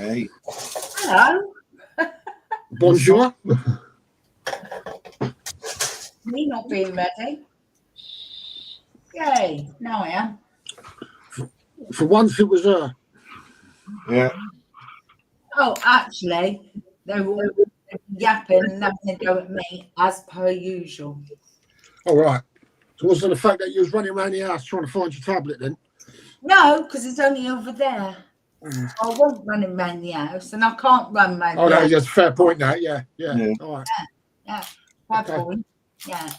Hey. Hello. Bonjour. Me not being ready. Yay. Now I am. For once, it was her. Yeah. Oh, actually, they were yapping and having a go at me as per usual. All right. So was it the fact that you was running around the house trying to find your tablet then? No, because it's only over there. I wasn't running around the house, and I can't run around Oh, the no, house. that's a fair point now. Yeah. Yeah. All right. Yeah, fair Okay. point. Yeah.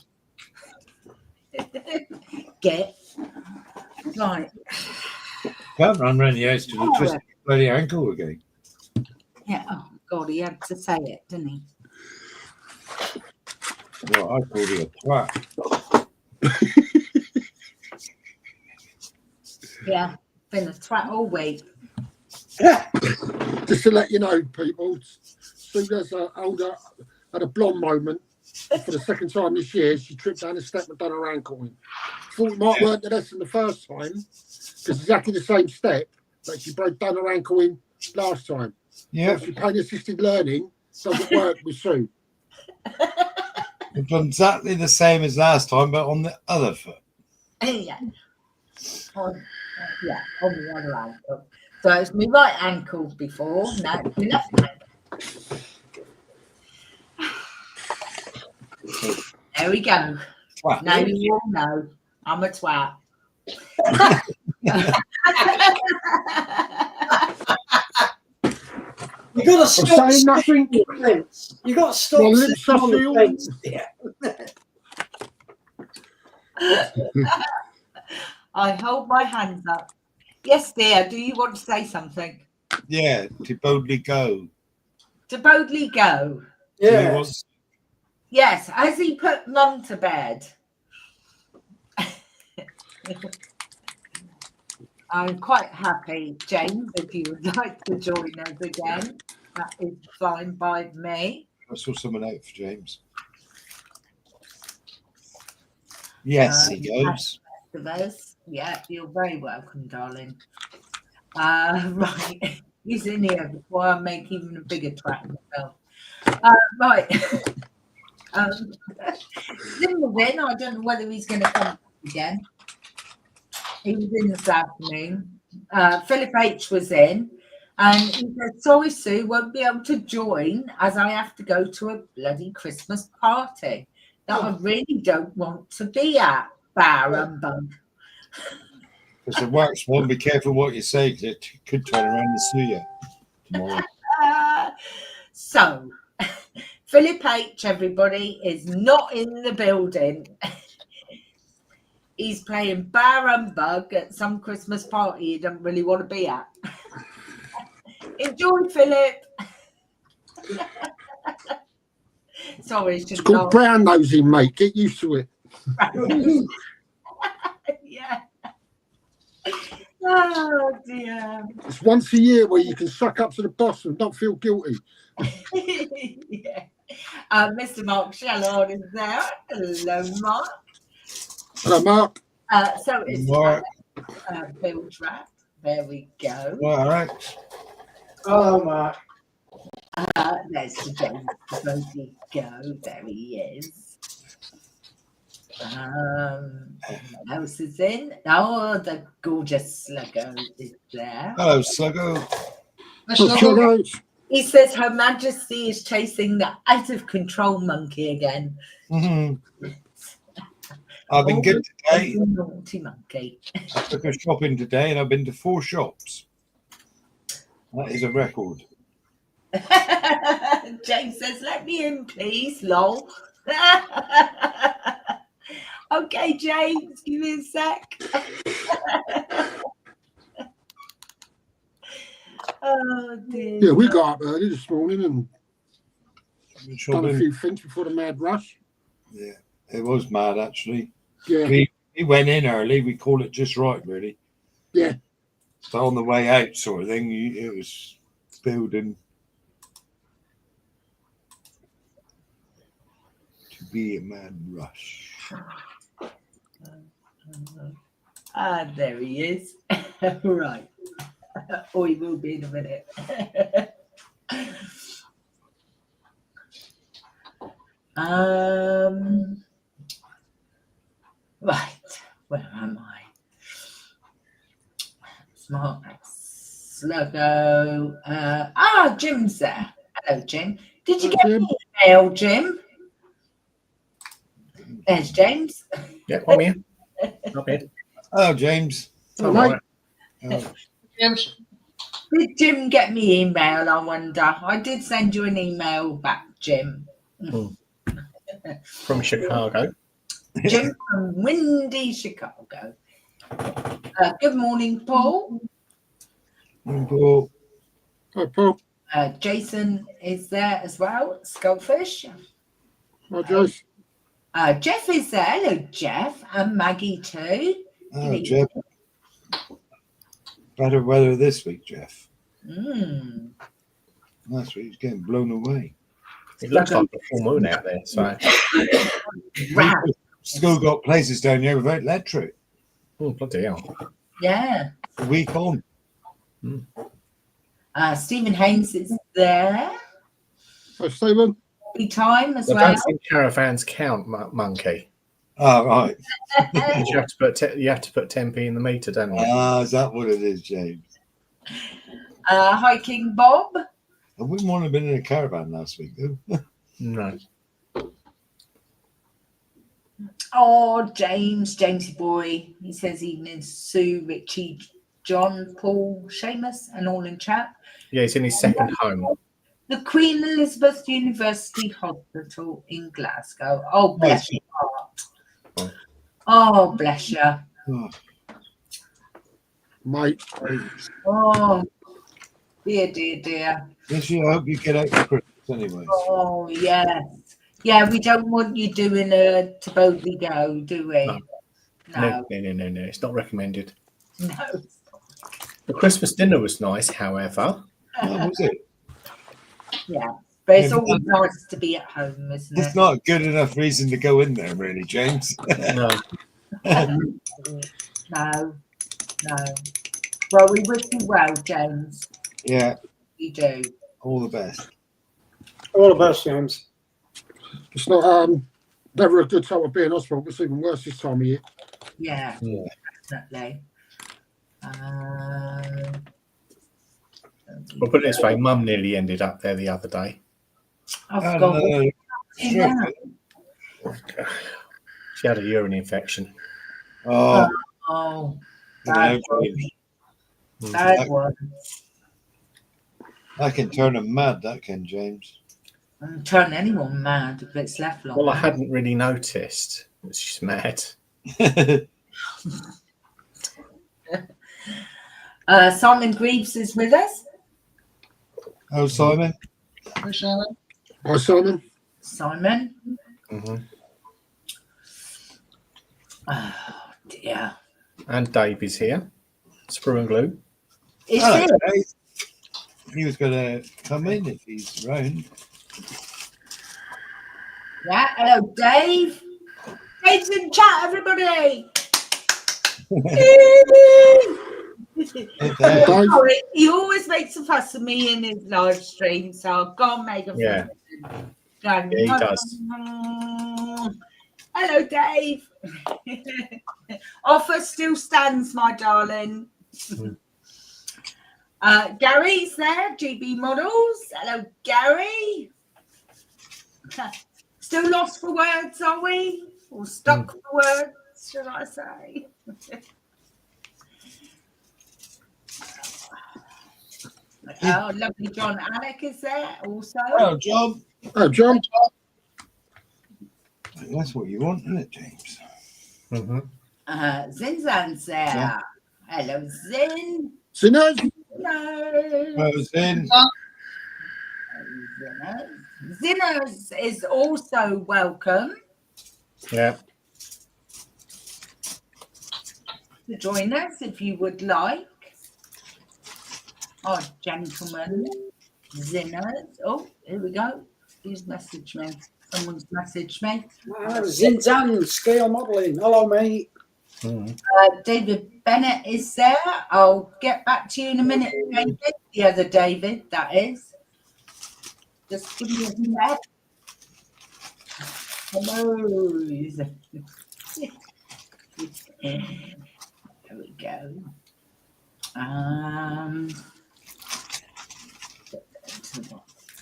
Get right. Can't run around the house to twist your bloody ankle again. Yeah. Oh God, he had to say it, didn't he? Well, I called you a twat. Yeah. Been a twat all week. Just to let you know, people, Sue had a blonde moment. For the second time this year, she tripped down a step and done her ankle in. Thought it might work the lesson the first time, because exactly the same step, but she broke down her ankle in last time. Yeah. Obviously, pain-assisted learning doesn't work with Sue. We've done exactly the same as last time, but on the other foot. Yeah. On the other ankle. So it's my right ankle before, now it's my left ankle. There we go. Twat. Now you all know I'm a twat. You got to stop saying nothing. Prince. You got to stop. My lips are sealed. Yeah. I hold my hands up. Yes, dear. Do you want to say something? Yeah, to boldly go. To boldly go. Yeah. Yes. Has he put Mum to bed? I'm quite happy, James, if you would like to join us again. That is fine by me. I saw someone out for James. Yes, he goes. Yeah, you're very welcome, darling. Right. He's in here before I make even a bigger twat myself. Right. Zim was in. I don't know whether he's going to come back again. He was in this afternoon. Philip H was in, and he said, "Sorry, Sue, won't be able to join as I have to go to a bloody Christmas party that I really don't want to be at." Bar and bug. Because the wax one, be careful what you say, because it could turn around and sue you tomorrow. So, Philip H, everybody, is not in the building. He's playing bar and bug at some Christmas party he doesn't really want to be at. Enjoy, Philip. Sorry, It's called brown nosing, mate. Get used to it. Yeah. Oh dear. It's once a year where you can suck up to the boss and not feel guilty. Yeah. Mr. Mark Shallard is there. Hello, Mark. Hello, Mark. So it's Mark. Bill Trap. There we go. All right. Oh, Mark. There's the James. There we go. There he is. What else is in? Oh, the gorgeous Sluggo is there. Hello, Sluggo. He says Her Majesty is chasing the out of control monkey again. Mm-hmm. I've been good today. Naughty monkey. I took her shopping today and I've been to 4 shops. That is a record. James says, "Let me in, please, lol." Okay, James, give me a sec. Oh dear. Yeah, we got up early this morning and done a Shopping. few things before the mad rush. Yeah, it was mad actually. Yeah, We went in early. We call it just right, really. yeah. So on the way out, sort of thing, it was building to be a mad rush. There he is. Right. Or he will be in a minute. Right, where am I? Smart logo. Jim's there. Hello, Jim. Did you Hi, get Jim. the email, Jim? There's James. Yeah, I'm here. Not bad. Oh, James. Hello, I'm mate. alright. Oh, Did Jim get me email? I wonder. I did send you an email back, Jim. From Chicago. Jim from windy Chicago. Good morning, Paul. Paul. Hi, Paul. Jason is there as well. Skullfish. Hi, Joyce. Jeff is there. Hello, Jeff. And Maggie too. Oh, Jeff. Better weather this week, Jeff. Last week, he's getting blown away. It looks like a full moon out there. So, Wow. Still got places down here without electric. oh, bloody hell. Yeah. A week on. Stephen Haynes is there. Hi, Stephen. Every time as I well. don't think caravans count, Monkey. Oh, right. You have to put 10p in the meter, don't you? Is that what it is, James? Hi, King Bob. I wouldn't want to have been in a caravan last week, though. No. Oh, Jamesy boy. He says evening, Sue, Richie, John, Paul, Seamus, and all in chat. Yeah, he's in his second home. The Queen Elizabeth University Hospital in Glasgow. Oh, bless your heart. Oh, bless you. Oh, Mate. Oh, dear. yes, I hope you get out for Christmas anyway. Oh, yes. Yeah, we don't want you doing a to boldly go, do we? No. No. It's not recommended. No. The Christmas dinner was nice, however. Oh, was it? Yeah, but it's Yeah, always nice to be at home, isn't It's it? not a good enough reason to go in there, really, James. No. No. Well, we wish you well, James. Yeah, We do. all the best. All the best, James. It's not never a good time to be in hospital, but it's even worse this time of year. Yeah, Yeah. definitely. Well, put it this way, Mum nearly ended up there the other day. I've Oh, got no. yeah. She had a urine infection. Oh, Oh, you know, bad one. Mm. Bad one. that can turn them mad, that can, James. Turn anyone mad if it's left long. Well, I hadn't really noticed that she's mad. Simon Greaves is with us. Oh, Simon? Hi, Simon. Simon. Mm-hmm. Oh, dear. And Dave is here. Sprue and glue. Is Oh, it? okay. He was going to come in if he's around. Yeah. Hello, Dave. Dave's in chat, everybody. Hey, Dave. Dave. Sorry, he always makes a fuss of me in his live stream, so go on, make a Yeah. fuss. Yeah, he does. Hello, Dave. Offer still stands, my darling. Gary's there, GB Models. Hello, Gary. Still lost for words, are we? Or stuck for words, should I say? Oh, lovely John Alec is there also. Oh, John. Oh, John. That's what you want, isn't it, James? Mm-hmm. Zinzan's there. Yeah. Hello, Zin. Sinners. Hello. I was in. Zinners is also welcome Yeah. to join us if you would like. Oh, gentlemen, Zinners. Oh, here we go. Who's messaged me? Someone's messaged me. Zinzan Scale Modelling. Hello, mate. Mm. David Bennett is there. I'll get back to you in a minute, David. The other David, that is. Just give me a sec. Hello. There we go.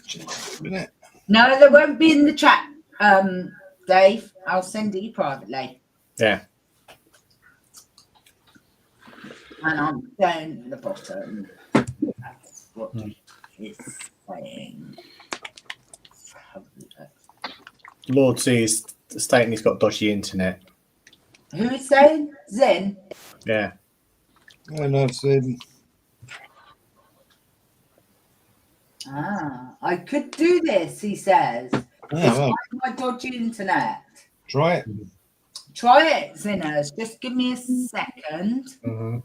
Just a minute. No, they won't be in the chat, Dave. I'll send it you privately. Yeah. And I'm down the bottom. That's what it's saying. Let's have a look. Lord sees stating he's got dodgy internet. Who is saying? Zen? Yeah. And I've said, I could do this, he says. well, My dodgy internet. try it. Try it, Zinners. Just give me a second. Mm-hmm.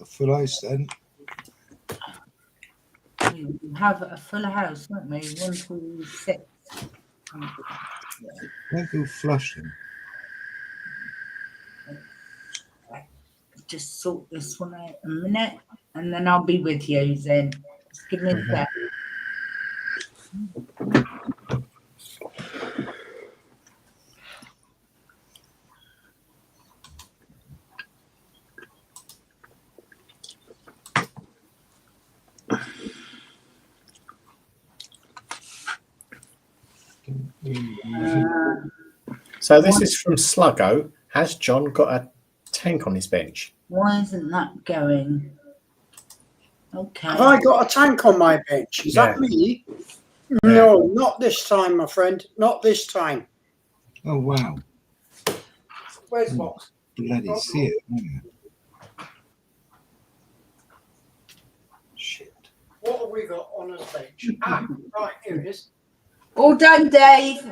Full ice then. We have a full house, won't we? 1, 2, 6. Don't go flush them. Just sort this one out a minute, and then I'll be with you, Zen. Just give me a sec. So this is from Sluggo. Has John got a tank on his bench? Why isn't that going? Okay. Have I got a tank on my bench? Is that me? No, not this time, my friend. Not this time. Oh, wow. Where's box? Bloody see it. Yeah. Shit. What have we got on his bench? Ah, right, here it is. All done, Dave.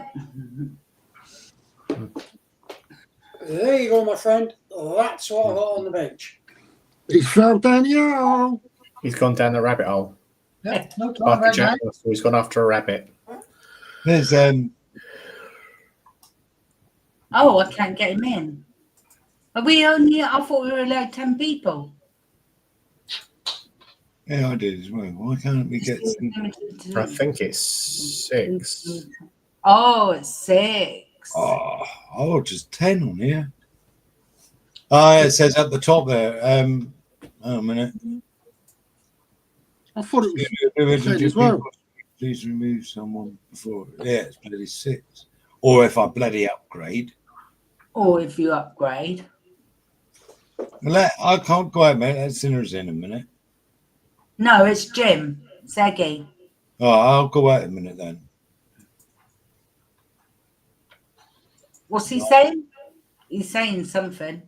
There you go, my friend. That's what I got on the bench. He fell down the hole. He's gone down the rabbit hole. Yeah, no Like a right, jackal, so he's gone after a rabbit. There's Oh, I can't get him in. Are we only? I thought we were allowed 10 people. yeah, I did as well. Why can't we get some? I think it's 6. Oh, it's 6. Oh, just 10 on here. Oh, it says at the top there. Oh, a minute. I thought it was 10 as well. Please remove someone before. Yeah, it's bloody 6. Or if I bloody upgrade. Or if you upgrade. I can't go out, mate. That Sinner's in a minute. No, it's Jim. Seggy. Oh, I'll go out a minute then. What's he saying? He's saying something.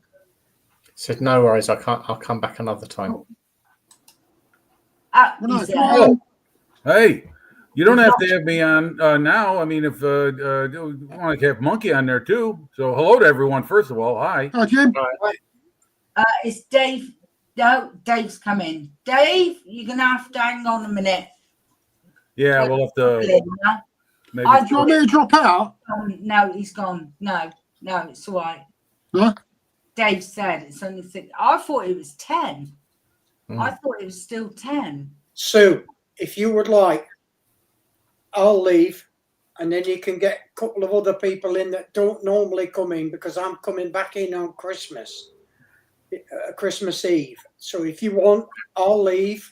Said no worries, I'll come back another time. No, He's come on. Hey, you don't have to have me on now. I mean, if you want to have Monkey on there too. So hello to everyone. First of all, hi. Oh, Jim. It's Dave. No, Dave's coming. Dave, you're gonna have to hang on a minute. Yeah, we'll have to maybe. I Do you want me to drop out? No, he's gone. No, it's all right. Huh? Dave said it's only 6. I thought it was 10. I thought it was still 10. Sue, if you would like, I'll leave, and then you can get a couple of other people in that don't normally come in, because I'm coming back in on Christmas Eve. So if you want, I'll leave,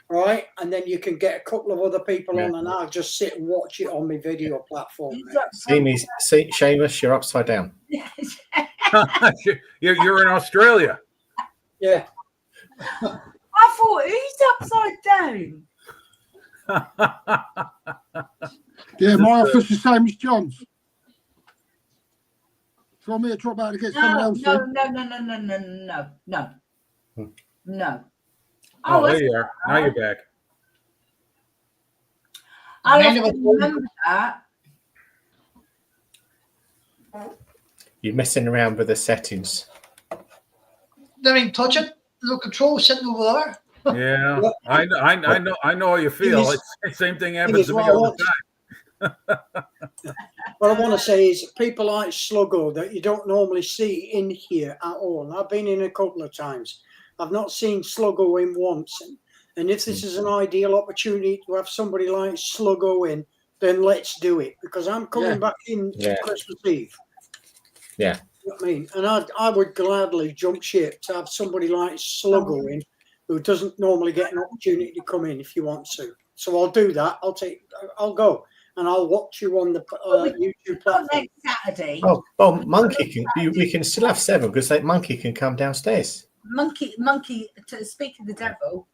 right? And then you can get a couple of other people on, and I'll just sit and watch it on my video platform. See, Seamus, you're upside down. You're in Australia. Yeah. I thought, who's upside down? Yeah, my office is the same as John's. Do you want me to drop out to get someone else in? No. Oh, there you are. Now you're back. I'll have to remember that. You're messing around with the settings. Don't even touch it. There's a control sitting over there. Yeah, I know how you feel. It's the same thing happens to me all the time. What I want to say is people like Sluggo that you don't normally see in here at all. And I've been in a couple of times. I've not seen Sluggo in once. And if this is an ideal opportunity to have somebody like Sluggo in, then let's do it, because I'm coming Yeah. back in Yeah. Christmas Eve. Yeah. You know what I mean? And I would gladly jump ship to have somebody like Sluggo in, who doesn't normally get an opportunity to come in if you want to. So I'll do that. I'll go and I'll watch you on the YouTube Not platform. next Saturday. Oh, well, Monkey can. We can still have 7 because Monkey can come downstairs. Monkey, to speak of the devil.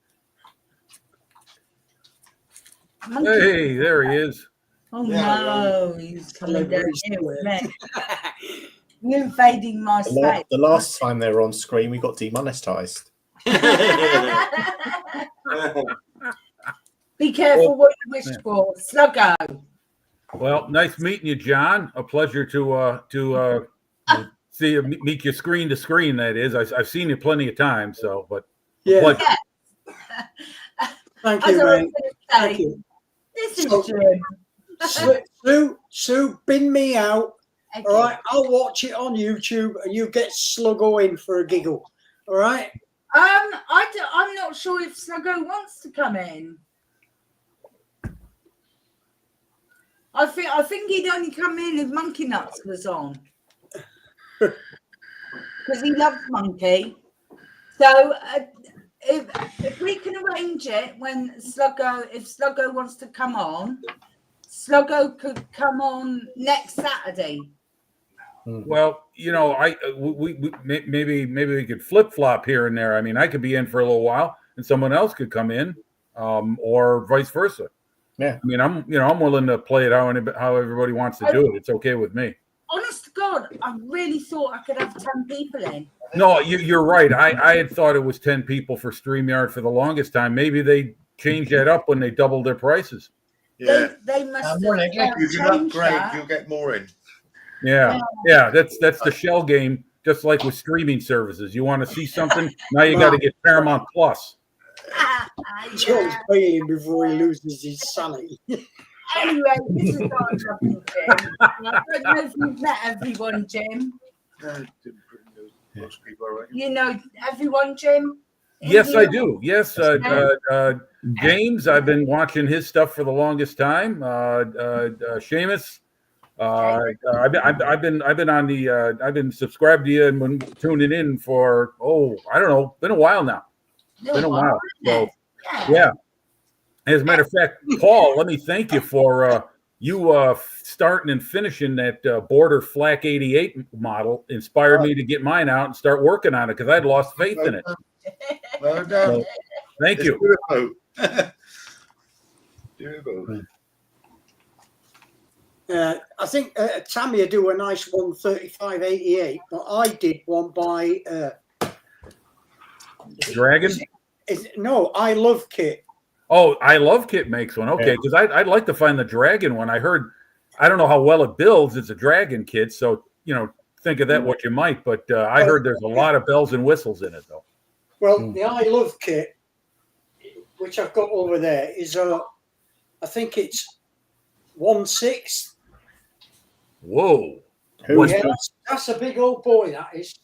Monkey. Hey, there he is. Oh Yeah, no, he's coming down Celebrity here with square. me. You're invading my space. The last time they were on screen, we got demonetized. Be careful what you wish for. Sluggo. Well, nice meeting you, John. A pleasure to see you, meet you screen to screen. That is, I've seen you plenty of times. So, but Yeah. pleasure. Thank As you, I was man. going to Thank say, you. this is So, Jim. Sue, bin me out. Okay. All right, I'll watch it on YouTube, and you get Sluggo in for a giggle. All right. I'm not sure if Sluggo wants to come in. I think he'd only come in if Monkey Nuts was on, because he loves Monkey. So if we can arrange it when if Sluggo wants to come on, Sluggo could come on next Saturday. Well, you know, maybe we could flip flop here and there. I mean, I could be in for a little while, and someone else could come in, or vice versa. Yeah. I mean, I'm willing to play it how everybody wants to do it. It's okay with me. Honest to God, I really thought I could have 10 people in. No, you're right. I had thought it was 10 people for StreamYard for the longest time. Maybe they changed that up when they doubled their prices. Yeah. They must have You can changed upgrade, that. you'll get more in. Yeah. That's the shell game. Just like with streaming services, you want to see something, now you got to get Paramount Plus. John's paying before he loses his sanity. Anyway, this is not something, Jim. I don't know if you've met everyone, Jim. Most people are right. You know everyone, Jim? Yes, I do. Yes, James. I've been watching his stuff for the longest time. Seamus. I've been subscribed to you and been tuning in for I don't know, been a while now. Been a while. So yeah. As a matter of fact, Paul, let me thank you for you starting and finishing that Border Flak 88 model. Inspired me to get mine out and start working on it because I'd lost faith in it. Well done. So, thank you. Do a vote. I think Tammy will do a nice 135.88, but I did one by Dragon. No, I Love Kit. Oh, I Love Kit makes one. Okay, because I'd like to find the Dragon one. I heard, I don't know how well it builds. It's a Dragon kit, so think of that what you might. But I heard there's a lot of bells and whistles in it, though. Well, the I Love Kit, which I've got over there, is I think it's 1/6. Whoa. Yeah, that's a big old boy. That is.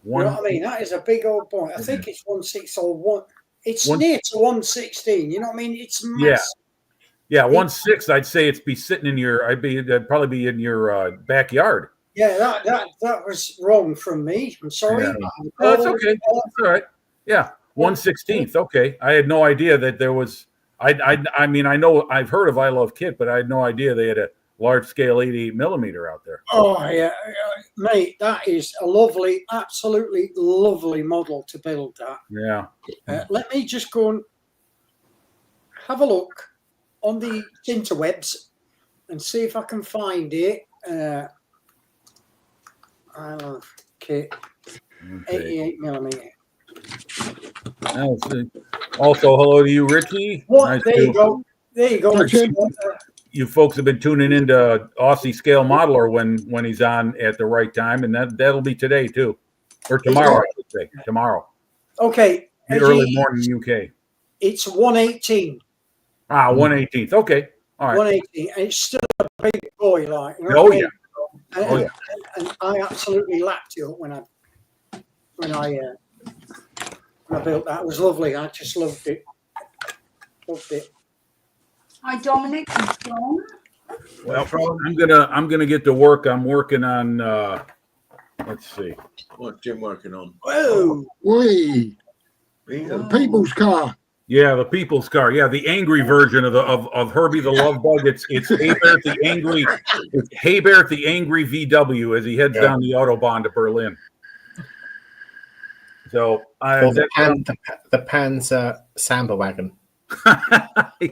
One, You know what I mean? That is a big old boy. I think it's 1/6 or one. It's near to 1/16. You know what I mean? It's massive. Yeah, 1/6. I'd say it'd be sitting in your. That'd probably be in your backyard. Yeah, that was wrong from me. I'm sorry. Yeah. No, it's okay. It's all right. Yeah, 1/16. Okay, I had no idea that there was. I mean, I know I've heard of I Love Kit, but I had no idea they had a large scale 88mm out there. Oh yeah, mate, that is a lovely, absolutely lovely model to build. That. Yeah. Let me just go and have a look on the interwebs and see if I can find it. I Love Kit, 88mm. Also, hello to you, Richie. What? Nice There you go. There you go. You folks have been tuning into Aussie Scale Modeler when he's on at the right time, and that'll be today too, or tomorrow, I should say. Tomorrow. Okay. The early morning UK. It's 118. 1/18. Okay. All right. 118. And it's still a big boy, like. You know Oh what I yeah. mean? Oh yeah. And I absolutely lapped it up when I built that. It was lovely. I just loved it. Loved it. Hi, Dominic and John. Well, I'm gonna get to work. I'm working on. Let's see. What's Jim working on? Whoa. Whee! Peter. The people's car. Yeah, the people's car. Yeah, the angry version of Herbie the Love Bug. It's Haybert the angry. It's Haybert the angry VW as he heads down the autobahn to Berlin. So Or the Panzer Samba wagon.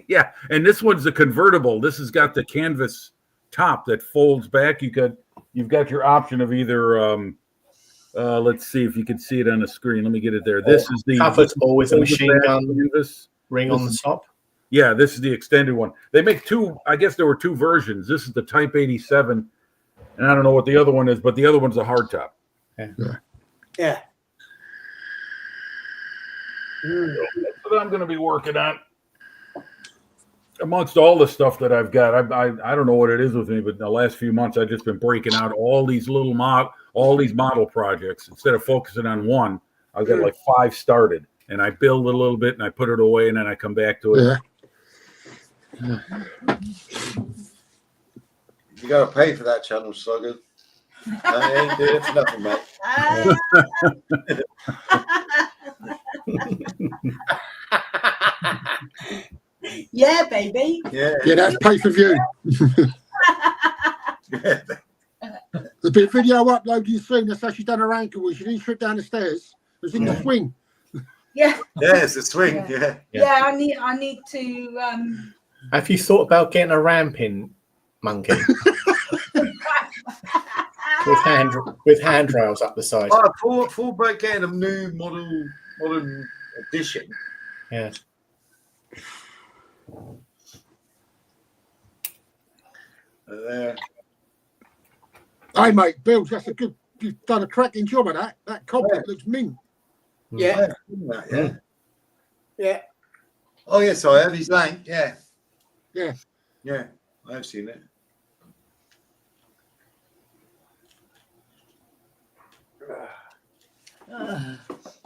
yeah, and this one's a convertible. This has got the canvas top that folds back. You've got your option of either. Let's see if you can see it on the screen. Let me get it there. This is the covered all with a machine gun canvas ring on the top. Yeah, this is the extended one. They make two. I guess there were two versions. This is the Type 87, and I don't know what the other one is, but the other one's a hardtop. Yeah. That's what I'm going to be working on. Amongst all the stuff that I've got, I don't know what it is with me, but in the last few months, I've just been breaking out all these little model projects. Instead of focusing on one, I've got like 5 started, and I build it a little bit, and I put it away, and then I come back to it. Yeah. You got to pay for that channel, Slugger. I ain't doing it for nothing, mate. Yeah, baby. Yeah. Yeah, that's pay per view. Yeah. There's been video uploaded soon. That's how she done her ankle when she didn't trip down the stairs. It was in the swing. Yeah. Yeah, it's a swing. Yeah. Yeah, I need to Have you thought about getting a ramp in, Monkey? with handrails up the side. Oh, for about getting a new modern edition. Yeah. There. Hey, mate, Bill, that's a good. You've done a cracking job of that. That cockpit looks mint. Yeah. Yeah. Yeah. Oh yes, I have. He's lank. Yeah. Yeah. Yeah. I've seen it.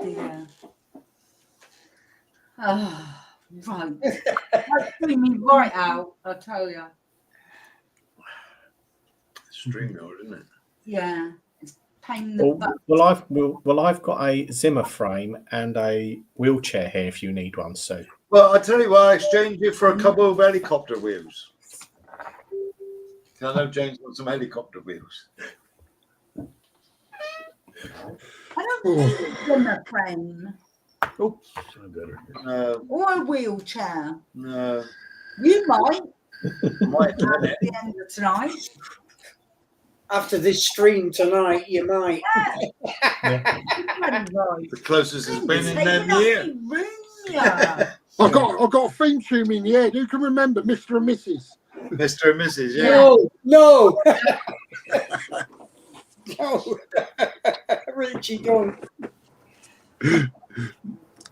yeah. Right. That threw me right out, I tell you. Streamyard, isn't it? Yeah. It's pain in the butt. Well, I've got a Zimmer frame and a wheelchair here if you need one. So. Well, I tell you what, I exchanged it for a couple of helicopter wheels. I know James wants some helicopter wheels. I don't think it's in a frame Oops, I got it. No, or a wheelchair. no. You might Might at the end of tonight. After this stream tonight, you might. The closest it's been in Taking 10 up years. me room, yeah. I got a theme tune in the head. Who can remember Mr. and Mrs.? Mr. and Mrs. Yeah. No. No. Richie, don't.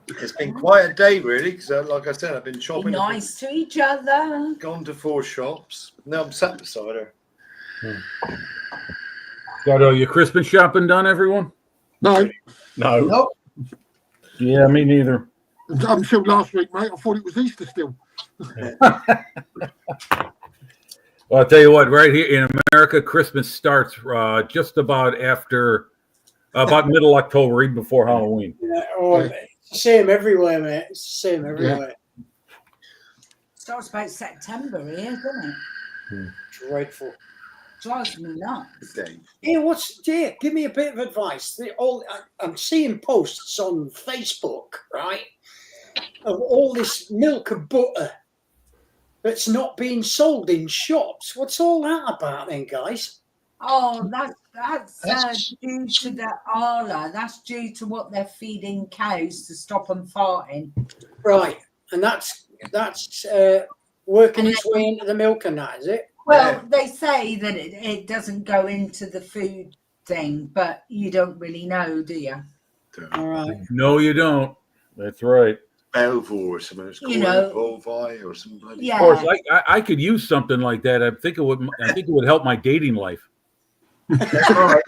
It's been quite a day, really, because, like I said, I've been Be shopping. nice to each other. Gone to 4 shops. Now I'm sat beside her. Got all your Christmas shopping done, everyone? No, No. Yeah, me neither. until last week, mate. I thought it was Easter still. Well, I'll tell you what, right here in America, Christmas starts just about middle October, even before Halloween. Yeah, it's the same everywhere, mate. It's the same everywhere. Starts about September here, doesn't it? Dreadful. Drives me nuts. Day. Hey, give me a bit of advice. I'm seeing posts on Facebook, right, of all this milk and butter that's not being sold in shops. What's all that about then, guys? Oh, that's due to the ALA. That's due to what they're feeding cows to stop them farting. Right, and that's working its way into the milk and that, is it? Well, they say that it doesn't go into the food thing, but you don't really know, do you? All right. No, you don't. That's right. Belvoir or something. It's called Volvi or something. Yeah. Of course, I could use something like that. I think it would help my dating life. That's right.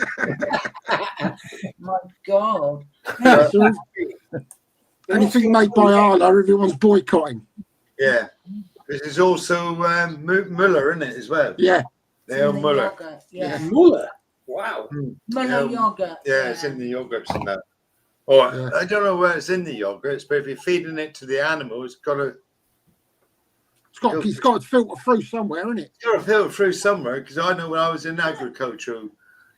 My God. Anything made by Arlo, everyone's boycotting. Yeah. This is also Muller, isn't it, as well? Yeah. They're In the Muller. yogurt, yeah. Muller. Wow. Muller Yeah, yogurt. Yeah, it's in the yogurts and that. Or Yeah. I don't know where it's in the yogurts, but if you're feeding it to the animal, it's got to It's got to filter through somewhere, isn't it? filter through somewhere. Because I know when I was in agriculture,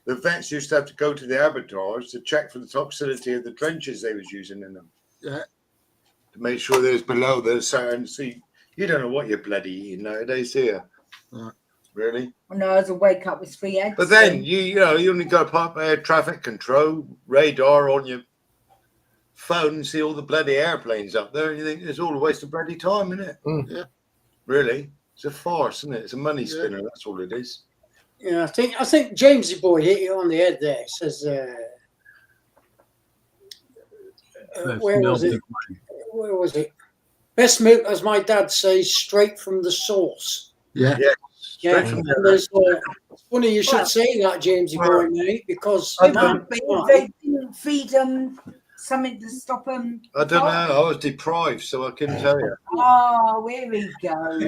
the vets used to have to go to the abattoirs to check for the toxicity of the drenches they was using in them. Yeah. To make sure there's below the certain. See, you don't know what you're bloody eating nowadays, do you? Right. Really? No, I was a wake up with 3 eggs. But then you only got to pop air traffic control radar on your phone and see all the bloody airplanes up there, and you think it's all a waste of bloody time, isn't it? Yeah. Really, it's a farce, isn't it? It's a money spinner. Yeah. That's all it is. Yeah, I think Jamesy boy hit you on the head there. It says, where was it? Where was it? Best milk, as my dad says, straight from the source. Yeah. Yeah, and there's, it's funny you should say that, Jamesy boy, mate, because they didn't feed them something to stop them. I don't know. I was deprived, so I couldn't tell you. Oh, here we go.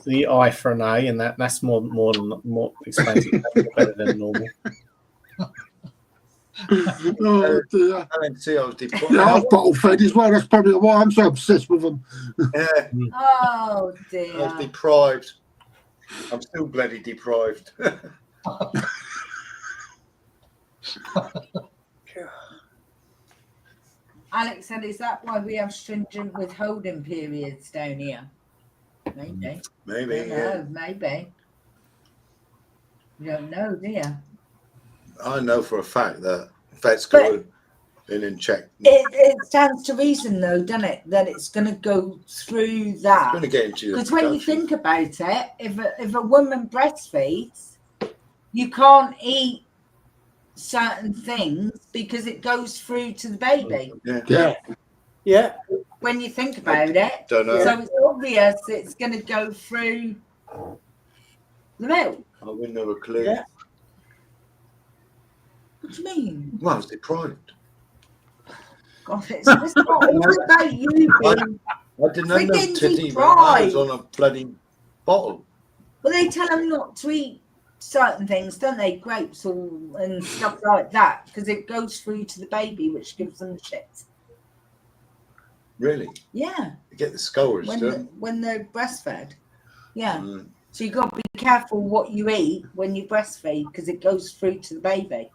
The I for an A, and that's more expensive, better than normal. Oh dear. I didn't see I was deprived. Yeah, I've bottle fed as well. That's probably why I'm so obsessed with them. Yeah. Oh dear. I was deprived. I'm still bloody deprived. Alex said, is that why we have stringent withholding periods down here? Maybe. Maybe. I don't know, maybe. You don't know, do you? I know for a fact that vets go in and check. It stands to reason, though, doesn't it, that it's going to go through that. It's going to get into your because when you think about it, if a woman breastfeeds, you can't eat certain things because it goes through to the baby. Yeah. When you think about it, don't know. so it's obvious it's going to go through the milk. I wouldn't have a clue. Yeah. What do you mean? Well, I was deprived. God, it's not all about you being. I didn't know Freaking titty deprived. was on a bloody bottle. Well, they tell them not to eat certain things, don't they? Grapes and stuff like that, because it goes through to the baby, which gives them shit. Really? Yeah. You get the scores, when they're breastfed. Yeah. So you've got to be careful what you eat when you breastfeed because it goes through to the baby.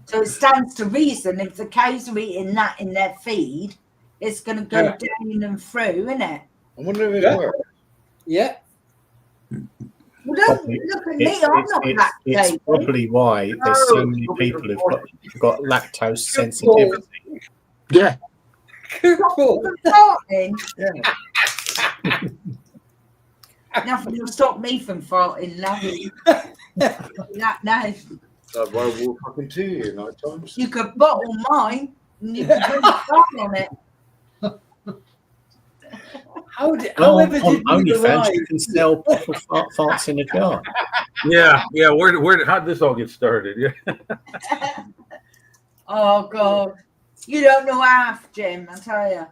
So it stands to reason if the cows are eating that in their feed, it's going to go down and through, isn't it? I wonder if it works. Yeah. Well, don't look at me. I'm not lactating. It's probably why there's so many people who've got lactose sensitivity. Yeah. Nothing will stop me from farting, love. That now. I'd rather walk up into you night times. You could bottle mine and you could put a fart on it. However did you OnlyFans, you can sell bottle farts in a jar. Yeah. Where how did this all get started? Yeah. Oh God, you don't know half, Jim. I tell you.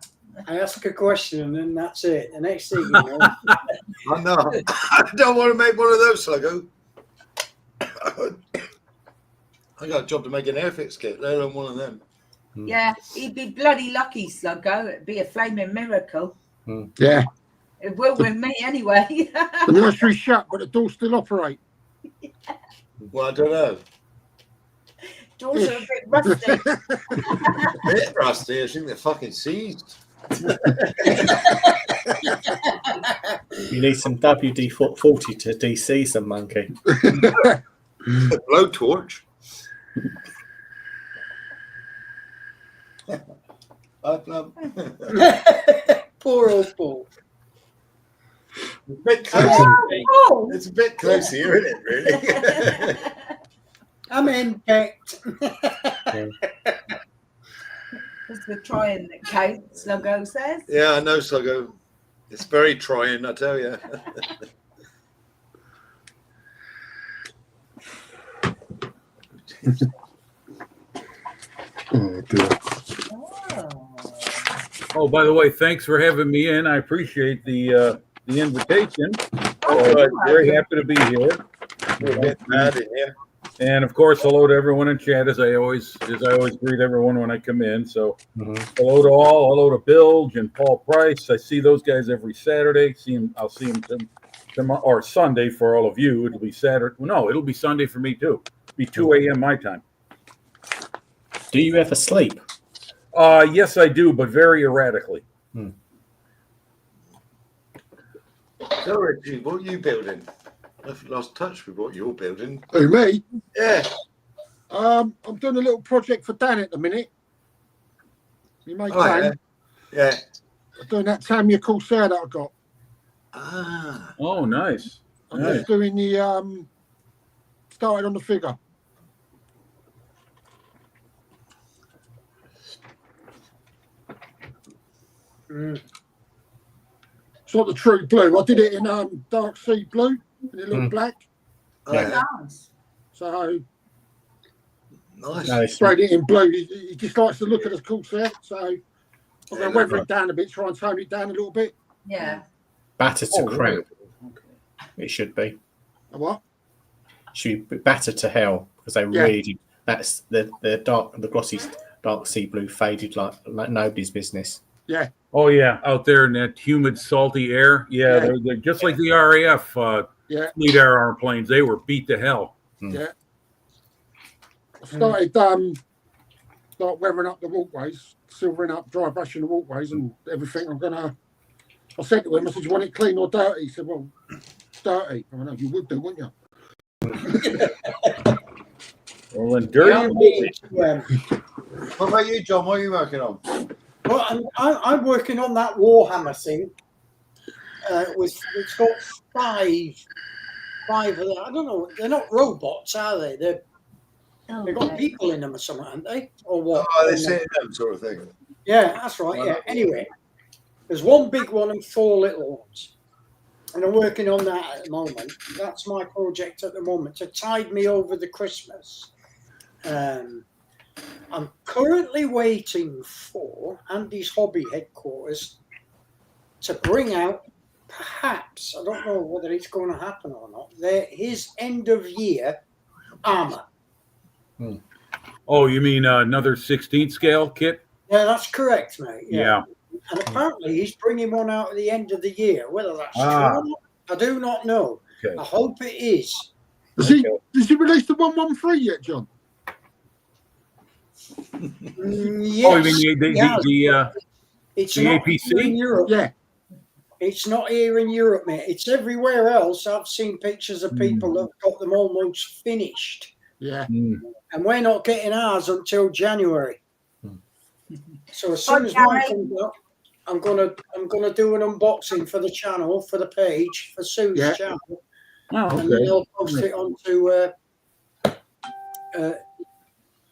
I ask a question and then that's it. The next thing you know. I know. I don't want to make one of those, Sluggo. I got a job to make an airfix kit, let alone one of them. Yeah, he'd be bloody lucky, Sluggo. It'd be a flaming miracle. Yeah. It will with me anyway. The nursery's shut, but the doors still operate. Well, I don't know. Doors are a bit rusty. A bit rusty. I think they're fucking seized. You need some WD-40 to de-seize them, monkey. A blowtorch. Poor old Paul. It's a bit close. It's a bit close here, isn't it, really? I'm infect. It's the trying that counts, Sluggo says. Yeah, I know, Sluggo. It's very trying, I tell you. Oh dear. Oh. Oh, by the way, thanks for having me in. I appreciate the invitation. Very happy to be here. We're a bit mad in here. And of course, hello to everyone in chat, as I always greet everyone when I come in. So hello to all. Hello to Bilge and Paul Price. I see those guys every Saturday. I'll see them tomorrow or Sunday for all of you. It'll be Saturday. No, it'll be Sunday for me too. It'll be 2 a.m. my time. Do you ever sleep? Yes, I do, but very erratically. So, Reggie, what are you building? I've lost touch with what you're building. Who, me? Yeah. I'm doing a little project for Dan at the minute. You make Dan. Yeah. I'm doing that Tamiya Corsair that I got. Ah. Oh, nice. I'm just doing the started on the figure. It's not the true blue. I did it in dark sea blue and it looked black. Oh, yeah. Nice. So Nice. sprayed it in blue. He just likes to look at the Corsair. So I'm going to weather it down a bit, try and tone it down a little bit. Yeah. Batter to crap. Okay. It should be. A what? Should be batter to hell because they really. That's the glossy dark sea blue faded like nobody's business. Yeah. Oh yeah, out there in that humid, salty air. Yeah, they're just like the RAF fleet air armor planes. They were beat to hell. Yeah. I started start weathering up the walkways, silvering up, dry brushing the walkways and everything. I said to him, I said, you want it clean or dirty? He said, well, dirty. I know you would do, wouldn't you? Well, then dirty. Yeah. What about you, John? What are you working on? Well, I'm working on that Warhammer thing. It's got five of them. I don't know. They're not robots, are they? They've got people in them or something, haven't they? Or what? Oh, they're sitting them sort of thing. Yeah, that's right. Yeah. Anyway, there's one big one and 4 little ones. And I'm working on that at the moment. That's my project at the moment to tide me over the Christmas. I'm currently waiting for Andy's Hobby Headquarters to bring out, perhaps, I don't know whether it's going to happen or not, his end of year armor. Oh, you mean another 16th scale kit? Yeah, that's correct, mate. Yeah. And apparently he's bringing one out at the end of the year. Whether that's true or not, I do not know. Okay. I hope it is. Has he released the 113 yet, John? Yes. Oh, you mean it's the not APC? here in Europe. Yeah. It's not here in Europe, mate. It's everywhere else. I've seen pictures of people that have got them almost finished. Yeah. And we're not getting ours until January. So as soon as mine comes up, I'm gonna do an unboxing for the channel, for the page, for Sue's channel. Oh, And then okay. I'll post it onto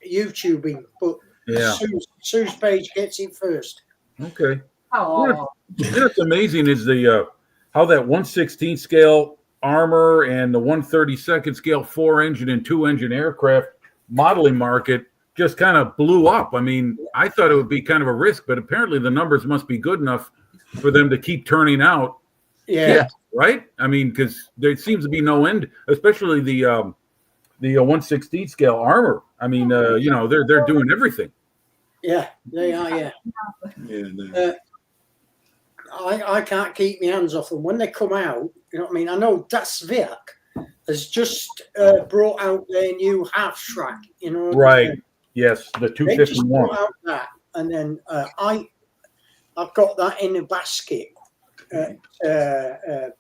YouTubing. But Yeah. Sue's page gets it first. Okay. Oh, What's amazing is the how that 1/16 scale armor and the 1/32 scale 4-engine and 2-engine aircraft modeling market just kind of blew up. I mean, I thought it would be kind of a risk, but apparently the numbers must be good enough for them to keep turning out. Yeah. Right? I mean, because there seems to be no end, especially the 1/16 scale armor. I mean, they're doing everything. Yeah, they are. Yeah. Yeah. I can't keep my hands off them when they come out. You know what I mean? I know Das Werk has just brought out their new half track. You know, Right. Yes, the They just 251. brought out that, and then I've got that in a basket at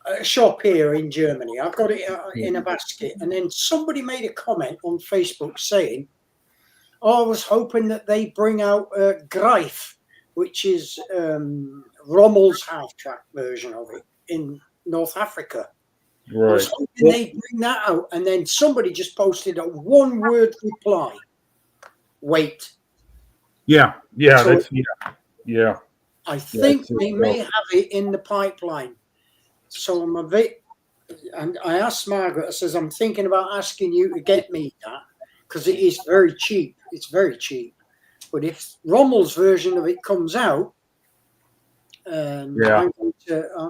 a shop here in Germany. I've got it in a basket, and then somebody made a comment on Facebook saying, "Oh, I was hoping that they bring out Greif, which is Rommel's half-track version of it in North Africa." I Right. was hoping they'd bring that out, and then somebody just posted a one-word reply. Wait. Yeah. So Yeah. I think it's- they may have it in the pipeline. So I'm a bit, and I asked Margaret, I says, I'm thinking about asking you to get me that, because it is very cheap. It's very cheap. but if Rommel's version of it comes out, Yeah.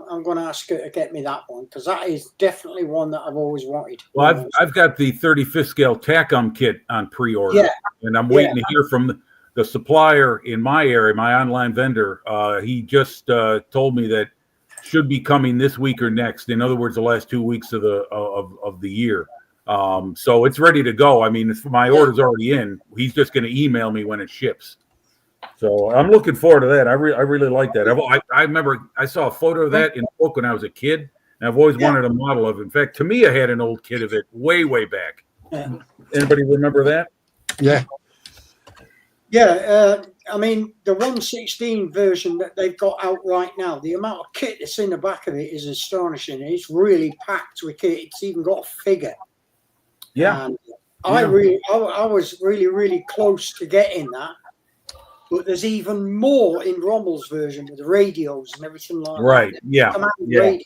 I'm going to ask her to get me that one, because that is definitely one that I've always wanted. Well, I've got the 35th scale TACOM kit on pre-order, Yeah. and I'm waiting to hear from the supplier in my area, my online vendor. He just told me that should be coming this week or next. In other words, the last 2 weeks of the year. So it's ready to go. I mean, my order's already in. He's just going to email me when it ships. So I'm looking forward to that. I really like that. I remember I saw a photo of that in a book when I was a kid, and I've always wanted a model of it. In fact, Tamiya had an old kit of it way back. Yeah. Anybody remember that? Yeah. Yeah, I mean, the 116 version that they've got out right now, the amount of kit that's in the back of it is astonishing. It's really packed with kit. It's even got a figure. Yeah. And I was really close to getting that. But there's even more in Rommel's version with the radios and everything like that. Right. Yeah. Radios.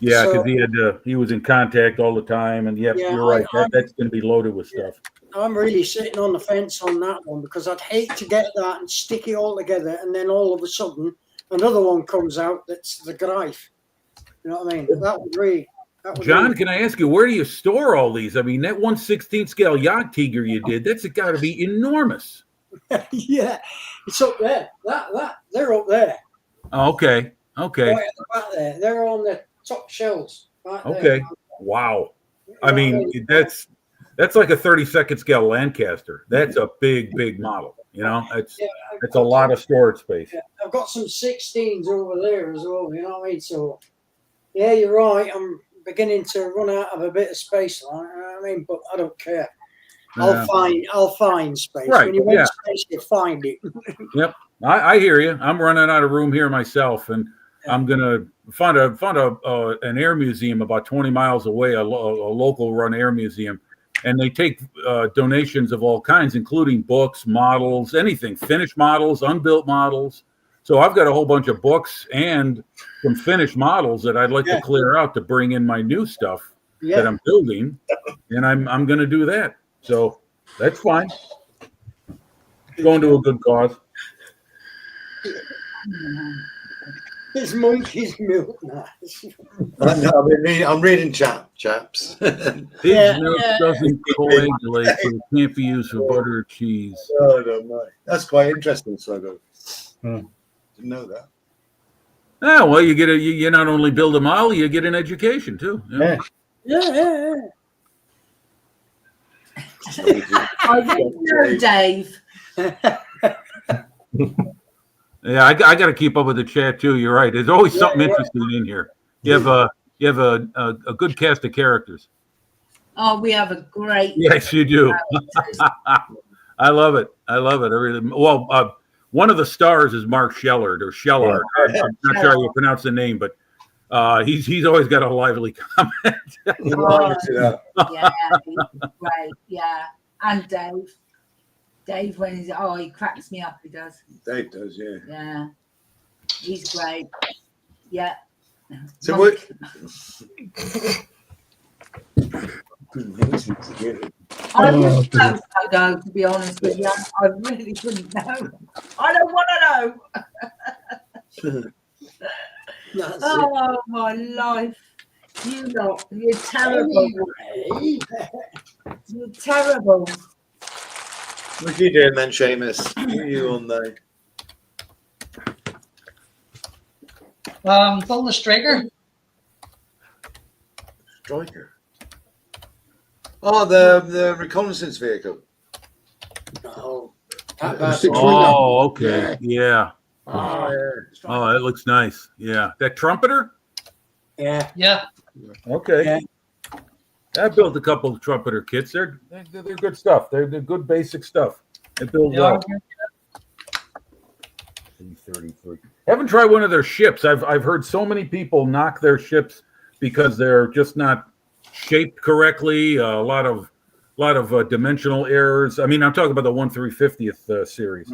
Yeah, So- because he was in contact all the time, and you're right. That's going to be loaded with stuff. I'm really sitting on the fence on that one, because I'd hate to get that and stick it all together, and then all of a sudden another one comes out that's the Greif. You know what I mean? That would really. John, can I ask you, where do you store all these? I mean, that 1/16 scale yacht Tiger you did, that's got to be enormous. Yeah, it's up there. They're up there. Oh, okay. Right at the back there. They're on the top shelves. Right there. Okay. Wow. I mean, that's like a 32nd scale Lancaster. That's a big model. You know, it's a lot of storage space. Yeah, I've got some 16s over there as well. You know what I mean? So, yeah, you're right. I'm beginning to run out of a bit of space. You know what I mean? But I don't care. I'll find space. Right, When you want space, you find it. Yep. I hear you. I'm running out of room here myself, and I'm gonna find an air museum about 20 miles away, a local run air museum, and they take donations of all kinds, including books, models, anything, finished models, unbuilt models. So I've got a whole bunch of books and some finished models that I'd like to clear out to bring in my new stuff that I'm building, and I'm going to do that. So that's fine. Going to a good cause. It's monkey's milk now. I'm reading chaps. Pig's milk doesn't coagulate, so it can't be used for butter or cheese. Oh, no, no. That's quite interesting, Sluggo. Didn't know that. Oh, well, you not only build a model, you get an education too. Yeah. I didn't know, Dave. Yeah, I got to keep up with the chat too. You're right. There's always something interesting in here. You have a good cast of characters. Oh, we have a great. Yes, you do. I love it. I really. Well, one of the stars is Mark Shellard or Shellard. I'm not sure how you pronounce the name, but he's always got a lively comment. Yeah, he's great. Yeah, and Dave. Dave, when he cracks me up. He does. Dave does, yeah. Yeah, he's great. Yeah. So what? I wouldn't know, Sluggo, to be honest with you. I really wouldn't know. I don't want to know. Oh, my life. You lot, you're terrible. You're terrible. What are you doing then, Seamus? What are you on there? Building a striker. Striker. Oh, the reconnaissance vehicle. Oh, Oh, okay. Yeah. Oh, yeah. Oh, that looks nice. Yeah. That trumpeter? yeah. Yeah. Okay. Yeah. I built a couple of trumpeter kits. They're good stuff. They're good basic stuff. They build well. 33. Haven't tried one of their ships. I've heard so many people knock their ships because they're just not shaped correctly. A lot of dimensional errors. I mean, I'm talking about the 1/350th series.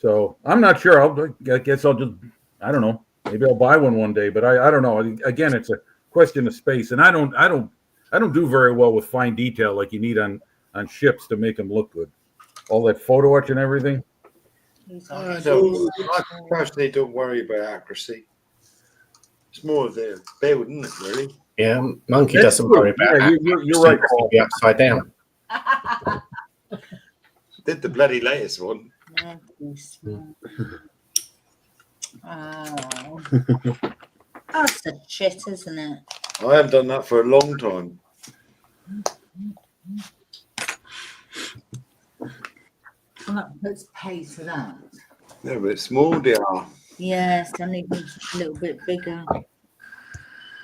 So I'm not sure. I guess I'll just. I don't know. Maybe I'll buy one day. But I don't know. Again, it's a question of space, and I don't do very well with fine detail like you need on ships to make them look good. all that photo etch and everything. I personally don't worry about accuracy. It's more of the build, isn't it, really? Yeah, Monkey That's doesn't true. worry about Yeah, that. you're right, Paul. Be upside down. Did the bloody latest one. Oh. That's a shit, isn't it? I haven't done that for a long time. Well, that puts pay to that. They're a bit small, they are. Yes, I need them a little bit bigger.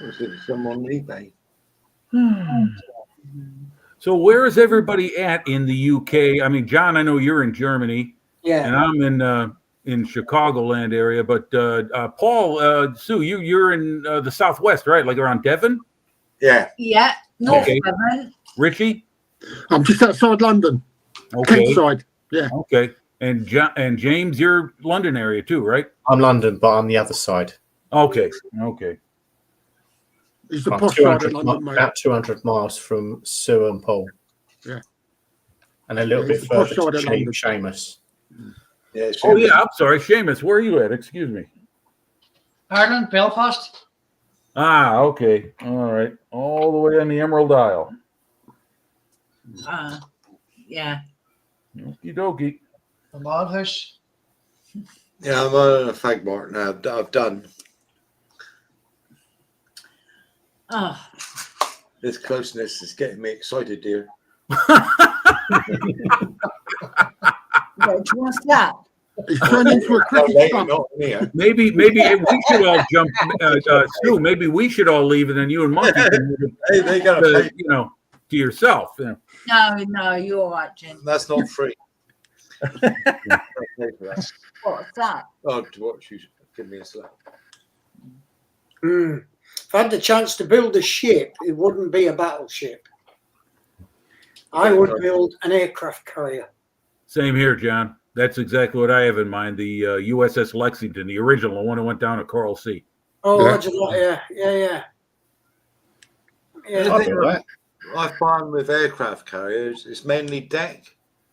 Was it some on eBay? So where is everybody at in the UK? I mean, John, I know you're in Germany, Yeah. and I'm in Chicagoland area. But Paul, Sue, you're in the Southwest, right? Like around Devon. Yeah. Yeah, North Okay. Devon. Richie. I'm just outside London, Okay. Kent side. Yeah. Okay. And James, you're London area too, right? I'm London, but I'm the other side. Okay. Okay. It's the About posh side 200 of London, mate. about 200 miles from Sue and Paul. Yeah. And a little Yeah, bit it's the posh further side to of London. Seamus. Yeah. Oh yeah. I'm sorry, Seamus. Where are you at? Excuse me. Ireland, Belfast. Ah. Okay. All right. All the way on the Emerald Isle. Yeah. Okie dokie. The Madhouse. Yeah, I'm on a fag mark now. I've done. Oh. This closeness is getting me excited, dear. What's that? It's turned into a cricket club. Not here. Maybe we should all jump. Sue, maybe we should all leave, and then you and Monkey can move Hey, they got to it, pay. to yourself. You know. No, you're all right, Jim. That's not free. What's that? Oh, to watch you. Give me a slap. If I had the chance to build a ship, it wouldn't be a battleship. I would build an aircraft carrier. Same here, John. That's exactly what I have in mind. The USS Lexington, the original, the one that went down to Coral Sea. Oh, Yeah. Roger that, yeah. The thing I find with aircraft carriers, it's mainly deck.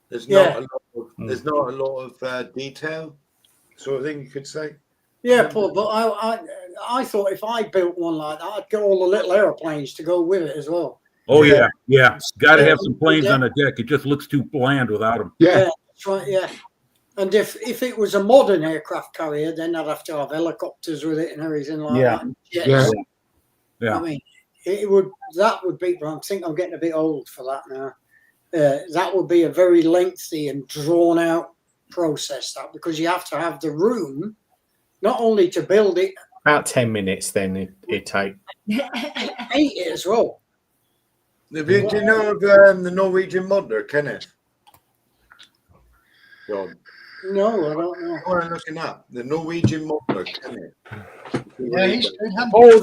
There's not a lot of detail, sort of thing you could say. Yeah, Paul, but I thought if I built one like that, I'd get all the little airplanes to go with it as well. Oh yeah. Got to have some planes on the deck. It just looks too bland without them. Yeah. That's right, yeah. And if it was a modern aircraft carrier, then I'd have to have helicopters with it and everything like that. And jets. Yeah. I mean, that would be, I think I'm getting a bit old for that now. That would be a very lengthy and drawn out process, that, because you have to have the room not only to build it, About 10 minutes then it take. paint it as well. Do you know of the Norwegian modeler, Kenneth? God. No, I don't know. I'm looking up the Norwegian modeler, Kenneth. Yeah, he's good. Oh,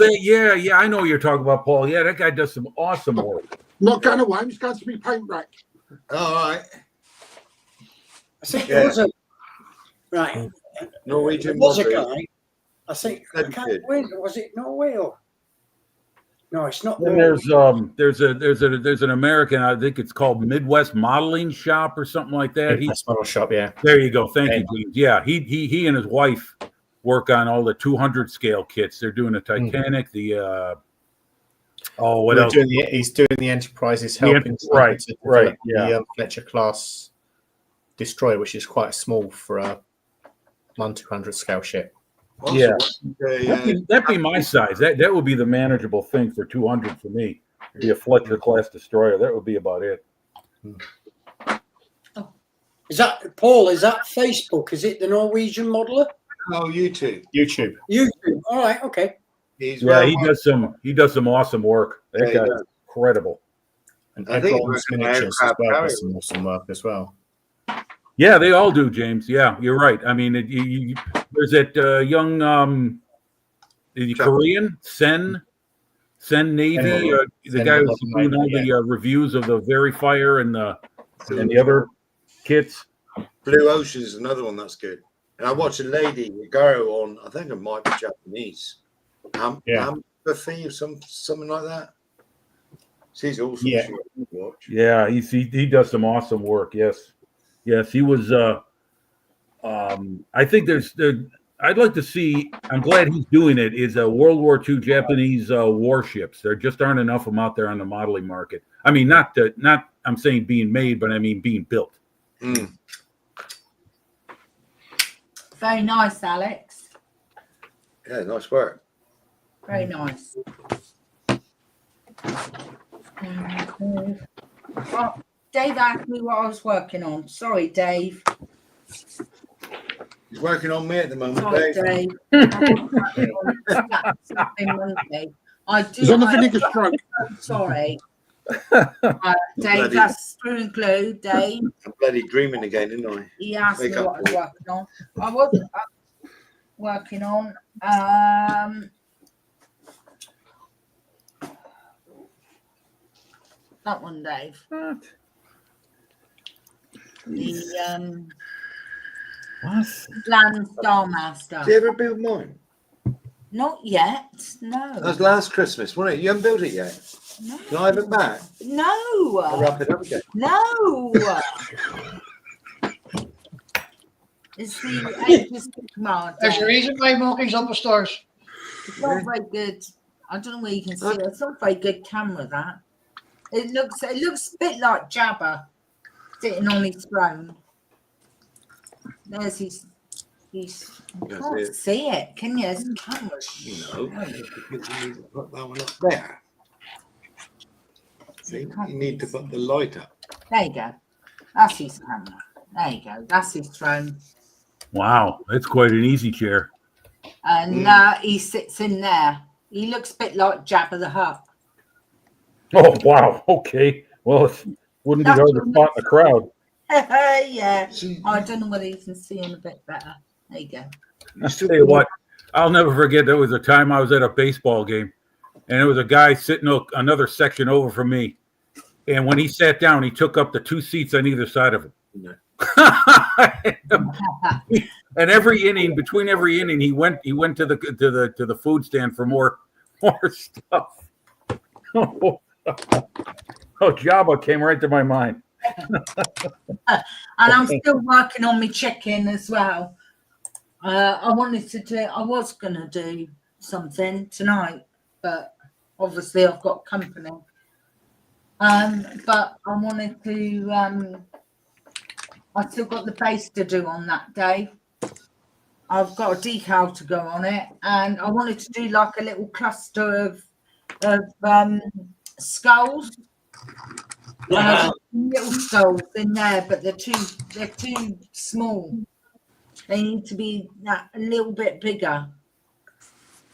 I know what you're talking about, Paul. Yeah, that guy does some awesome work. Not going away. He's going to be paint rack. All right. I think there was a Norwegian there was a modeler. guy. I think was it Norway or no? It's not. Then Norway. there's an American. I think it's called Midwest Modeling Shop or something like that. That's model shop, yeah. There you go. Thank you, James. Yeah, he and his wife work on all the 200 scale kits. They're doing the Titanic, the what else? He's doing the Enterprises, helping right, to develop yeah. the Fletcher class destroyer, which is quite small for a 1/200 scale ship. Also, Yeah. That'd be uh, my size. That would be the manageable thing for 200 for me. Be a Fletcher class destroyer. That would be about it. Is that Paul? Is that Facebook? Is it the Norwegian modeler? No, YouTube. YouTube. YouTube. All right. Okay. He's He does some awesome work. That Yeah, he guy's does. incredible. And I think Edmonds we're gonna Miniatures as aircraft well. carrier. Does some awesome work as well. Yeah, they all do, James. Yeah, you're right. I mean, there's that young Korean Sen Navy, the guy who's doing all the reviews of the Verifier and the other kits. Blue Ocean is another one that's good. And I watched a girl on, I think it might be Japanese. Amphithy or something like that. She's awesome. Yeah. Watch. Yeah, he does some awesome work. Yes. Yes, he was. I think I'd like to see. I'm glad he's doing it. Is a World War II Japanese warships. There just aren't enough of them out there on the modeling market. I mean, not. I'm saying being made, but I mean being built. Mm. Very nice, Alex. Yeah, nice work. Very nice. Well, Dave asked me what I was working on. Sorry, Dave. He's working on me at the moment, Sorry, Dave. Dave. I'm working on something Monday. I do. He's on the vinegar stroke. I'm sorry. Dave, Bloody- that's screw and glue, Dave. I'm bloody dreaming again, didn't I? He asked me Wake up, what I was boy. working on. I was working on that one, Dave. What? The What? Land Star Master. Did you ever build mine? Not yet. That No. was last Christmas, wasn't it? You haven't built it yet. No. Can I have it back? I'll No. wrap it up again. No. It's the Aegis Sigmar. There's a Dave. reason why Monkey's on the stars. It's not very good. I don't know where you can see it. It's not very good camera, that. It looks a bit like Jabba sitting on his throne. There's his you That's can't it. see it, can you? It's camera. No, you need to put that one up there. See, you need to put the light up. There you go. That's his camera. There you go. That's his throne. Wow, that's quite an easy chair. And he sits in there. He looks a bit like Jabba the Hutt. Oh wow. Okay. Well, it wouldn't be That's hard to spot in the crowd. Yeah. See, I don't know whether you can see him a bit better. There you go. I'll tell you what, I'll never forget. There was a time I was at a baseball game, and there was a guy sitting another section over from me. And when he sat down, he took up the two seats on either side of him. No. And between every inning, he went to the food stand for more stuff. Oh, Jabba came right to my mind. And I'm still working on my chicken as well. I was going to do something tonight, but obviously I've got company. But I wanted to, I still got the base to do on that day. I've got a decal to go on it, and I wanted to do like a little cluster of skulls. Little skulls in there, but they're too small. They need to be a little bit bigger.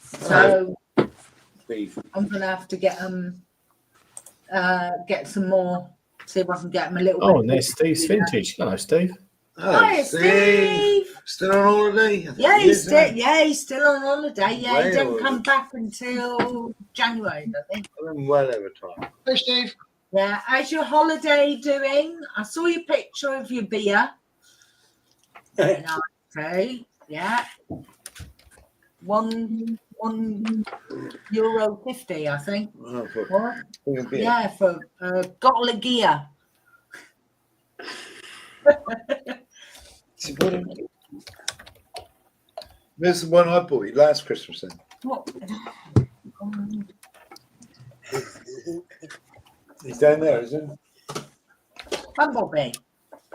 So Steve. I'm gonna have to get some more. See if I can get them a little Oh, bit. and there's Steve's vintage. Hello, Steve. Hi, Steve. Still on holiday? Yeah, he's still on holiday. Yeah, he Way don't over. come back until January, I think. Well over time. Hey, Steve. Yeah, how's your holiday doing? I saw your picture of your beer. Okay, yeah. €1.50, I think. Oh, for What? fucking beer. Yeah, for a bottle of gear. See, what am- This is the one I bought you last Christmas then. What? He's down there, isn't he? Bumblebee.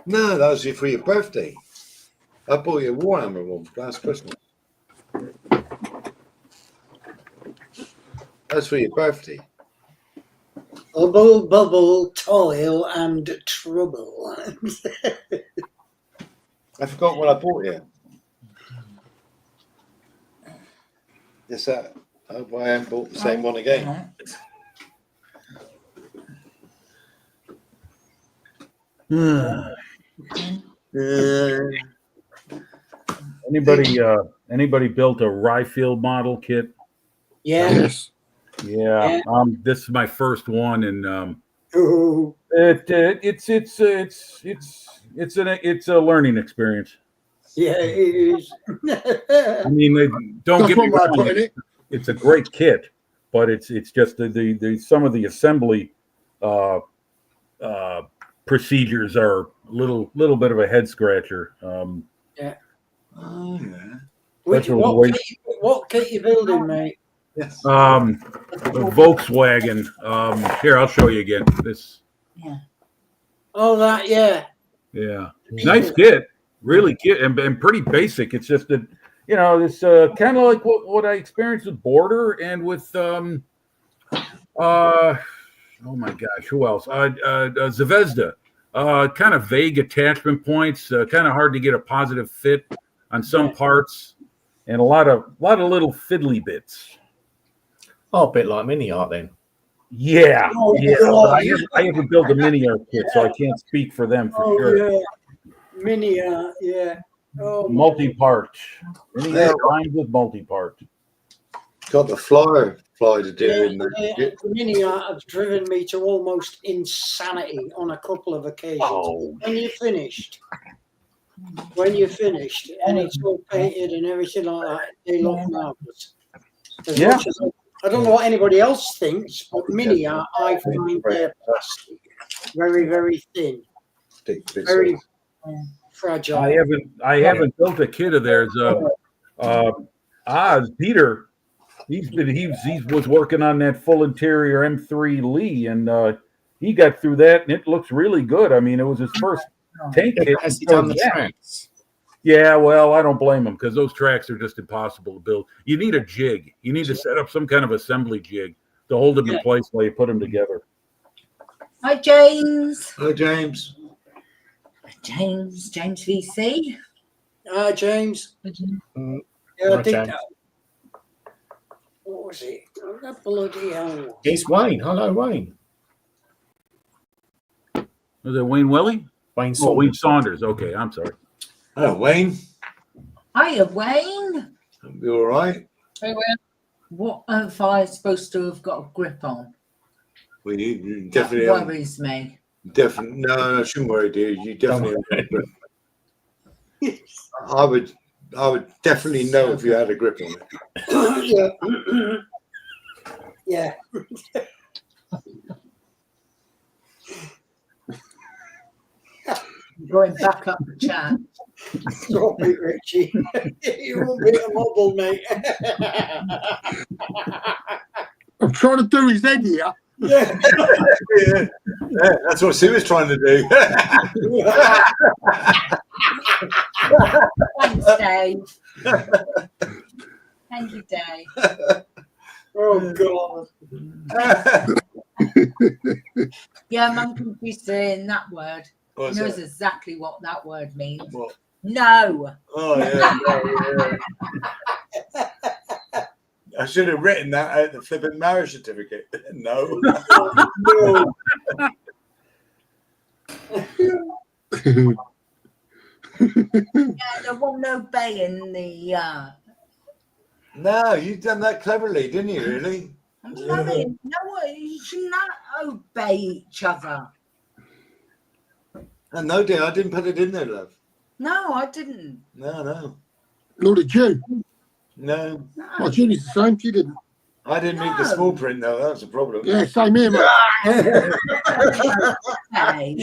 No, that was for your birthday. I bought you a Warhammer one for last Christmas. That's for your birthday. Bubble, bubble, toil and trouble. I forgot what I bought you. Yes, I hope I haven't bought the same one again. Anybody built a Ryefield model kit? Yeah. Yes. Yeah. This is my first one, and Ooh. it's a learning experience. Yeah, it is. I mean, don't That's get me one way of wrong. putting it. It's a great kit, but it's just the some of the assembly procedures are a little bit of a head scratcher. Oh, yeah. Which, That's a what, way- what kit you building, mate? Yes. The Volkswagen. Here, I'll show you again. This, Oh, that, yeah. yeah, nice kit, really kit, and pretty basic. It's just that this kind of like what I experienced with Border and with oh my gosh, who else? Zvezda. Kind of vague attachment points, kind of hard to get a positive fit on some parts, and a lot of little fiddly bits. Oh, a bit like Mini Art then. Yeah, Oh, yeah. God. But I haven't built a mini art kit, so I can't speak for them for sure. Yeah. Mini art, yeah. Oh, Multi-part. Mini art rhymes with multi-part. Got the fly to do in yeah, there. mini art has driven me to almost insanity on a couple of occasions. Oh. When you're finished, and it's all painted and everything like that, they look marvelous. As much as I don't know what anybody else thinks, but mini art, I find their plastic very, very thin, very fragile. I haven't built a kit of theirs. Peter, he was working on that full interior M3 Lee, and he got through that, and it looks really good. I mean, it was his first tank kit. Has he done the tracks? Yeah, well, I don't blame him because those tracks are just impossible to build. You need a jig. You need to set up some kind of assembly jig to hold them in place while you put them together. Hi, James. Hi, James. James VC. James. Yeah, I Hi, think James. what was it? Oh, that bloody hell. It's Wayne. Hello, Wayne. Was it Wayne Willie? Wayne Oh, Saunders. Wayne Saunders. Okay, I'm sorry. Hello, Wayne. Hiya, Wayne. You all right? Hey, Wayne. What have I supposed to have got a grip on? Well, you definitely That haven't. worries me. Definitely. No, shouldn't worry, dear. You definitely haven't. I would definitely know if you had a grip on it. Yeah. Going back up the chat. Stop it, Richie. You won't be a model, mate. I'm trying to do his head here. Yeah. Yeah, that's what Sue was trying to do. Thanks, Dave. Thank you, Dave. Oh, God. Yeah, Monkey be saying that word. He What's knows that? exactly what that word means. What? No. Oh, yeah. I should have written that out the flipping marriage certificate. No. No. Yeah, there wasn't no bay in the No, you've done that cleverly, didn't you, really? I'm sorry. No, you should not obey each other. Oh, no, dear, I didn't put it in there, love. No, I didn't. No. Nor did you. No. Oh, Julie's the same. She didn't. I didn't read the No. small print, though. That was the problem. Yeah, same here, mate. Hey.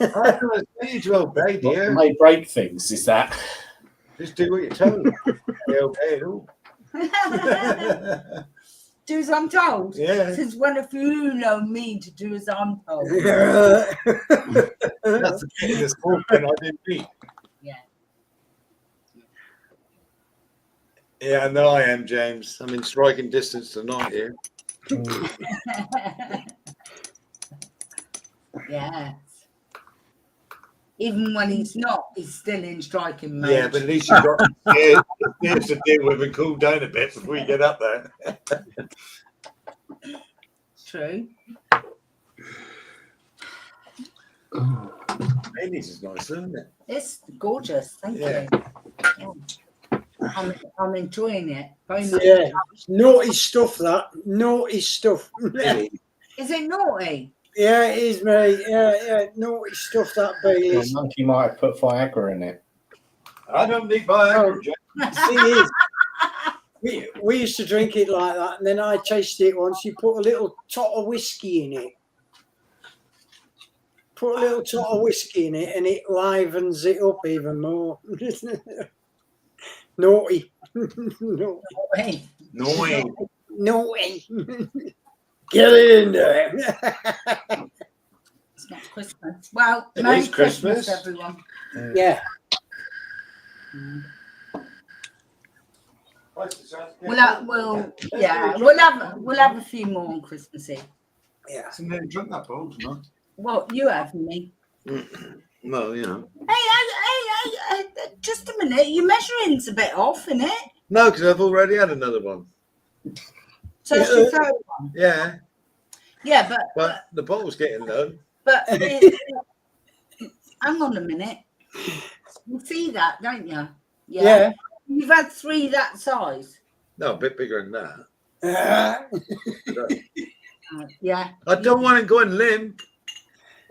I thought I you to obey, What dear. may break things is that. Just do what you're told. They obey it all. Do as I'm told. Yeah. Since when have you known me to do as I'm told? That's the thing. The small print I didn't read. Yeah. Yeah, no, I am, James. I'm in striking distance tonight here. Yes. Even when he's not, he's still in striking mode. Yeah, but at least you've got stairs to deal with and cool down a bit before you get up there. True. Bailey's is nice, isn't it? It's gorgeous. Thank Yeah. you. Yeah. I'm enjoying it very much. Yeah. Naughty stuff, that. Naughty stuff. Really? Is it naughty? Yeah, it is, mate. Yeah. Naughty stuff, that Bailey The is. monkey might have put Viagra in it. I don't need Viagra, James. The thing is, we used to drink it like that, and then I tasted it once. You put a little tot of whiskey in it. Put a little tot of whiskey in it and it livens it up even more. Naughty. Naughty. Hey, Naughty. Naughty. Get in there. it's not Christmas. Well, It Merry is Christmas. everyone. Yeah. We'll have a few more on Christmas Eve. Yeah. So nearly drunk that bowl tonight. What you have, me? Well, you know. Hey, just a minute. Your measuring's a bit off, isn't it? No, because I've already had another one. So it's your third one. Yeah, Yeah, but the bottle's getting low. but hang on a minute. You see that, don't you? Yeah. You've had 3 that size. No, a bit bigger than that. Yeah. I don't want it going limp.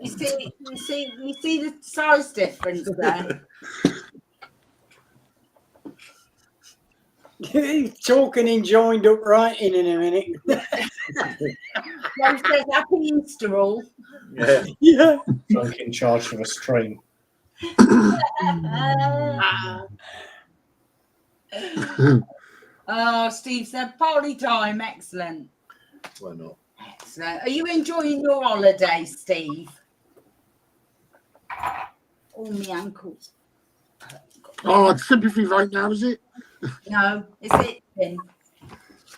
You see the size difference there. Talking and joined up writing in a minute. Don't say Happy Easter all. Yeah. Yeah. Drunk in charge of a stream. Oh, Steve said party time. Excellent. Why not? Excellent. Are you enjoying your holiday, Steve? Oh, my ankles. Oh, it's sympathy right now, is it? No, it's itching.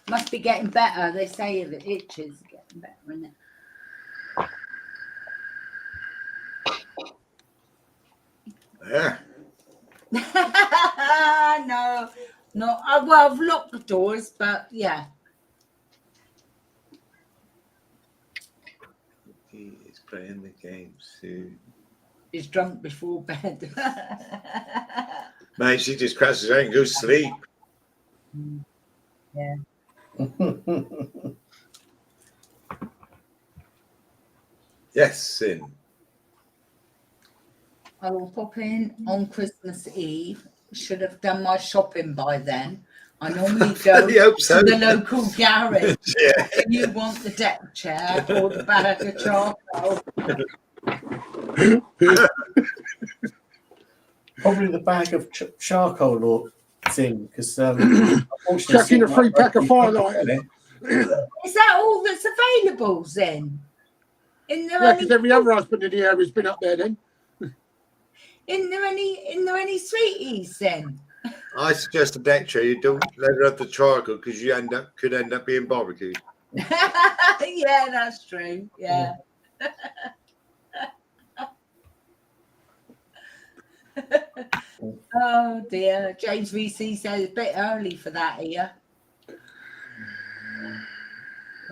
Must be getting better. They say if it itches, it's getting better, isn't it? Yeah. No. Well, I've locked the doors, but yeah. He is playing the game soon. He's drunk before bed. Mate, she just crashes out and goes to sleep. Yeah. Yes, Sin. I will pop in on Christmas Eve. Should have done my shopping by then. I normally go I hope so. to the local garage. Yeah. If you want the deck chair or the bag of charcoal. Probably the bag of charcoal or thing, because Chuck in a free pack of firelight. Is that all that's available then? In there Yeah, any because every other husband in the area has been up there then. in there any sweeties then? I suggest a deck chair. You don't let her have the charcoal because you could end up being barbecued. Yeah, that's true. Yeah. Oh dear. James VC says it's a bit early for that here.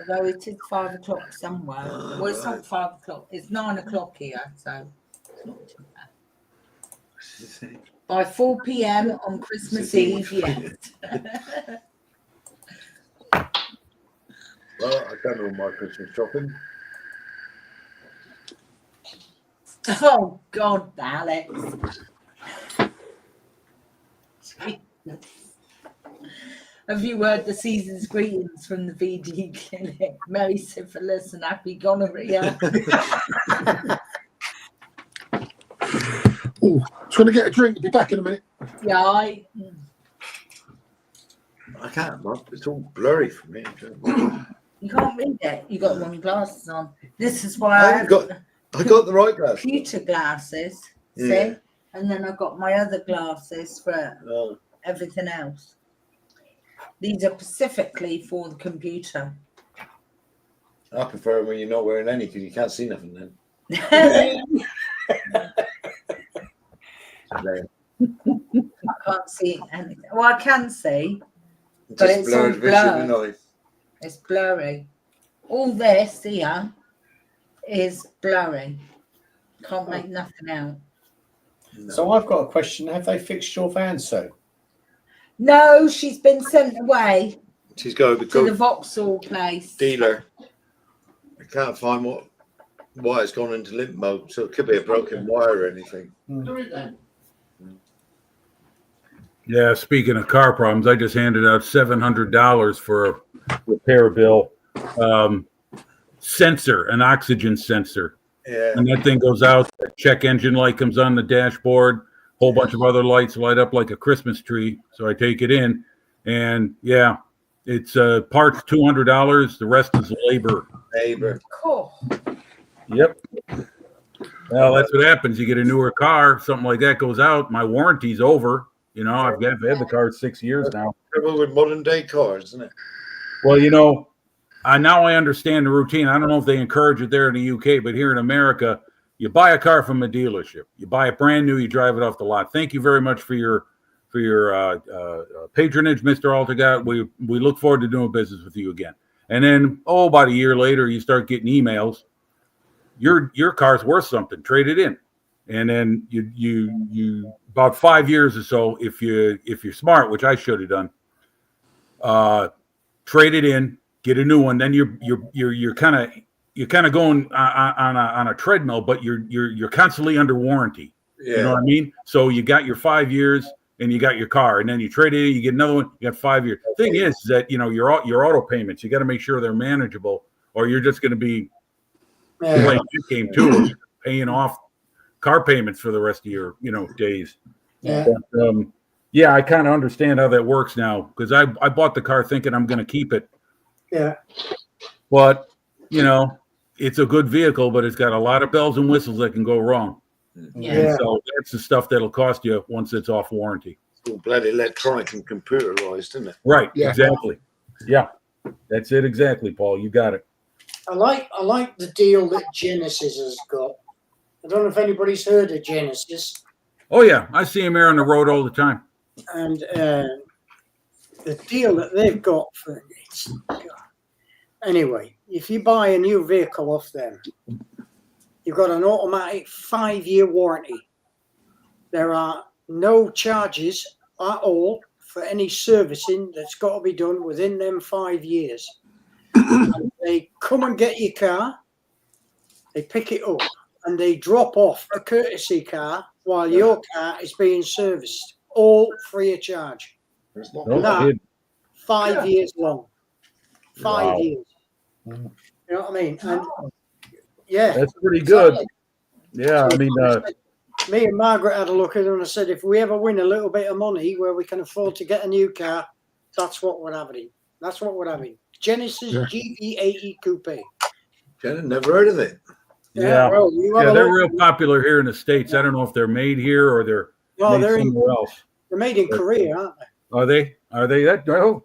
Although it is 5 o'clock somewhere. Well, it's not 5 o'clock. It's 9 o'clock here, so it's not too bad. By 4 p.m. on Christmas Eve, yes. Well, I've done all my Christmas shopping. Oh God, Alex. Have you heard the season's greetings from the VD clinic? Merry syphilis and happy gonorrhea. Oh, just going to get a drink. Be back in a minute. Yeah, I can't, Mark. It's all blurry for me. you can't read it. You got wrong glasses on. This is why I got the right glasses. computer glasses. See, Yeah. and then I've got my other glasses for Oh. everything else. These are specifically for the computer. I prefer when you're not wearing any because you can't see nothing then. I There. can't see anything. Well, I can see. It But just it's blurs all vision, blurred. you know. It's blurry. All this here is blurry. Can't make nothing out. No. So I've got a question. Have they fixed your van, so? No, she's been sent away She's got to to the go Vauxhall place. dealer. I can't find why it's gone into limp mode, so it could be a broken wire or anything. Yeah, speaking of car problems, I just handed out $700 for a repair bill. Sensor, an oxygen sensor. Yeah. And that thing goes out, the check engine light comes on the dashboard, whole bunch of other lights light up like a Christmas tree. So I take it in, and yeah, it's parts $200. The rest is labor. Neighbor. Cool. Yep. Well, that's what happens. You get a newer car, something like that goes out. My warranty's over. You know, I've had the car 6 years now. Trouble with modern day cars, isn't it? Well, you know, now I understand the routine. I don't know if they encourage it there in the UK, but here in America, you buy a car from a dealership. You buy it brand new. You drive it off the lot. Thank you very much for your patronage, Mr. Altagat. We look forward to doing business with you again. And then, about a year later, you start getting emails. Your car's worth something. Trade it in. And then you about 5 years or so, if you're smart, which I should have done, trade it in, get a new one. Then you're kind of going on a treadmill, but you're constantly under warranty. Yeah. You know what I mean? So you got your 5 years and you got your car, and then you trade it in, you get another one, you got 5 years. The thing is that, you know, your auto payments, you got to make sure they're manageable, or you're just going to be playing this game too, paying off car payments for the rest of your, days. Yeah. But, yeah, I kind of understand how that works now, because I bought the car thinking I'm going to keep it. Yeah. But, it's a good vehicle, but it's got a lot of bells and whistles that can go wrong. Yeah. And so that's the stuff that'll cost you once it's off warranty. It's all bloody electronic and computerized, isn't it? Right. Yeah. Exactly. Yeah. That's it exactly, Paul. You got it. I like the deal that Genesis has got. I don't know if anybody's heard of Genesis. Oh, yeah. I see him here on the road all the time. And the deal that they've got for it. Anyway, if you buy a new vehicle off them, you've got an automatic 5-year warranty. There are no charges at all for any servicing that's got to be done within them 5 years. And they come and get your car, they pick it up, and they drop off a courtesy car while your car is being serviced, all free of charge. No That, kid. 5 years long. 5 Wow. years. You know what I mean? And yeah. That's pretty good. Yeah. I mean, Me and Margaret had a look at it and I said, if we ever win a little bit of money where we can afford to get a new car, that's what we're having. That's what we're having. Genesis GV80 Coupe. Jen, never heard of it. yeah. Well, you have a They're look. real popular here in the States. I don't know if they're made here or they're No, made somewhere else. they're made in Korea, aren't they? Are they? Are they that? Oh,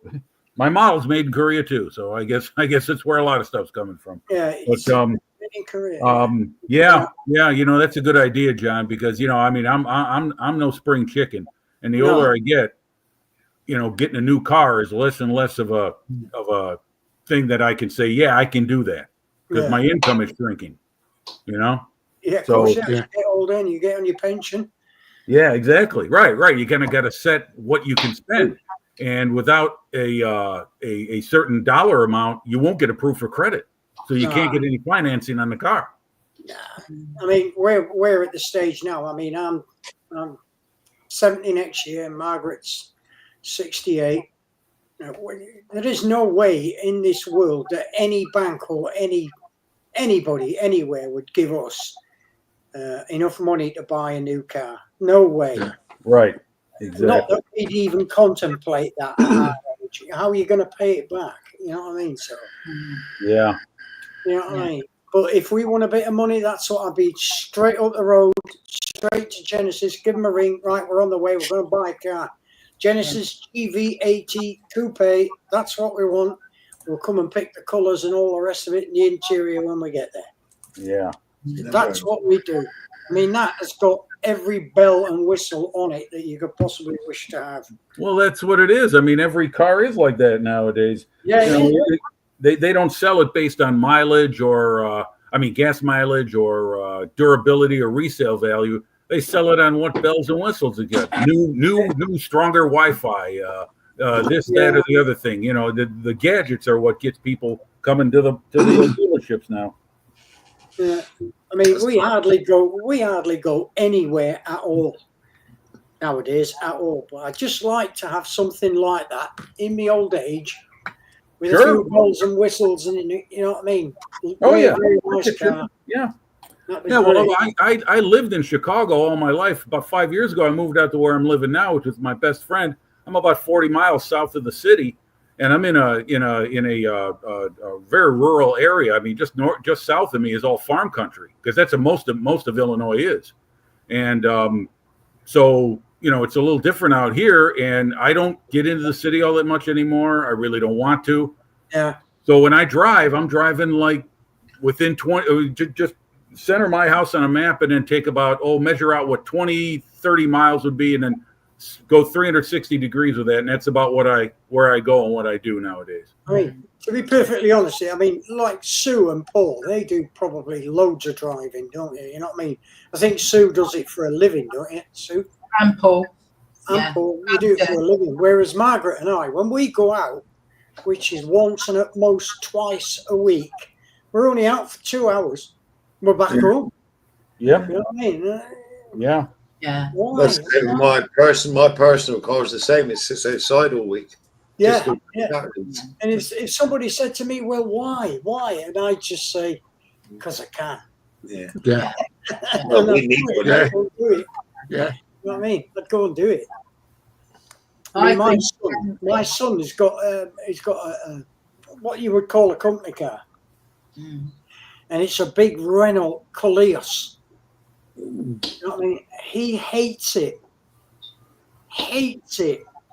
my model's made in Korea too. So I guess that's where a lot of stuff's coming from. Yeah, But it's made in Korea. yeah. That's a good idea, John, because I mean, I'm no spring chicken, and the No. older I get, getting a new car is less and less of a thing that I can say, yeah, I can do that, because Yeah. my income is shrinking. Yeah, of So- course, as you get older and you get on your pension. Yeah, exactly. Right. You kind of got to set what you can spend, and without a certain dollar amount, you won't get approved for credit, so you can't get any financing on the car. I mean, we're at the stage now. I mean, I'm 70 next year, and Margaret's 68. There is no way in this world that any bank or anybody anywhere would give us enough money to buy a new car. No way. Right. Not Exactly. that we'd even contemplate that. At our age. How are you going to pay it back? You know what I mean? So, Yeah. you know what I mean? But if we want a bit of money, that's what I'd be straight up the road, straight to Genesis, give them a ring. Right, we're on the way. We're going to buy a car. Genesis GV80 Coupe. That's what we want. We'll come and pick the colours and all the rest of it in the interior when we get there. Yeah. That's what we do. I mean, that has got every bell and whistle on it that you could possibly wish to have. Well, that's what it is. I mean, every car is like that nowadays. Yeah, They don't sell it based on mileage or gas mileage or durability or resale value. They sell it on what bells and whistles it gets. New, stronger Wi-Fi. This, that, or the other thing. The gadgets are what gets people coming to the dealerships now. Yeah. I mean, we hardly go anywhere at all nowadays at all. But I just like to have something like that in my old age, with a few bells and whistles, and you know what I mean. Oh, yeah. Very nice car. Yeah. That'd be Yeah, well, great. I lived in Chicago all my life. About 5 years ago, I moved out to where I'm living now, which is my best friend. I'm about 40 miles south of the city, and I'm in a very rural area. I mean, just south of me is all farm country, because that's most of Illinois is, and so it's a little different out here. And I don't get into the city all that much anymore. I really don't want to. Yeah. So when I drive, I'm driving like within 20, just center my house on a map, and then take about, measure out what 20, 30 miles would be, and then go 360 degrees with that. And that's about where I go and what I do nowadays. I mean, to be perfectly honest, I mean, like Sue and Paul, they do probably loads of driving, don't you? You know what I mean? I think Sue does it for a living, don't you, Sue? And Paul. And Yeah. Paul, you do it for a living. Whereas Margaret and I, when we go out, which is once and at most twice a week, we're only out for 2 hours. We're back home. Yeah. You know what I mean? Yeah. Yeah. Why? That's the same with my personal car is the same. It sits outside all week. Yeah, Just go yeah. Saturdays. And if somebody said to me, well, why? And I just say, because I can. Yeah. Yeah. Well, And we I'd need do one. it. I'd go and do it. Yeah. You know what I mean? I'd go and do it. I My think- son has got a what you would call a company car, Mm. and it's a big Renault Coleos. You know what I mean? He hates it,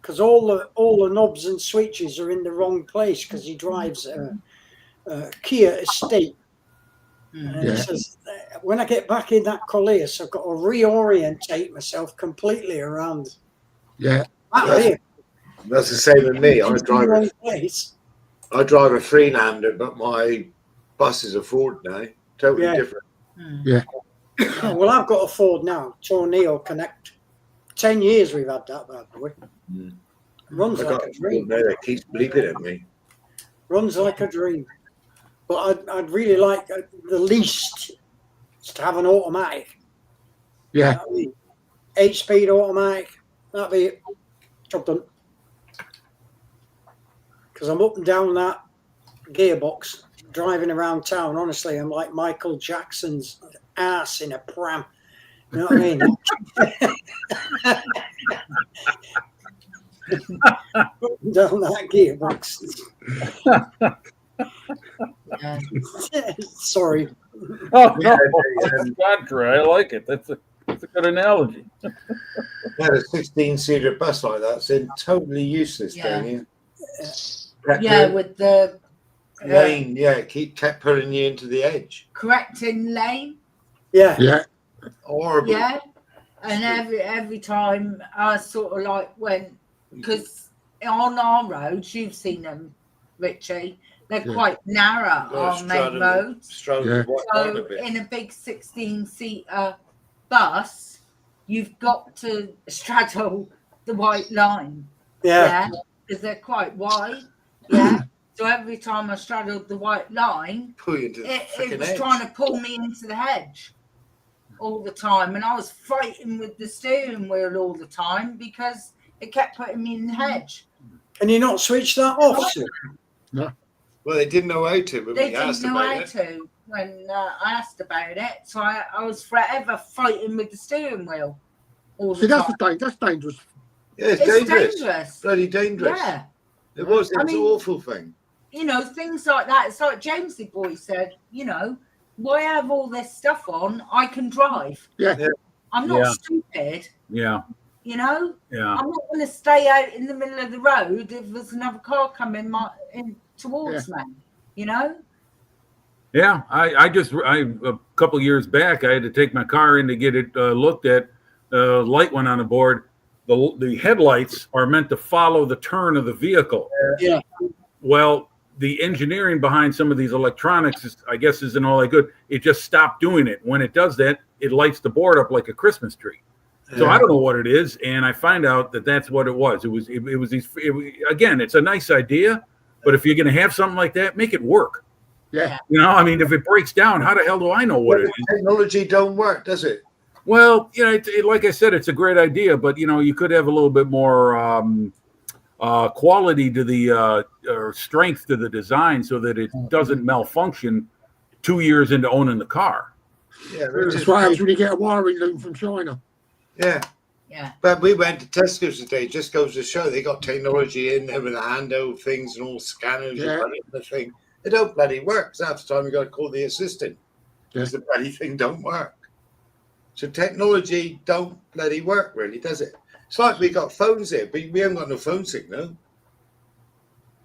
because all the knobs and switches are in the wrong place, because he drives a Kia Estate. And he says, when I get back in that Coleos, I've got to reorientate myself completely around. Yeah. That's the same with me. I It's in the drive wrong place. a Freelander, but my bus is a Ford now. Totally Yeah. different. Mm. Oh, well, I've got a Ford now, Tornado Connect. 10 years we've had that bad boy. Mm. Runs I like got a a Ford dream. now that keeps bleeping at me. Runs like a dream. But I'd really like the least is to have an automatic. Yeah. 8-speed automatic. That'd be it. Job done. Because I'm up and down that gearbox driving around town. Honestly, I'm like Michael Jackson's ass in a pram. You know what I mean? Up and down that gearbox. Yeah. Sorry. Oh, Yeah, no. That's Contra. I like it. That's a good analogy. I had a 16-seater bus like that. It's totally useless Yeah. down here. Yeah, with the lane, kept pulling you into the edge. correcting lane. Yeah. Yeah. Horrible. Yeah. And every time I sort of like went, because on our roads, you've seen them, Richie, they're Yeah. quite narrow on main roads. Straddling the white line So a bit. in a big 16-seater bus, you've got to straddle the white line. Yeah. Because they're quite wide. Yeah. So every time I straddled the white line, Pull you into the it freaking was edge. trying to pull me into the hedge all the time. And I was fighting with the steering wheel all the time because it kept putting me in the hedge. Can you not switch that off? Sue? Well, they didn't know how to when They we didn't asked know about how it. to when I asked about it. So I was forever fighting with the steering wheel all the See, time. that's dangerous. Yeah, it's It's dangerous. dangerous. Bloody dangerous. Yeah. It was. It's I an mean- awful thing. You know, things like that. It's like Jamesy Boy said, you know, why have all this stuff on? I can drive. Yeah. Yeah. I'm not Yeah. stupid, Yeah. you know? Yeah. I'm not going to stay out in the middle of the road if there's another car coming towards me, you know? Yeah, a couple years back, I had to take my car in to get it looked at. Light went on the board. The headlights are meant to follow the turn of the vehicle. Yeah. Well, the engineering behind some of these electronics, I guess, isn't all that good. It just stopped doing it. When it does that, it lights the board up like a Christmas tree. So I don't know what it is, and I find out that that's what it was. Again, it's a nice idea, but if you're going to have something like that, make it work. Yeah. You know, I mean, if it breaks down, how the hell do I know what it is? Technology don't work, does it? Well, you know, like I said, it's a great idea, but you know, you could have a little bit more quality to the or strength to the design so that it doesn't malfunction 2 years into owning the car. Yeah, That's what happens when you get a wiring loom from China. yeah. Yeah. But we went to Tesco's today. Just goes to show they got technology in there with the handheld things and all scanners. Yeah. You put it in the thing. It don't bloody work. So half the time you got to call the assistant because the bloody thing don't work. So technology don't bloody work, really, does it? It's like we got phones here, but we haven't got no phone signal.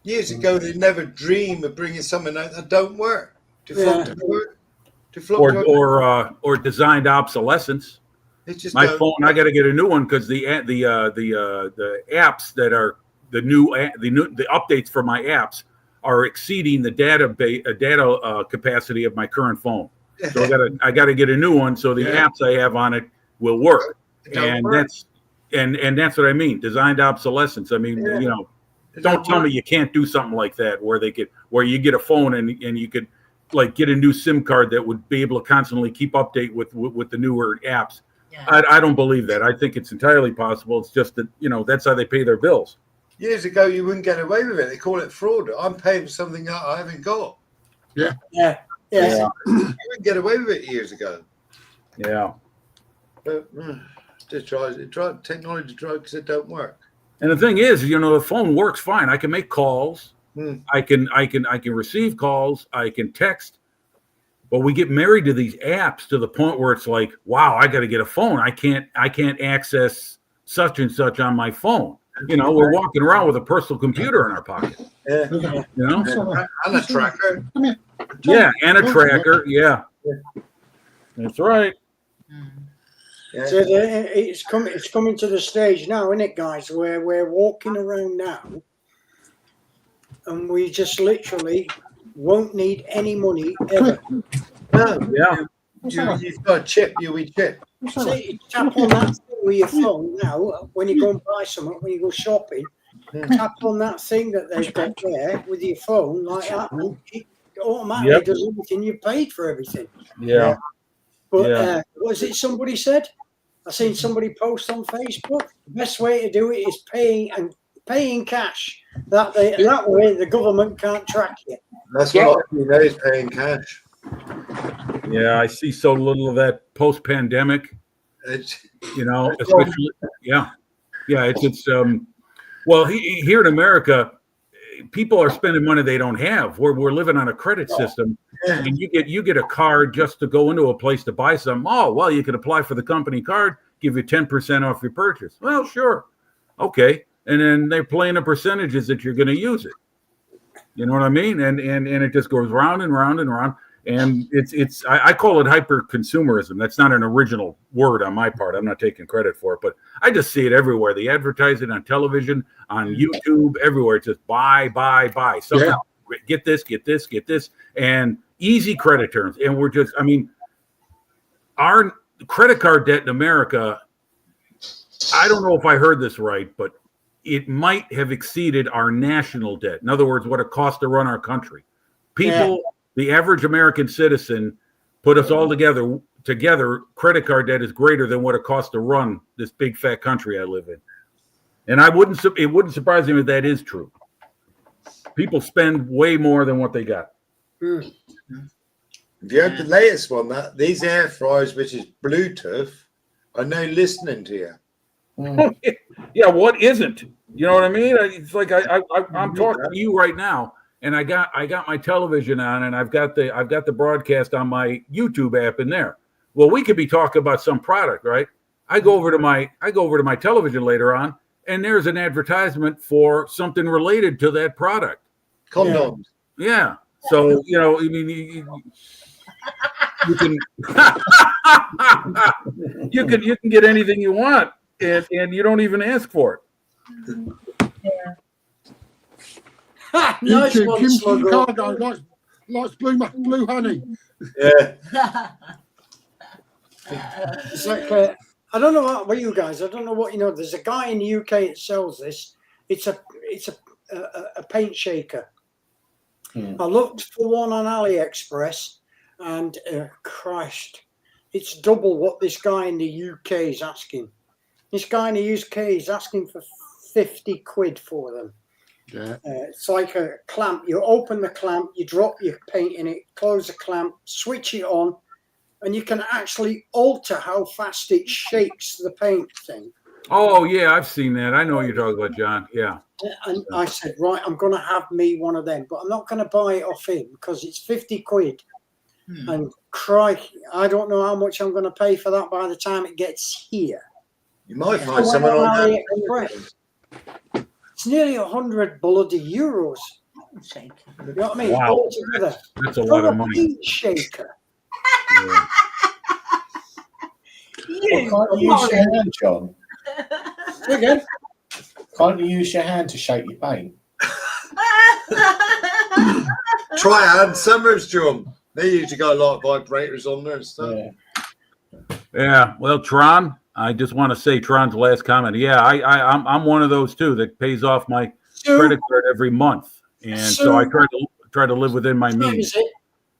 Years ago, they never dream of bringing something out that don't work. To flop to work. To flop to work. Or designed obsolescence. It's just My phone, I got to get a new one because the apps that are the updates for my apps are exceeding the data capacity of my current phone. So I got to get a new one so the apps I have on it will work. And that's what I mean. Designed obsolescence. I mean, don't tell me you can't do something like that where you get a phone and you could like get a new SIM card that would be able to constantly keep update with the newer apps. Yeah. I don't believe that. I think it's entirely possible. It's just that, that's how they pay their bills. Years ago, you wouldn't get away with it. They call it fraud. I'm paying for something that I haven't got. Yeah. You wouldn't get away with it years ago. Yeah. But just try technology because it don't work. And the thing is, the phone works fine. I can make calls. I can receive calls. I can text. But we get married to these apps to the point where it's like, wow, I got to get a phone. I can't access such and such on my phone. We're walking around with a personal computer in our pocket. Yeah. And a tracker. Yeah, and a tracker. Yeah. That's right. Yeah. So it's coming to the stage now, isn't it, guys? Where we're walking around now, and we just literally won't need any money ever. Yeah. You've got a chip. We chip. So you tap on that thing with your phone now when you go and buy something, when you go shopping. Tap on that thing that they've got there with your phone like that, and it automatically does everything. You paid for everything. Yeah. But was it somebody said? I seen somebody post on Facebook. The best way to do it is paying cash. That way the government can't track you. That's what is paying cash. Yeah, I see so little of that post-pandemic. Especially it's well, here in America, people are spending money they don't have. We're living on a credit system, and you get a card just to go into a place to buy something. Oh, well, you can apply for the company card, give you 10% off your purchase. Well, sure, okay, and then they're playing the percentages that you're going to use it. You know what I mean? And it just goes round and round and round. And I call it hyper consumerism. That's not an original word on my part. I'm not taking credit for it, but I just see it everywhere. They advertise it on television, on YouTube, everywhere. It's just buy. Somehow get this, and easy credit terms. And we're just, our credit card debt in America, I don't know if I heard this right, but it might have exceeded our national debt. In other words, what it costs to run our country. The average American citizen, put us all together, credit card debt is greater than what it costs to run this big fat country I live in. And it wouldn't surprise me if that is true. People spend way more than what they got. If you heard the latest one, these air fryers, which is Bluetooth, are now listening to you. Yeah, what isn't? You know what I mean? It's like I'm talking to you right now. And I got my television on, and I've got the broadcast on my YouTube app in there. Well, we could be talking about some product, right? I go over to my television later on, and there's an advertisement for something related to that product. Condoms. Yeah. So you can you can get anything you want, and you don't even ask for it. Yeah. Nice Kimchi one, Chicago likes blue honey. Yeah. It's like I don't know about you guys. I don't know what you know. There's a guy in the UK that sells this. It's a paint shaker. I looked for one on AliExpress, and Christ, it's double what this guy in the UK is asking. This guy in the UK is asking for 50 quid for them. Yeah. It's like a clamp. You open the clamp, you drop your paint in it, close the clamp, switch it on, and you can actually alter how fast it shakes the paint thing. Oh yeah, I've seen that. I know what you're talking about, John. Yeah. And I said, right, I'm going to have me one of them, but I'm not going to buy it off him because it's 50 quid. And crikey, I don't know how much I'm going to pay for that by the time it gets here. You might find someone on AliExpress. It's nearly 100 bloody euros. You know what I mean? Wow. Altogether. That's a lot of money. Heat shaker. Yeah. Well, can't you use your hand, John? Say again? Can't you use your hand to shake your paint? Try Ann Summers' drum. They usually got a lot of vibrators on there and stuff. Yeah. Yeah. Well, Tron, I just want to say Tron's last comment. Yeah, I'm one of those too that pays off my credit card every month, and so I try to live within my means.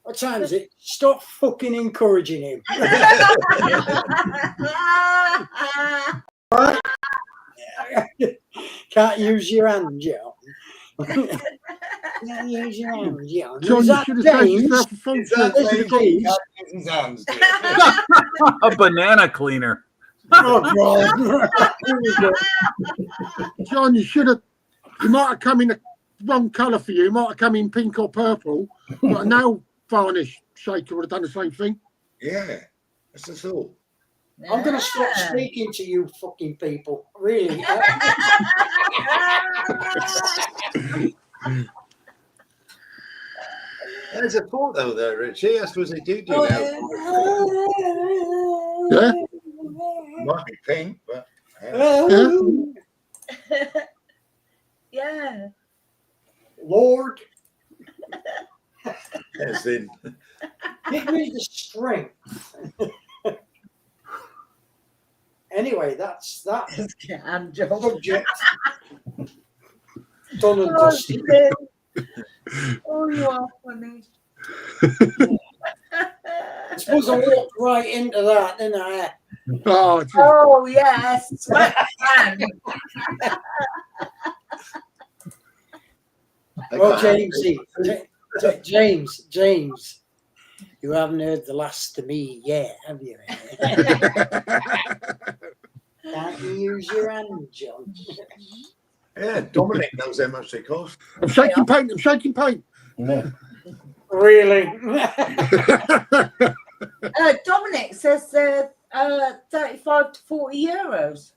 What time is it? Stop fucking encouraging him. Right? Can't use your hand, John. Can't use your hand, John. John, Is you that should have saved James? yourself a phone Is that call. James? His hands do. A banana cleaner. Oh, God. Here we go. John, you should have. You might have come in the wrong colour for you. You might have come in pink or purple. But a nail varnish shaker would have done the same thing. Yeah, that's the thought. I'm going to stop speaking to you fucking people. Really. There's a thought though there, Richie. I suppose they do that. Yeah. Might be pink, but Yeah. Lord, as in give me the strength. Anyway, that's that Hand job. subject. Done and Oh, dusted. Tim. Oh, you are funny. I suppose I walked right into that, didn't I? Oh, gee. Oh, yes. Smack bang. Oh, Jamesy. James. You haven't heard the last of me yet, have you? Can't you use your hand, John? yeah, Dominic knows how much they cost. I'm shaking paint. I'm shaking paint. Yeah. Really? Dominic says 35 to 40 euros.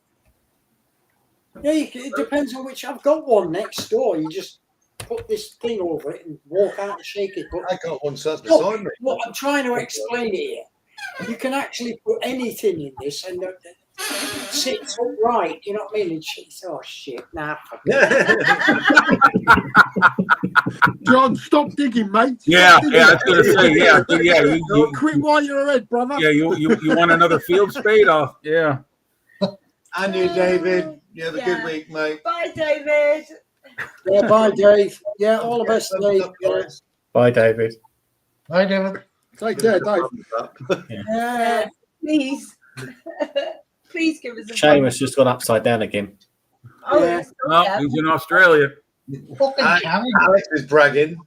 Yeah, it depends on which. I've got one next door. You just put this thing over it and walk out and shake it. But I got one sat beside me. what I'm trying to explain here, you can actually put anything in this and it sits upright. You know what I mean? And shit. Oh shit! Nah. John, stop digging, mate. Yeah, Stop yeah, I was digging. gonna say, yeah. Quit while you're ahead, brother. Yeah, you want another field spade? Off? Yeah. And you, David. You have a good week, mate. Bye, David. Yeah, bye, Dave. Yeah, all the best, Dave. Yeah. Bye, David. Right, David. Take care, Dave. Please. Please give us a Seamus just gone upside down again. Oh, Yeah. yes, Oh, yeah. he's in Australia. Fucking carry. Alex is bragging.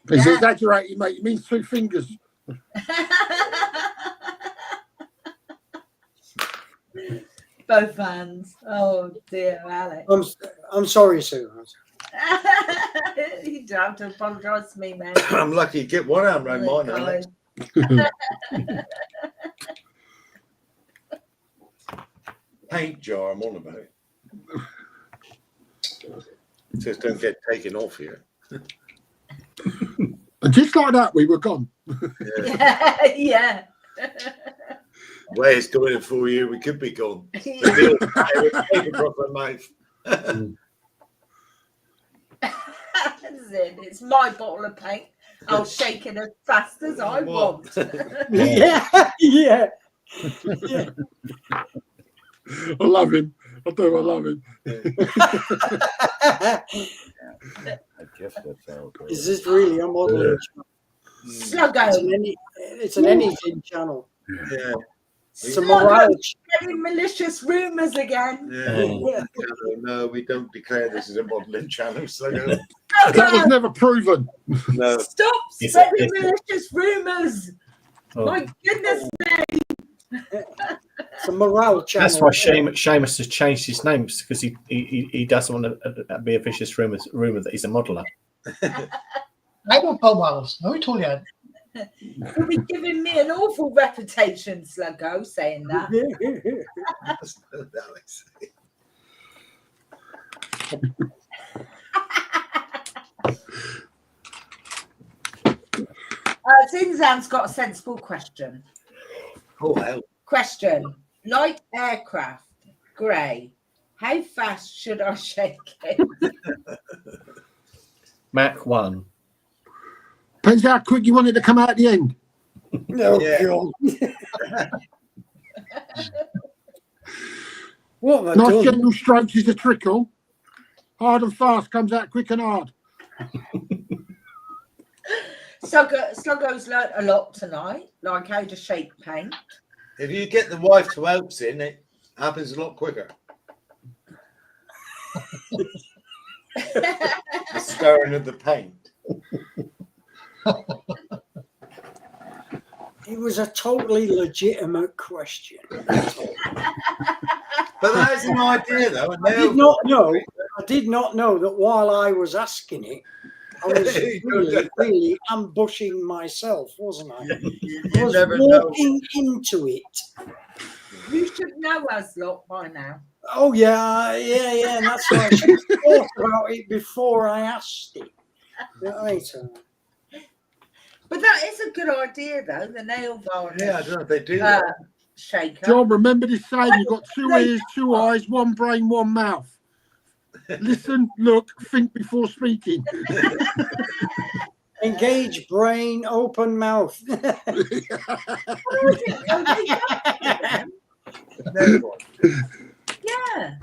He's exaggerating, mate. He means 2 fingers. Both hands. Oh dear, Alex. I'm sorry, Sue. You don't have to apologise to me, man. I'm lucky you get one arm around mine, Alex. Paint jar, I'm on about. Just don't get taken off here. And just like that, we were gone. Yeah. Way it's doing it for you, we could be gone. Yeah. Across my mouth. It's my bottle of paint. I'll shake it as fast as I want. Yeah. I love him. I do. I love him. I guess that's how it goes. Is this really a modeling channel? Sluggo. It's an anything channel. Yeah. It's a morale. Getting malicious rumours again. Yeah. No, we don't declare this as a modelling channel. So That was never proven. No. Stop It's- spreading it's- malicious rumours. Oh, My goodness me. It's a morale channel. that's why Seamus has changed his name because he doesn't want to be a vicious rumor that he's a modeler. I don't build models. No, we told you that. You'll be giving me an awful reputation, Sluggo, saying that. That's not Alex. Zinzan's got a sensible question. Oh, hell. Question. Light aircraft, grey. How fast should I shake it? Mach 1. Depends how quick you want it to come out at the end. No, Yeah. God. What have I Nice done? gentle strokes is a trickle. Hard and fast comes out quick and hard. Sluggo's learnt a lot tonight, like how to shake paint. If you get the wife to help in, it happens a lot quicker. The stirring of the paint. It was a totally legitimate question. But that's an idea, though. And I did not know. I did not know that while I was asking it, I was really ambushing myself, wasn't I? You I was never know. walking into it. You should know us lot by now. Oh yeah, and that's why I should have thought about it before I asked it. Right. But that is a good idea, though, the nail varnish Yeah, I don't know if they do that. shaker. John, remember this saying, you've got 2 ears, 2 eyes, 1 brain, 1 mouth. Listen, look, think before speaking. Engage brain, open mouth. Never mind. Yeah.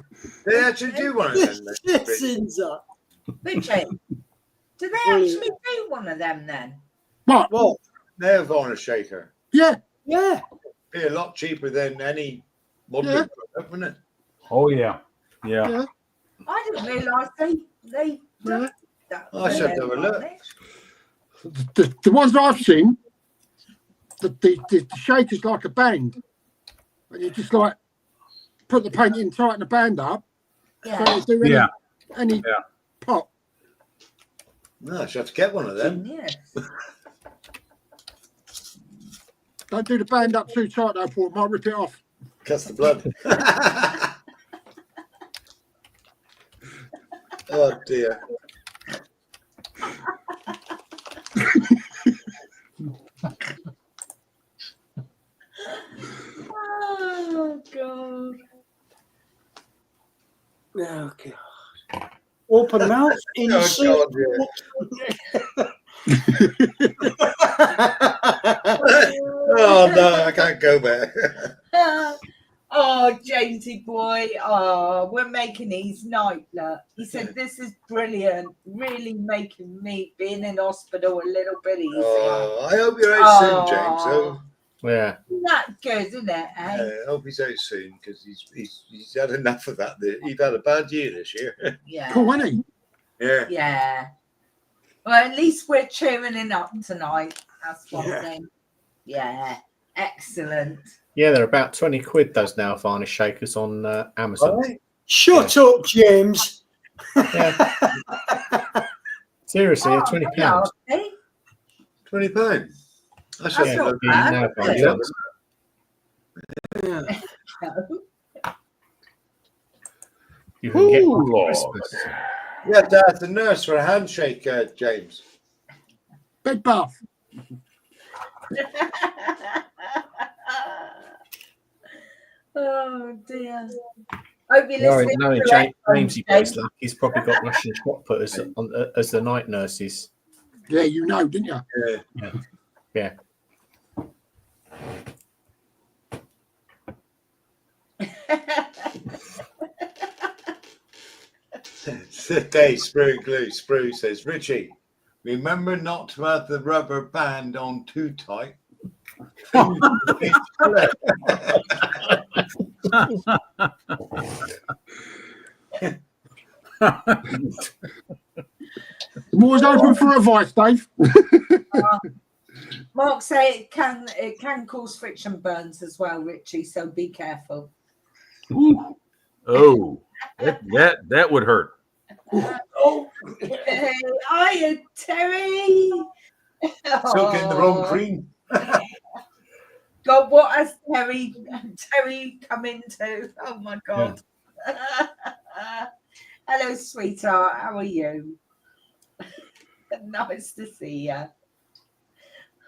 They actually do one of them. Cinza. Richard, do they actually do one of them then? What? Well, Nail varnish shaker. Yeah. yeah. Be a lot cheaper than any modelling product, wouldn't it? Oh yeah, yeah. I didn't realise they done that. I should have a look. The ones I've seen, the shaker's like a band. And you just like put the paint in, tighten the band up. Yeah. So you do any Yeah. pop. No, I should have to get one of them. Genius. Don't do the band up too tight though, Paul. It might rip it off. Cuts the blood. Oh dear. Oh God. Oh, God. Open mouth, insert. Oh, God, oh no, I can't go there. Oh, Jamesy boy. Oh, we're making his night. Look. He said, this is brilliant. Really making me being in hospital a little bit easier. Oh, I hope you're out soon, James. Oh, Yeah. Isn't that good, isn't it? Eh? I hope he's out soon because he's had enough of that. He's had a bad year this year. Yeah. Cool, isn't he? Yeah. Yeah. Well, at least we're cheering him up tonight. That's one thing. Yeah. Excellent. Yeah, they're about 20 quid, those nail varnish shakers on Amazon. Right. Shut up, James. Yeah. Seriously, they're £20. yeah, eh? £20. I should That's have not looked. bad. Nail varnish Yeah. ones. You can get one for Ooh. Christmas. Yeah, Dad's a nurse for a handshake, James. Bed bath. Oh dear. Hope you're listening No, to James, he James. gets luck. He's probably got Russian shot putters on, as the night nurses. Yeah, you know, didn't you? Yeah. Yeah. Today, Sprue Glue. Sprue says, Richie, remember not to have the rubber band on too tight. I'm always open for advice, Dave. Mark say it can cause friction burns as well, Richie. So be careful. Ooh. Oh, that would hurt. Oh, hey, hiya, Terry. Took in the wrong cream. God, what has Terry come into? Oh my God. Hello, sweetheart. How are you? Nice to see you.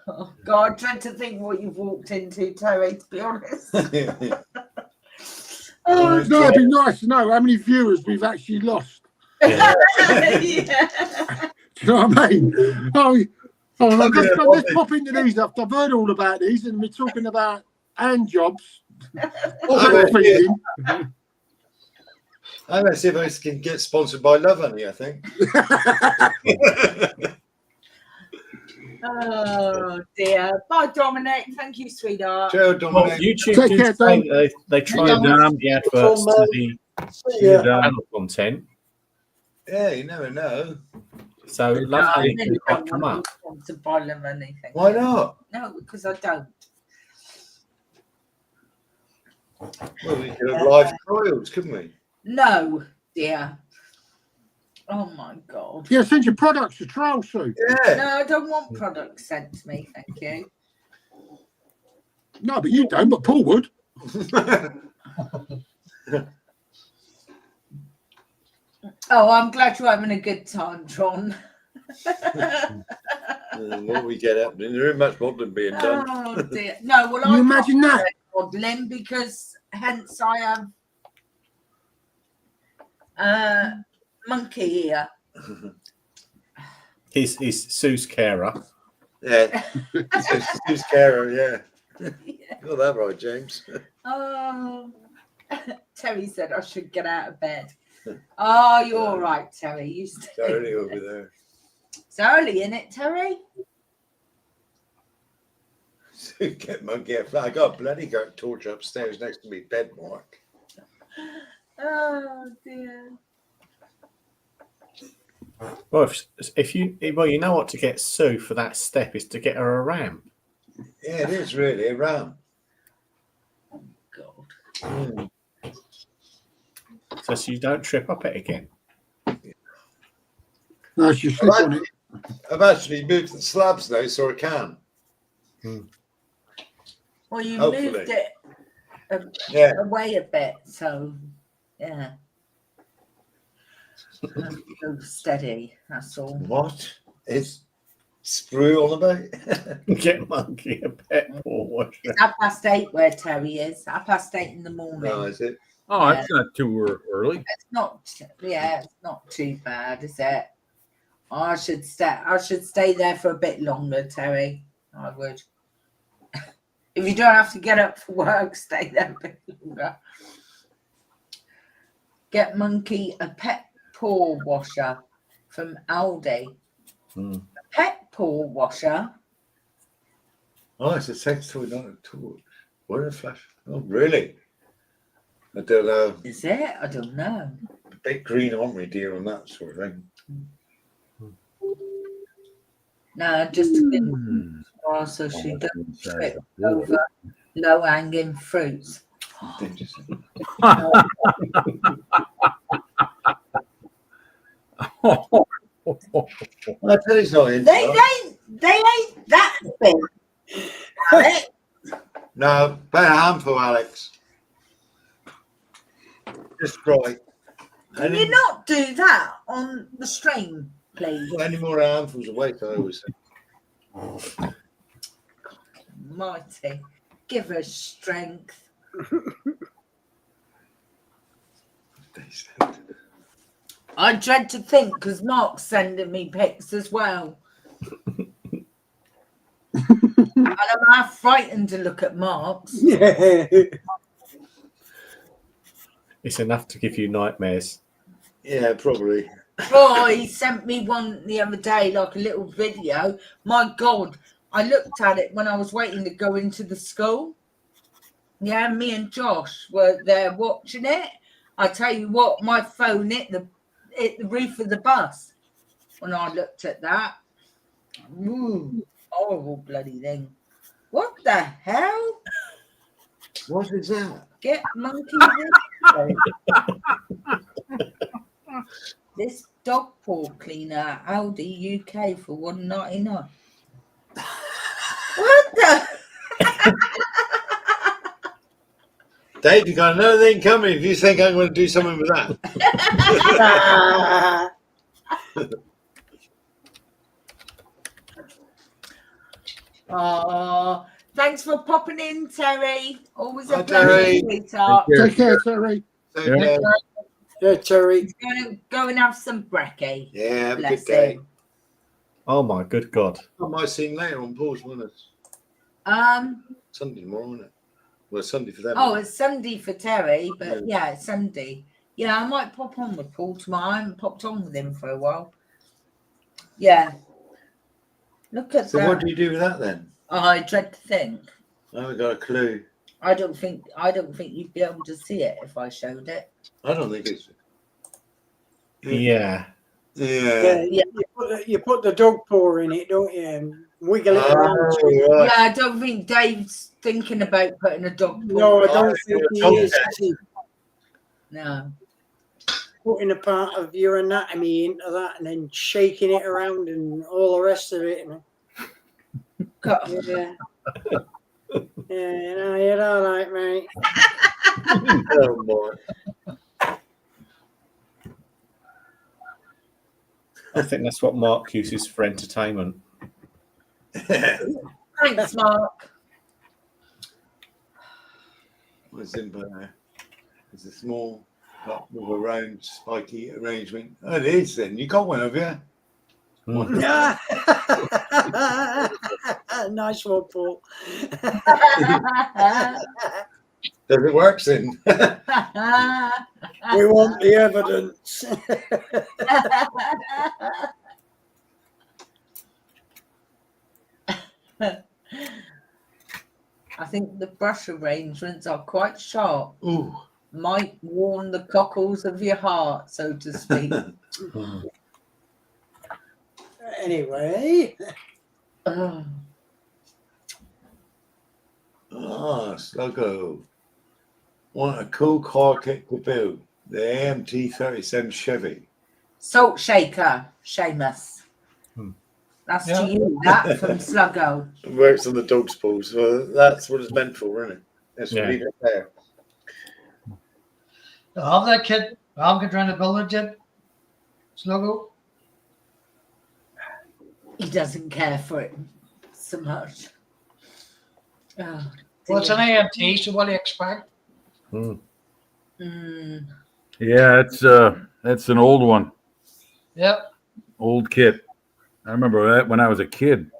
Oh God, trying to think what you've walked into, Terry, to be honest. Oh, No, it'd be nice to know how many viewers we've actually lost. yeah. Do you know what I mean? Let's pop into these. I've heard all about these, and we're talking about hand jobs. Feeding. I'm going to see if I can get sponsored by Love Honey, I think. Oh dear. Bye, Dominic. Thank you, sweetheart. Ciao, Well, Dominic. YouTube Take do care, say Dom. they try and Dom. match the adverts to the channel content. Yeah, you never know. So Love Honey can quite come up. To buy them anything. Why not? No, because I don't. Well, we could have live trials, couldn't we? No, dear. Oh my God. Yeah, send your products to trial, Sue. Yeah. No, I don't want products sent to me, thank you. No, but you don't, but Paul would. Oh, I'm glad you're having a good time, Tron. What we get up, there isn't much modelling being done. Oh dear. No, well, Can you I imagine can't that? do modelling because hence I have monkey here. He's Sue's carer. Yeah. Who's carer, yeah. Got that right, James. Oh, Terry said I should get out of bed. Oh, you're all right, Terry. You stay. Sorry over there. It's early, isn't it, Terry? Get monkey. I got a bloody torch upstairs next to me bed, Mark. Oh dear. Well, if you know what to get Sue for that step is to get her a ramp. Yeah, it is really a ram. God. Mm. So you don't trip up it again. No, she slip on it. I've actually moved the slabs now, so I can. Well, you Hopefully. moved it Yeah. away a bit, so yeah. Go steady. That's all. What is screw on about? Get monkey a pet paw washer. It's 8:30 where Terry is. 8:30 in the morning. No, is it? Oh, it's not too early. It's not. Yeah, it's not too bad, is it? I should stay there for a bit longer, Terry. I would. If you don't have to get up for work, stay there a bit longer. Get monkey a pet paw washer from Aldi. A pet paw washer? Oh, it's a sex toy, not a tool. What a flash. Oh, really? I don't know. Is it? I don't know. A big green ornery deer on that sort of thing. No, just a bit more so she doesn't trip over low-hanging fruits. I tell you, it's not in. They ain't that big. Alex. No, about a handful, Alex. Just right. Can you not do that on the stream, please? Any more handfuls of weight, I always say. Mighty. Give us strength. I dread to think because Mark's sending me pics as well. And I'm half frightened to look at Mark's. Yeah. It's enough to give you nightmares. Yeah, probably. Oh, he sent me one the other day, like a little video. My God, I looked at it when I was waiting to go into the school. Yeah, me and Josh were there watching it. I tell you what, my phone hit the roof of the bus. when I looked at that. Ooh, horrible bloody thing. What the hell? What is that? Get monkey this. This dog paw cleaner, Aldi UK for $1.99. What the? Dave, you got another thing coming. If you think I'm going to do something with that, Oh, thanks for popping in, Terry. Always a Hi, pleasure, Terry. sweetheart. Take care, Terry. okay. Yeah, Terry. He's going to go and have some brekkie. Yeah, have a Bless good day. him. Oh my good God. I might see him later on Paul's, won't it? Sunday tomorrow, isn't it? Well, it's Sunday for them. Oh, it's Sunday for Terry, but yeah, it's Sunday. Yeah, I might pop on with Paul tomorrow. I haven't popped on with him for a while. Yeah. Look at So that. what do you do with that then? Oh, I dread to think. I haven't got a clue. I don't think you'd be able to see it if I showed it. I don't think it's. Yeah. Yeah. You put the dog paw in it, don't you? And wiggle it around. Oh, right. Yeah, I don't think Dave's thinking about putting a dog paw. No, I in. don't think he Okay. is. No. Putting a part of your anatomy into that and then shaking it around and all the rest of it. Yeah. Yeah, no, you're all right, mate. Oh, boy. I think that's what Mark uses for entertainment. Thanks, Mark. What's in there? It's a small cup with a round spiky arrangement. Oh, it is then. You got one, have you? Yeah. Nice one, Paul. Does it work then? We want the evidence. I think the brush arrangements are quite sharp. Ooh. Might warm the cockles of your heart, so to speak. Anyway. Oh. Ah, Sluggo. Want a cool car kit to build. The AMT 37 Chevy. Salt shaker, Seamus. That's Yeah. to you, that from Sluggo. It works on the dog's paws. So that's what it's meant for, isn't it? Let's Yeah. leave it there. I'll have that kid. I'll get trying to build it yet. Sluggo. He doesn't care for it so much. Oh, Well, it's an dear. AMT, so what do you expect? Mm. Yeah, that's an old one, Yep. old kit. I remember that when I was a kid.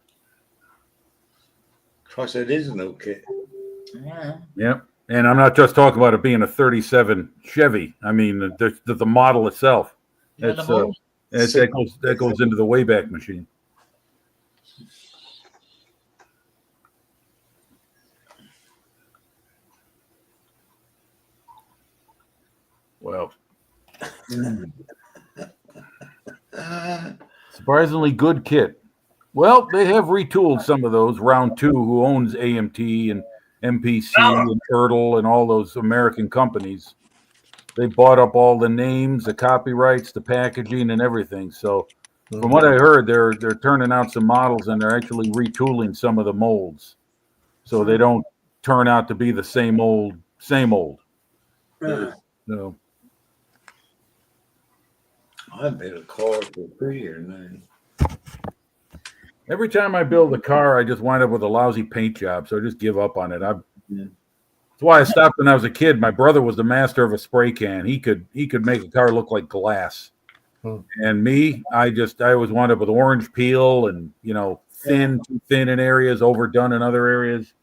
Christ, it is an old kit. Yeah. Yep. And I'm not just talking about it being a 37 Chevy. I mean, the model itself. Yeah, It's, the model. that goes into the Wayback Machine. Well, surprisingly good kit. Well, they have retooled some of those. Round Two, who owns AMT and MPC and Turtle and all those American companies, they bought up all the names, the copyrights, the packaging, and everything. So, from what I heard, they're turning out some models and they're actually retooling some of the molds, so they don't turn out to be the same old. Yeah. So, I've been a car for 3 years now. every time I build a car, I just wind up with a lousy paint job, so I just give up on it. That's why I stopped when I was a kid. My brother was the master of a spray can. He could make a car look like glass. And me, I always wound up with orange peel and too thin in areas, overdone in other areas.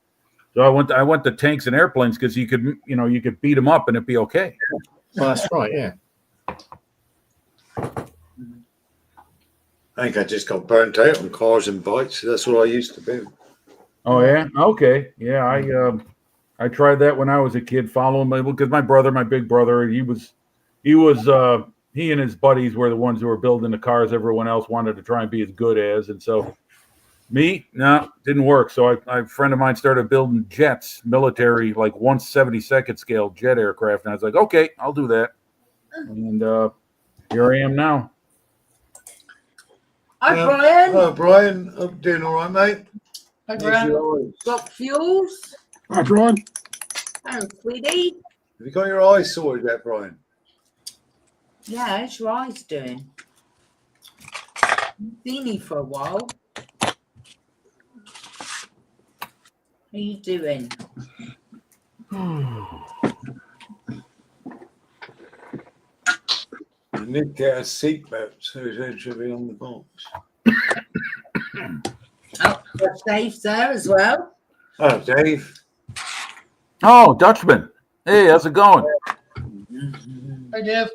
So I went to tanks and airplanes because you could beat them up and it'd be okay. Well, that's right, yeah. I think I just got burnt out on cars and bikes. That's what I used to do. Oh yeah, okay, yeah. I tried that when I was a kid, following my big brother. He was he and his buddies were the ones who were building the cars everyone else wanted to try and be as good as. And so me, no, didn't work. So a friend of mine started building jets, military, like 1/72nd scale jet aircraft. And I was like, okay, I'll do that. And here I am now. Hi, Brian. Oh, Brian, I'm doing all right, mate. Hi, How's Brian. your eyes? Got fuels? Hi, Brian. Oh, sweetie. Have you got your eyes sorted yet, Brian? Yeah, how's your eyes doing? Seen you for a while. How you doing? You need to get a seatbelt so it should be on the box. Oh, got Dave's there as well. Oh, Dave. Oh, Dutchman. Hey, how's it going? Hi, Dave.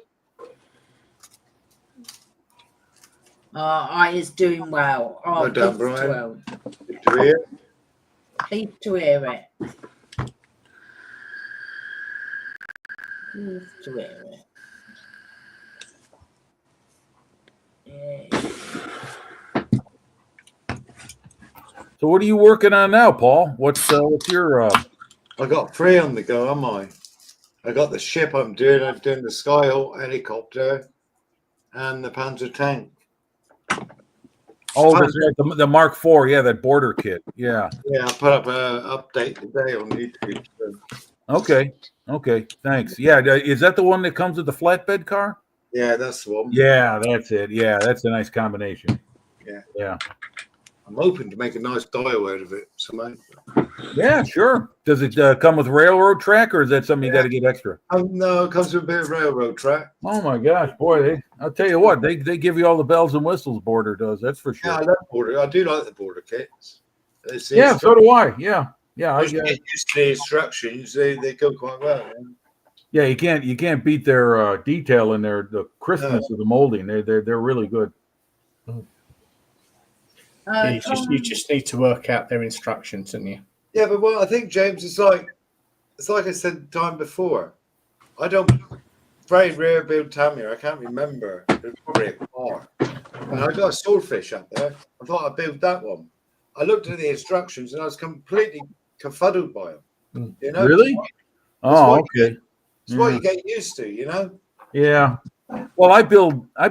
I is doing well. Oh, Well done, pleased Brian. to well. Good to hear. Pleased to hear it. Pleased to hear it. Yeah. So what are you working on now, Paul? What's your I got 3 on the go, am I? I got the ship I'm doing the Skyhawk helicopter and the Panzer tank. oh, that's right, the Mark IV, yeah, that border kit. Yeah. Yeah, I put up an update today on YouTube. So. Okay, thanks. Yeah, is that the one that comes with the flatbed car? Yeah, that's the one. Yeah, that's it. Yeah, that's a nice combination. Yeah. I'm hoping to make a nice dial out of it. So, mate. Yeah, sure. Does it come with railroad track, or is that something you got to get extra? No, it comes with a bit of railroad track. Oh my gosh, boy! I'll tell you what, they give you all the bells and whistles. Border does, that's for sure. Yeah, I love border. I do like the border kits. Yeah, so do I. Yeah. Once you get used to the instructions, they go quite well. Yeah, you can't beat their detail and the crispness of the molding. They're really good. You just need to work out their instructions, don't you? Yeah, but what I think, James, it's like I said the time before. I don't very rare build Tamiya. I can't remember. There's probably a car. And I got a swordfish up there. I thought I'd build that one. I looked at the instructions and I was completely confuddled by them. You know? Really? Oh, okay. It's what you get used to, you know? Yeah. Well, I've got, I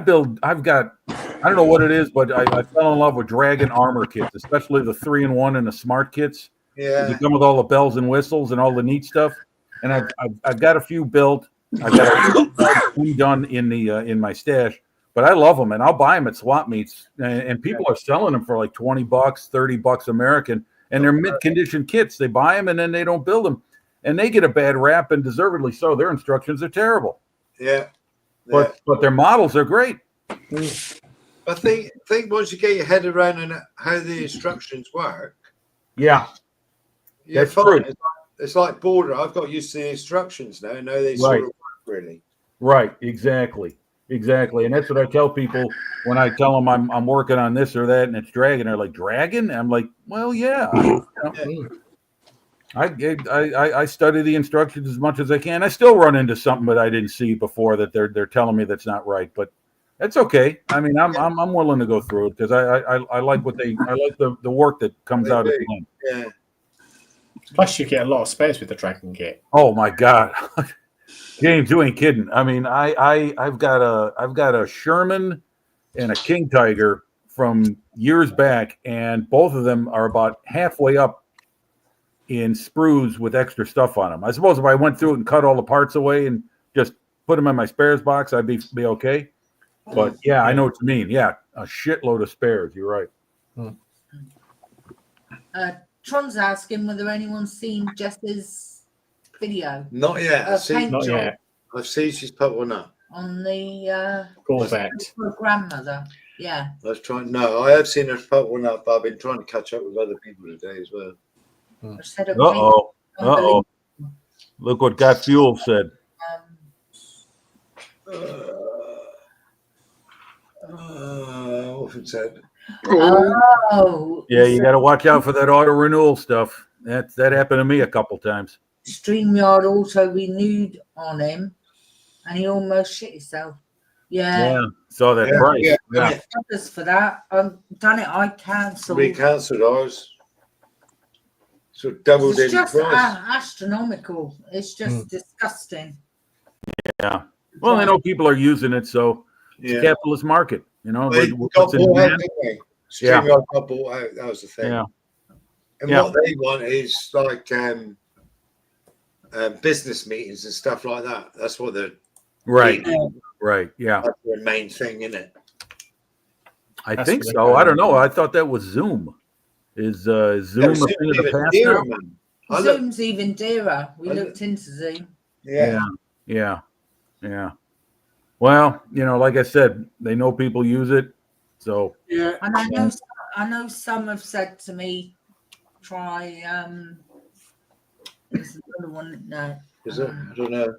don't know what it is, but I fell in love with Dragon armor kits, especially the 3-in-1 and the smart kits. Yeah. They come with all the bells and whistles and all the neat stuff. And I've got a few built. I've got a few done in my stash, but I love them and I'll buy them at swap meets. And people are selling them for like $20, $30 American, and they're mid-condition kits. They buy them and then they don't build them, and they get a bad rap, and deservedly so. Their instructions are terrible. Yeah. But their models are great. I think once you get your head around how the instructions work, Yeah, you're that's fine. true. It's like border. I've got used to the instructions now. I know they sort of work really. Right, exactly. And that's what I tell people when I tell them I'm working on this or that, and it's Dragon. They're like, Dragon? I'm like, well, yeah. I study the instructions as much as I can. I still run into something that I didn't see before that they're telling me that's not right, but that's okay. I mean, I'm willing to go through it because I like the work that comes out at the end. Yeah. Plus, you get a lot of spares with the Dragon kit. Oh my God, James, you ain't kidding. I mean, I've got a Sherman and a King Tiger from years back, and both of them are about halfway up in sprues with extra stuff on them. I suppose if I went through it and cut all the parts away and just put them in my spares box, I'd be okay. But yeah, I know what you mean. Yeah, a shitload of spares. You're right. Tron's asking whether anyone's seen Jess's video. Not yet. Not yet. I've seen she's put one up. On the Corvette. her grandmother. Yeah. I was trying. No, I have seen her put one up, but I've been trying to catch up with other people today as well. Uh-oh. Look what Got Fuel said. What said? Oh. Yeah, you got to watch out for that auto renewal stuff. That happened to me a couple times. StreamYard also renewed on him, and he almost shit himself. Yeah. Saw that Yeah, price. yeah, Yeah. yeah. Others for that. Done it. I cancelled. We cancelled ours. So doubled It's in just price. astronomical. It's just disgusting. Yeah. Well, they know people are using it, so it's a capitalist market. You know, They what's got in bought out, demand. didn't they? Yeah. StreamYard got bought out. That was the thing. Yeah. And Yeah. what they want is like business meetings and stuff like that. That's what they're Right. Right. Yeah. that's their main thing, isn't it? I That's think what they so. got. I don't know. I thought that was Zoom. Is Zoom a thing of the past dearer, now? man. I look- Zoom's even dearer. We I looked into Zoom. yeah. Yeah. Yeah. Well, like I said, they know people use it. So Yeah. And I know some have said to me, try there's another one. No. Is it? I don't know.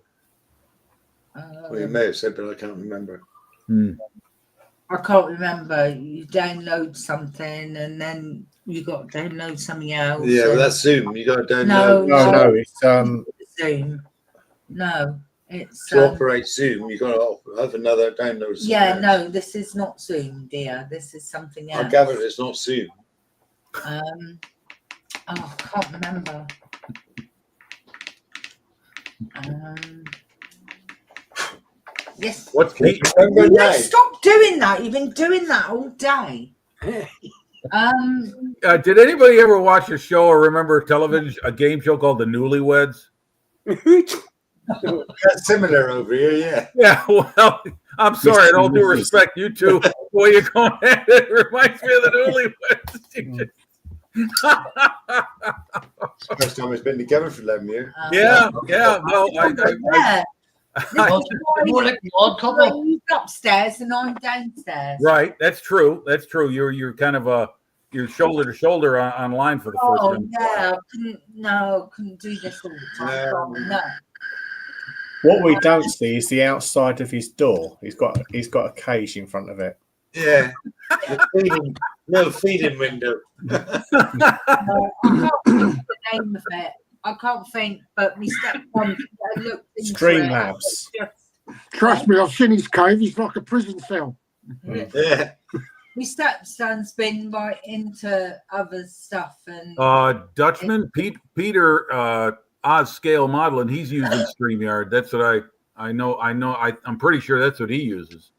Well, you may have said, but I can't remember. I can't remember. You download something and then you got to download something else. Yeah, well, and- that's Zoom. You got to download. No, it's Zoom. No, it's To operate Zoom, you got to have another download. yeah, something no, this is not Zoom, dear. This is something else. else. I gather it's not Zoom. I can't remember. Yes. what's Pete? Remember No, now? stop doing that. You've been doing that all day. Did anybody ever watch a show or remember a game show called The Newlyweds? That's similar over here, yeah. Yeah. Well, I'm sorry. In all due respect, you two, the way you're going at it reminds me of The Newlyweds. First time it's been together for 11 years. Yeah. No, yeah. More like the odd couple. He's upstairs and I'm downstairs. right. That's true. You're kind of you're shoulder to shoulder online for the first Oh time. yeah, couldn't do this all the time. No. what we don't see is the outside of his door. He's got a cage in front of it. Yeah. No feeding window. I can't think the name of it. I can't think, but my stepmom looked into Streamlabs. it. Trust me, I've seen his cave. He's like a prison cell. Yeah. My stepson's been right into other stuff and Dutchman, Peter Oz Scale Modeling, he's using StreamYard. That's what I know. I'm pretty sure that's what he uses.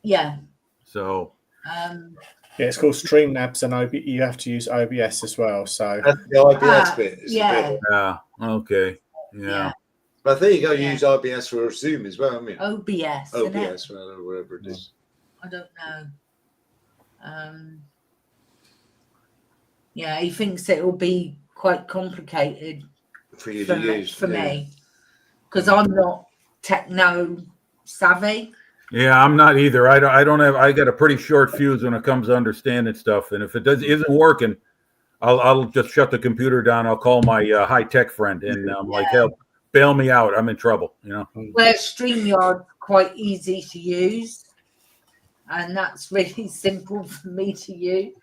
yeah. So Yeah, it's called Streamlabs, and you have to use OBS as well. So That's the IBS bit. It's yeah. the bit. yeah, okay, yeah. But I think you got to use IBS for Zoom as well, haven't you? OBS. isn't it? OBS, or whatever it is. I don't know. Yeah, he thinks it will be quite complicated For you for to me, use. for me, because I'm not techno savvy. Yeah, I'm not either. I don't have. I got a pretty short fuse when it comes to understanding stuff, and if it isn't working, I'll just shut the computer down. I'll call my high tech friend, and I'm like, help, bail me out. I'm in trouble. Where StreamYard's quite easy to use, and that's really simple for me to use.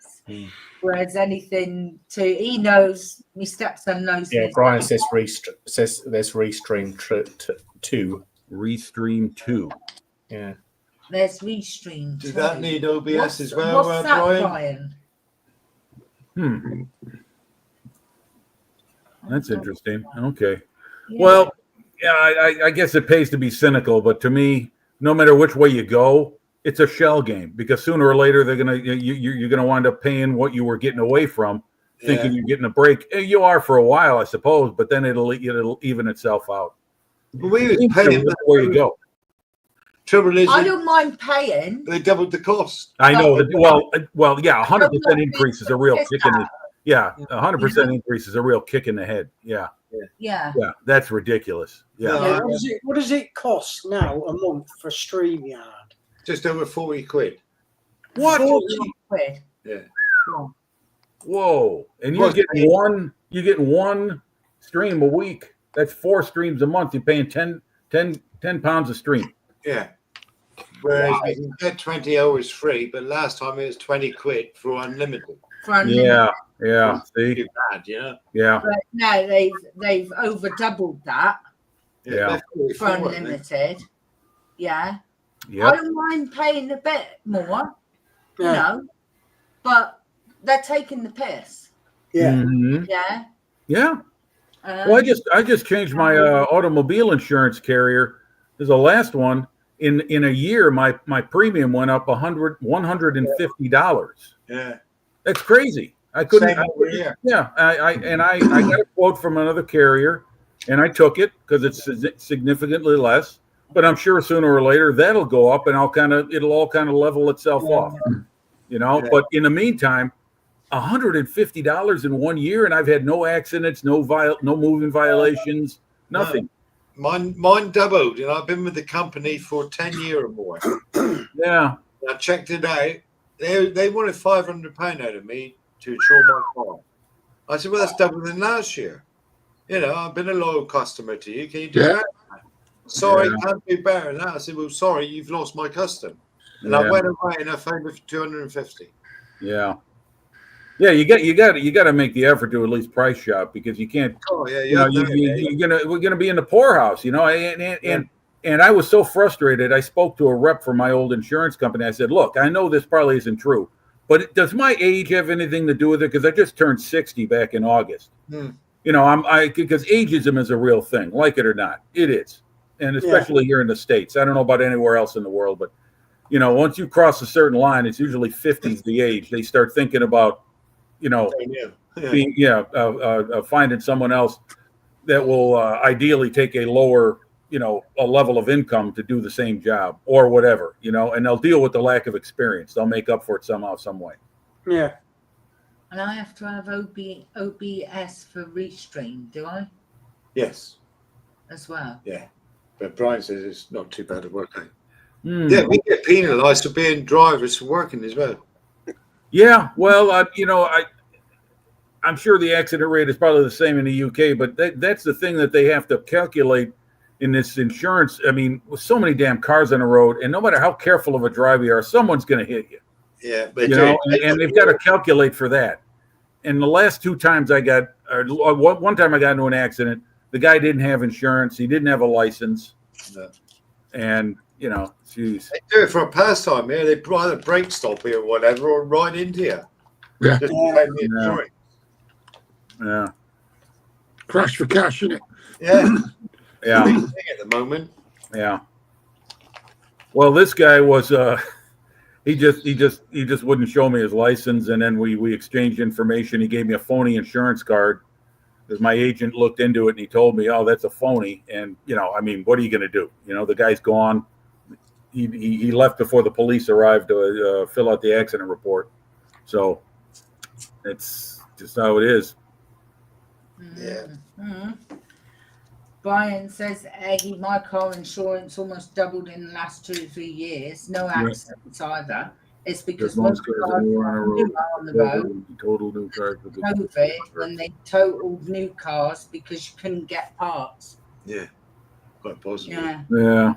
Whereas anything he knows, my stepson knows. yeah, me. Brian says there's Restream 2. Restream 2. Yeah. There's Restream. Does too. that need OBS What's- as well, What's that, Brian? Brian? That's interesting. Okay. Yeah. Well, yeah, I guess it pays to be cynical, but to me, no matter which way you go, it's a shell game because sooner or later you're gonna wind up paying what you were getting away from, thinking you're getting a break. You are for a while, I suppose, but then it'll even itself out. But we was paying. Where you go. Trouble is, I don't mind paying. they doubled the cost. I know that. Well, yeah, 100% increase is a real kick in the. Yeah, 100% increase is a real kick in the head. Yeah, Yeah. that's ridiculous. Yeah. No. What does it cost now a month for StreamYard? Just over 40 quid. What? 40 quid. Yeah. Whoa! And you're getting one stream a week. That's 4 streams a month. You're paying 10 pounds a stream. Yeah. Whereas you can get 20 hours free, but last time it was 20 quid for unlimited. For unlimited. Yeah. See. Too bad, you know? Yeah. But now they've over doubled that Yeah. for unlimited. Yeah. Yeah. don't mind paying a bit more, you Yeah. know, but they're taking the piss. Yeah. Mhm. Yeah. Yeah. Well, I just changed my automobile insurance carrier. There's the last one. In a year, my premium went up $150. Yeah. That's crazy. I couldn't. Same over here. Yeah, I got a quote from another carrier, and I took it because it's significantly less. But I'm sure sooner or later that'll go up, and it'll all kind of level itself off. You know. Yeah. But in the meantime, $150 in 1 year, and I've had no accidents, no moving violations, nothing. Mine doubled, and I've been with the company for 10 years or more. Yeah. I checked it out. They wanted £500 out of me to insure my car. I said, well, that's double than last year. You know, I've been a loyal customer to you. Can you do that? Sorry, can't do better than that. I said, well, sorry, you've lost my custom. And I went away and I found it for 250. Yeah. Yeah, you got to make the effort to at least price shop, because you can't. Oh yeah, we're gonna be in the poorhouse, you know. And I was so frustrated. I spoke to a rep from my old insurance company. I said, "Look, I know this probably isn't true, but does my age have anything to do with it? Because I just turned 60 back in August. You know, because ageism is a real thing, like it or not, it is, and especially here in the States. I don't know about anywhere else in the world, but you know, once you cross a certain line, it's usually 50's the age. They start thinking about, you know, finding someone else that will ideally take a lower, you know, a level of income to do the same job or whatever, you know, and they'll deal with the lack of experience. They'll make up for it somehow, some way. Yeah. And I have to have OBS for Restream, do I? Yes. As well. Yeah. But Brian says it's not too bad at working. Yeah, we get penalised for being drivers for working as well. Yeah, well, you know, I'm sure the accident rate is probably the same in the UK, but that's the thing that they have to calculate in this insurance. I mean, with so many damn cars on the road, and no matter how careful of a driver you are, someone's going to hit you. Yeah, but you know, and they've got to calculate for that. And the last two times one time I got into an accident, the guy didn't have insurance, he didn't have a license, and you know, geez. They do it for a pastime, yeah. They either brake stop here or whatever, or ride into you. Yeah. Just to pay me insurance. Yeah. Crash for cash, isn't it? Yeah. Yeah. Big thing at the moment. Yeah. Well, this guy was he just wouldn't show me his license, and then we exchanged information. He gave me a phony insurance card because my agent looked into it and he told me, oh, that's a phony. And you know, I mean, what are you going to do? You know, the guy's gone. He left before the police arrived to fill out the accident report. So it's just how it is. Yeah. Mm-hmm. Brian says, Aggie, my car insurance almost doubled in the last 2 or 3 years. No accidents either. It's because most cars are on the road. Total new cars. COVID, when they totaled new cars because you couldn't get parts. Yeah. Quite possible. Yeah. Yeah.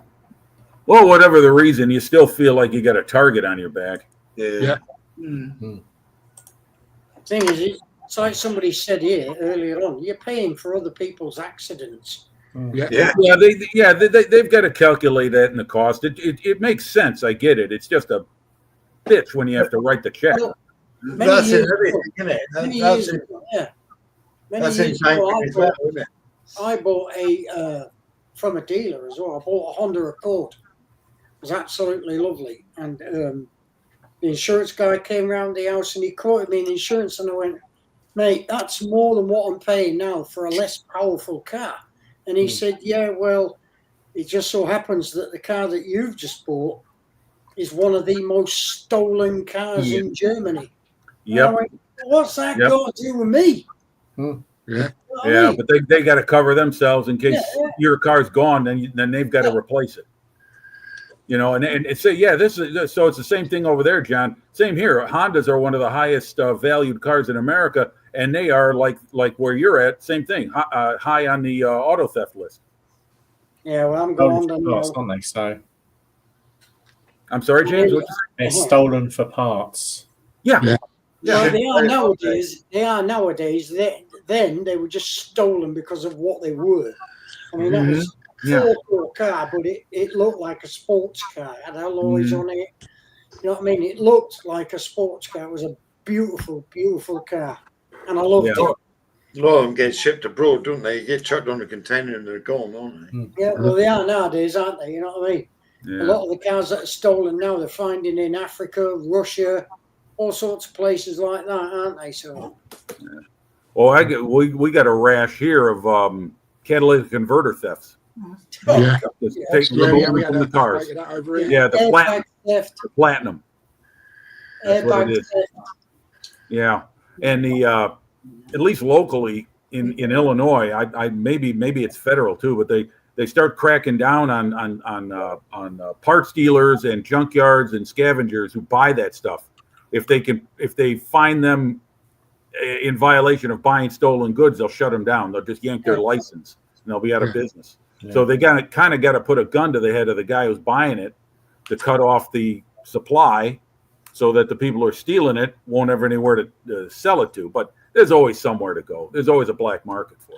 Well, whatever the reason, you still feel like you got a target on your back. Yeah. Thing is, it's like somebody said here earlier on, you're paying for other people's accidents. Yeah. They've got to calculate that in the cost. It makes sense. I get it. It's just a bitch when you have to write the check. Well, That's in everything, isn't it? That's in banking as well, isn't it? I bought from a dealer as well. I bought a Honda Accord. It was absolutely lovely. And the insurance guy came around the house and he quoted me in insurance, and I went, mate, that's more than what I'm paying now for a less powerful car. And he said, yeah, well, it just so happens that the car that you've just bought is one of the most stolen cars in Germany. Yep. Went, what's that got to do with me? Yeah. Yeah, but they got to cover themselves in case your car's gone. Then they've got to replace it. You know, and say, this is so. It's the same thing over there, John. Same here. Hondas are one of the highest valued cars in America, and they are like where you're at. Same thing, high on the auto theft list. Yeah, well, I'm going for parts, aren't they? So, I'm sorry, James. What you say? They're stolen for parts. Yeah. Well, they are nowadays. They are nowadays. Then they were just stolen because of what they were. I mean, that was Yeah. four-door car, but it looked like a sports car. It had alloys on it. You know what I mean? It looked like a sports car. It was a beautiful, beautiful car, and I loved Yeah. it. A lot of them get shipped abroad, don't they? You get chucked on a container and they're gone, aren't they? Yeah, well, they are nowadays, aren't they? You know what I mean? Yeah. A lot of the cars that are stolen now, they're finding in Africa, Russia, all sorts of places like that, aren't they? So, Well, we got a rash here of catalytic converter thefts. Yeah. Just Yeah. take Yeah, remove yeah, them we had from the that cars. that over here. Yeah, the airbag theft, platinum. That's what airbag it is. theft. Yeah, and the at least locally in Illinois, I maybe it's federal too, but they start cracking down on parts dealers and junkyards and scavengers who buy that stuff. If they find them in violation of buying stolen goods, they'll shut them down. They'll just yank their license and they'll be out of business. Yeah. So they kind of got to put a gun to the head of the guy who's buying it to cut off the supply, so that the people who are stealing it won't have anywhere to sell it to. But there's always somewhere to go. There's always a black market for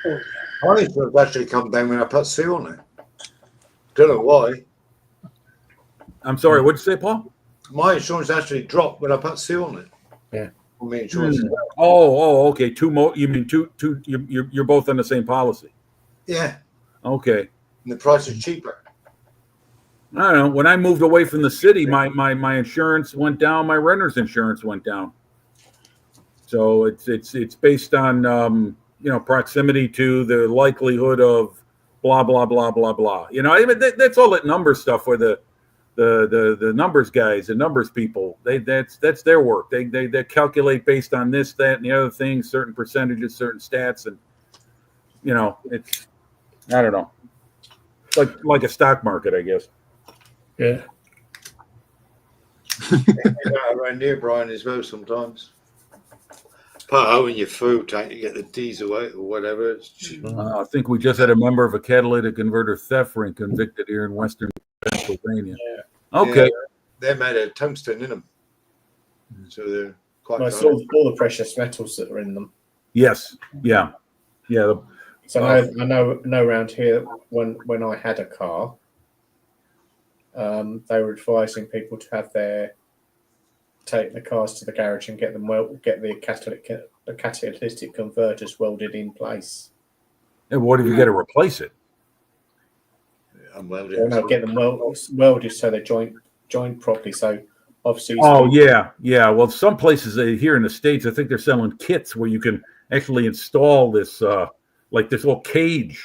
it. My insurance actually come down when I put Sue on it. Don't know why. I'm sorry, what'd you say, Paul? My insurance actually dropped when I put Sue on it. Yeah. On my insurance. Okay. You mean two? You're both on the same policy. Yeah. Okay. And the price is cheaper. I don't know. When I moved away from the city, my insurance went down. My renter's insurance went down. So it's based on proximity to the likelihood of blah blah blah blah blah. That's all that number stuff where the numbers guys, the numbers people, that's their work. They calculate based on this, that, and the other things, certain percentages, certain stats, and it's I don't know. It's like a stock market, I guess. Yeah. Around here, Brian, as well sometimes. Part in your food tank to get the diesel out or whatever. I think we just had a member of a catalytic converter theft ring convicted here in Western Pennsylvania. Yeah. Okay. Yeah, they're made of tungsten in them, so they're quite. Well, it's all the precious metals that are in them. Yes. Yeah. Yeah. So I know around here when I had a car, they were advising people to take the cars to the garage and get the catalytic converters welded in place. And what if you got to replace it? Unwelded. Or no, get them welded so they join properly. So obviously. Oh yeah. Well, some places here in the States, I think they're selling kits where you can actually install this like this little cage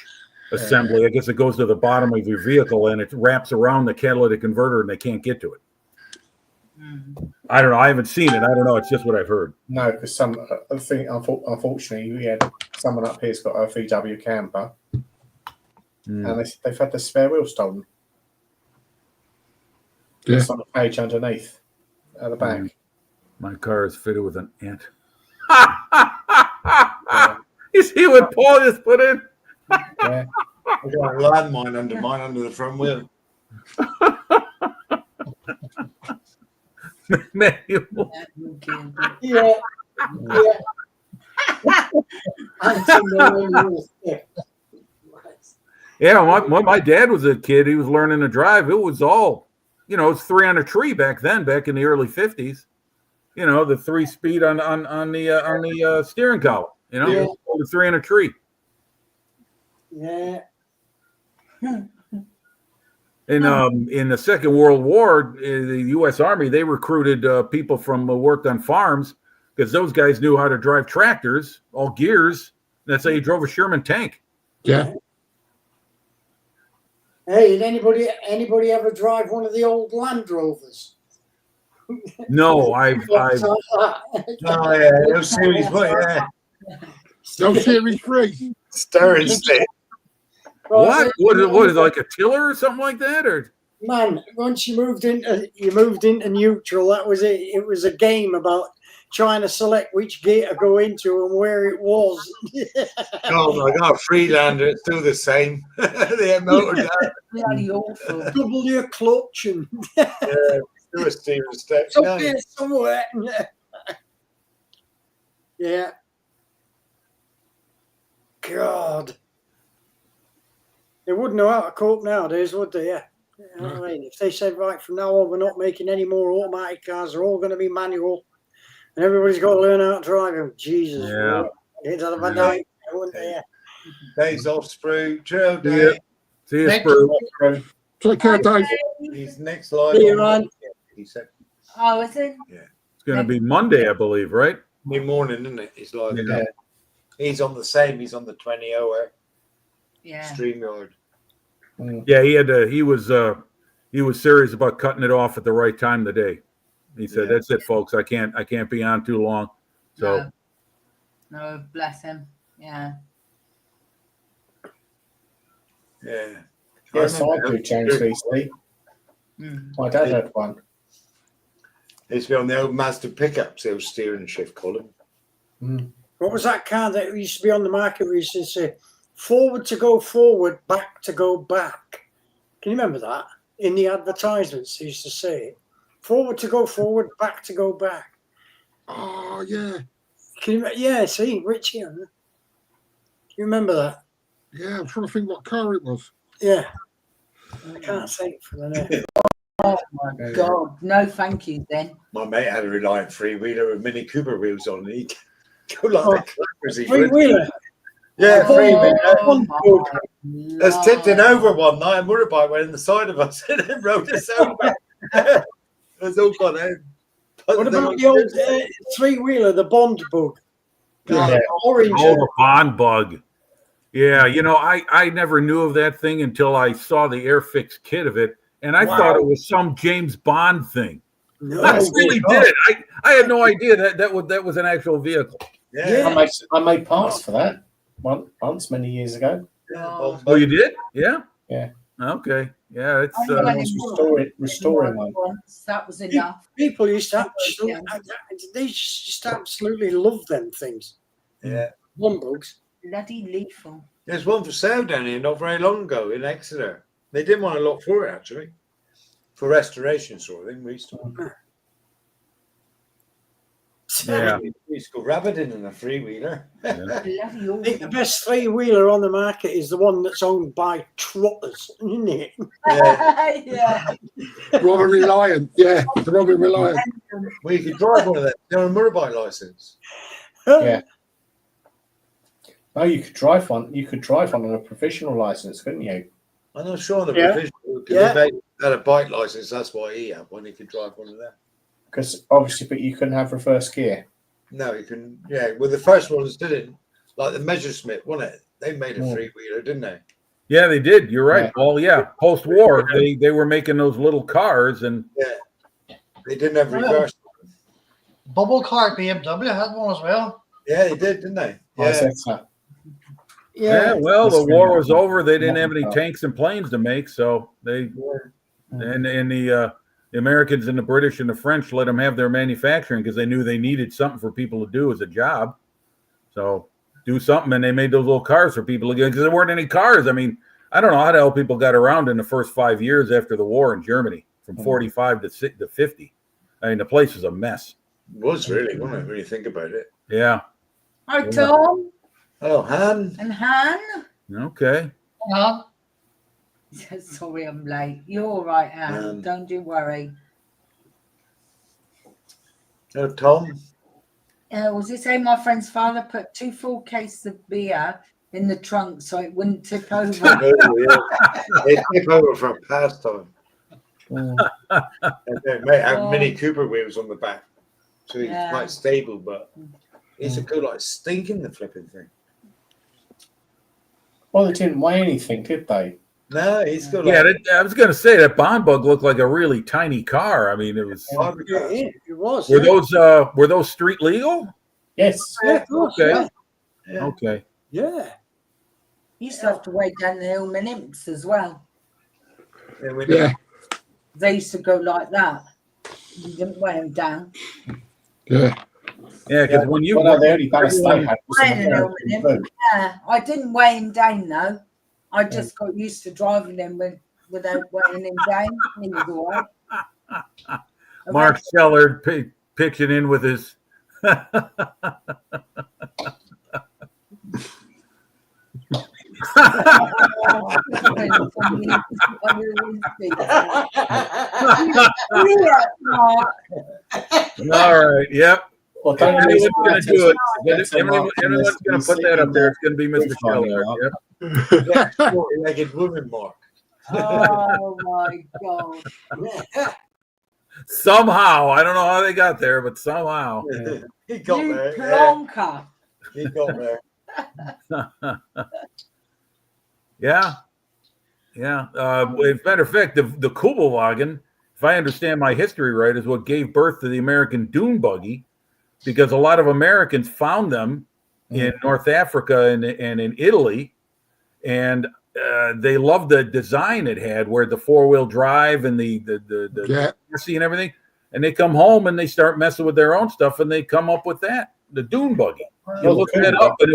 assembly. I guess it goes to the bottom of your vehicle and it wraps around the catalytic converter and they can't get to it. I don't know. I haven't seen it. I don't know. It's just what I've heard. No, because I think unfortunately we had someone up here's got a VW camper, and they've had the spare wheel stolen. Yeah. It's on the page underneath at the back. My car is fitted with an ant. Yeah. You see what Paul just put in? Yeah. I got a landmine under the front wheel. Manual. Yeah. Yeah, when my dad was a kid, he was learning to drive. It was all, it's 3 on a tree back then, back in the early 50s. The 3-speed on the steering column. The 3 on a tree. Yeah. In the Second World War, the U.S. Army, they recruited people from worked on farms because those guys knew how to drive tractors, all gears. That's how you drove a Sherman tank. Yeah. Hey, did anybody ever drive one of the old Land Rovers? No, I've Oh yeah, no series, yeah. No series 3. Stirring stick. what is it, like a tiller or something like that, or? Man, once you moved into neutral, that was it. It was a game about trying to select which gate to go into and where it was. Oh my God, Freelander, it's still the same. They have motor Bloody awful. Double your clutch and do a steering step. somewhere. Yeah. God. They wouldn't know how to cope nowadays, would they? Yeah. You know what I mean? If they said, right, from now on, we're not making any more automatic cars, they're all going to be manual, and everybody's got to learn how to drive them. Jesus, Yeah. it's a Yeah. nightmare, wouldn't they? Yeah. Days off, Sprue. Cheerio, See ya. Dave. See you, Thank Sprue. Take care, Dave. He's next live. See you, on- man. He said Oh, is it? It's going to be Monday, I believe, right? mid morning, isn't it? He's live. Yeah. He's on the same. He's on the 20 hour Yeah. StreamYard. Yeah, he had to. He was serious about cutting it off at the right time of the day. He said, Yeah. "That's it, folks. I can't be on too long." So No, bless him. Yeah. Yeah. Yes, I remember do change VC. Mm. My dad had one. He used to be on the old Mazda pickups, the old steering shift column. What was that car that used to be on the market where you used to say, forward to go forward, back to go back? Can you remember that? In the advertisements, they used to say it. Forward to go forward, back to go back. Oh, yeah. Can you, yeah, see, Richie, do you remember that? Yeah, I'm trying to think what car it was. Yeah. I can't think for the name. Oh my God. No, thank you then. My mate had a Reliant three-wheeler with Mini Cooper wheels on. He go like the clappers. He Three went. wheeler. Yeah, three-wheeler. Oh, my Us tipped it Lord. over one night, and motorbike went in the side of us and then rode us over. It's all gone out. What about the old three wheeler, the Bond bug? Yeah. Orange. oh, the bond bug. Yeah, I never knew of that thing until I saw the Airfix kit of it, and I thought it was some James Bond thing. No. I really did. I had no idea that was an actual vehicle. Yeah. I made parts for that once many years ago. Oh, you did? Yeah. Yeah. Okay. Yeah, it's. I went I in was restoring one. once. That was enough. People used to they just absolutely love them things. Yeah. Bond bugs. Bloody lethal. There's one for sale down here not very long ago in Exeter. They didn't want a lot for it, actually. For restoration sort of thing. We used to Yeah. we used to go rabbiting in a three-wheeler. Bloody I think the awful. best three wheeler on the market is the one that's owned by trotters, isn't it? Yeah. Robin Reliant. Yeah, the Robin Reliant. Well, you could drive one of them. They're on a motorbike license. Yeah. Oh, you could drive one. You could drive one on a professional license, couldn't you? I'm not sure on the Yeah. provisional. Yeah. They had a bike license. That's why he had one. He could drive one of them. Because obviously, but you couldn't have reverse gear. No, you can. Yeah, well, the first ones didn't. Like the Messerschmitt, wasn't it? They made a Mm. three-wheeler, didn't they? Yeah, they did. You're right. Yeah. Well, yeah. Post-war, they were making those little cars, and They didn't have Oh, yeah. reverse. Bubble car BMW had one as well. Yeah, they did, didn't they? I Yeah. said so. yeah. Yeah. Well, the That's war right. was over. They didn't have any Yeah. tanks and planes to make, so they Mm. and the Americans and the British and the French let them have their manufacturing because they knew they needed something for people to do as a job. So do something, and they made those little cars for people again because there weren't any cars. I mean, I don't know how the hell people got around in the first 5 years after the war in Germany, from 45 to 50. I mean, the place was a mess. It was really, wasn't it? When you think about it. Yeah. Hi, Tom Oh, Han. and Han. Okay. Yeah. Sorry, I'm late. You're all right, Han. Don't you worry. Oh, Tom. Was it saying my friend's father put 2 full cases of beer in the trunk so it wouldn't tip over? Oh, yeah. They tip over for a pastime. Mm. And they may have Mini Cooper wheels on the back, so he's Yeah. quite stable. But he's a go like stinking the flipping thing. Well, they didn't weigh anything, did they? No, he's got Yeah, like I was going to say that Bond Bug looked like a really tiny car. I mean, it was. Yeah, it was. Were those street legal? Yes. Yeah, of course, Okay. Yeah. Okay. yeah. You used to have to weigh down the hill in imps as well. Yeah. They used to go like that. You didn't weigh them down. Yeah. Yeah, because when you Well, no, the only ballast they had was Weigh in an the aluminum. boot. Yeah, I didn't weigh him down though. I just got used to driving them without weighing him down. He was all right. Mark Sheller pitching in with his. All right. Yep. Well, If don't anyone's lose going to my do it, attention. anyone's going to put that up there, it's going to be Mr. Shellard. Yep. Short-legged woman, Mark. Oh my God. Somehow, I don't know how they got there, but somehow. He got You there. plonker. He got there. Yeah. Yeah. As a matter of fact, the Kubelwagen, if I understand my history right, is what gave birth to the American dune buggy, because a lot of Americans found them in North Africa and in Italy, and they loved the design it had, where the 4-wheel drive and the chassis and everything. And they come home and they start messing with their own stuff, and they come up with the dune buggy. You look that up, and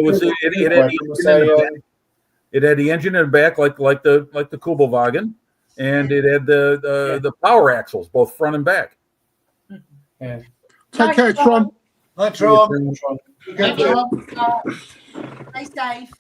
it had the engine in the back, like the Kubelwagen, and it had the power axles, both front and back. Yeah. Take care, Tron. Hi, Tron. Good job. Stay safe.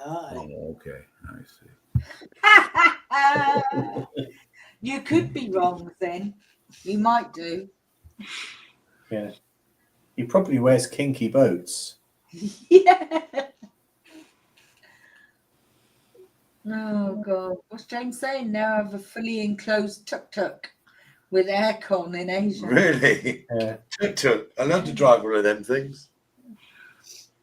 Oh, okay, I see. You could be wrong then. You might do. Yeah. He probably wears kinky boots. Yeah. Oh God. What's James saying? Now I have a fully enclosed tuk-tuk with aircon in Asia. Really? Yeah. Tuk-tuk. I love to drive one of them things.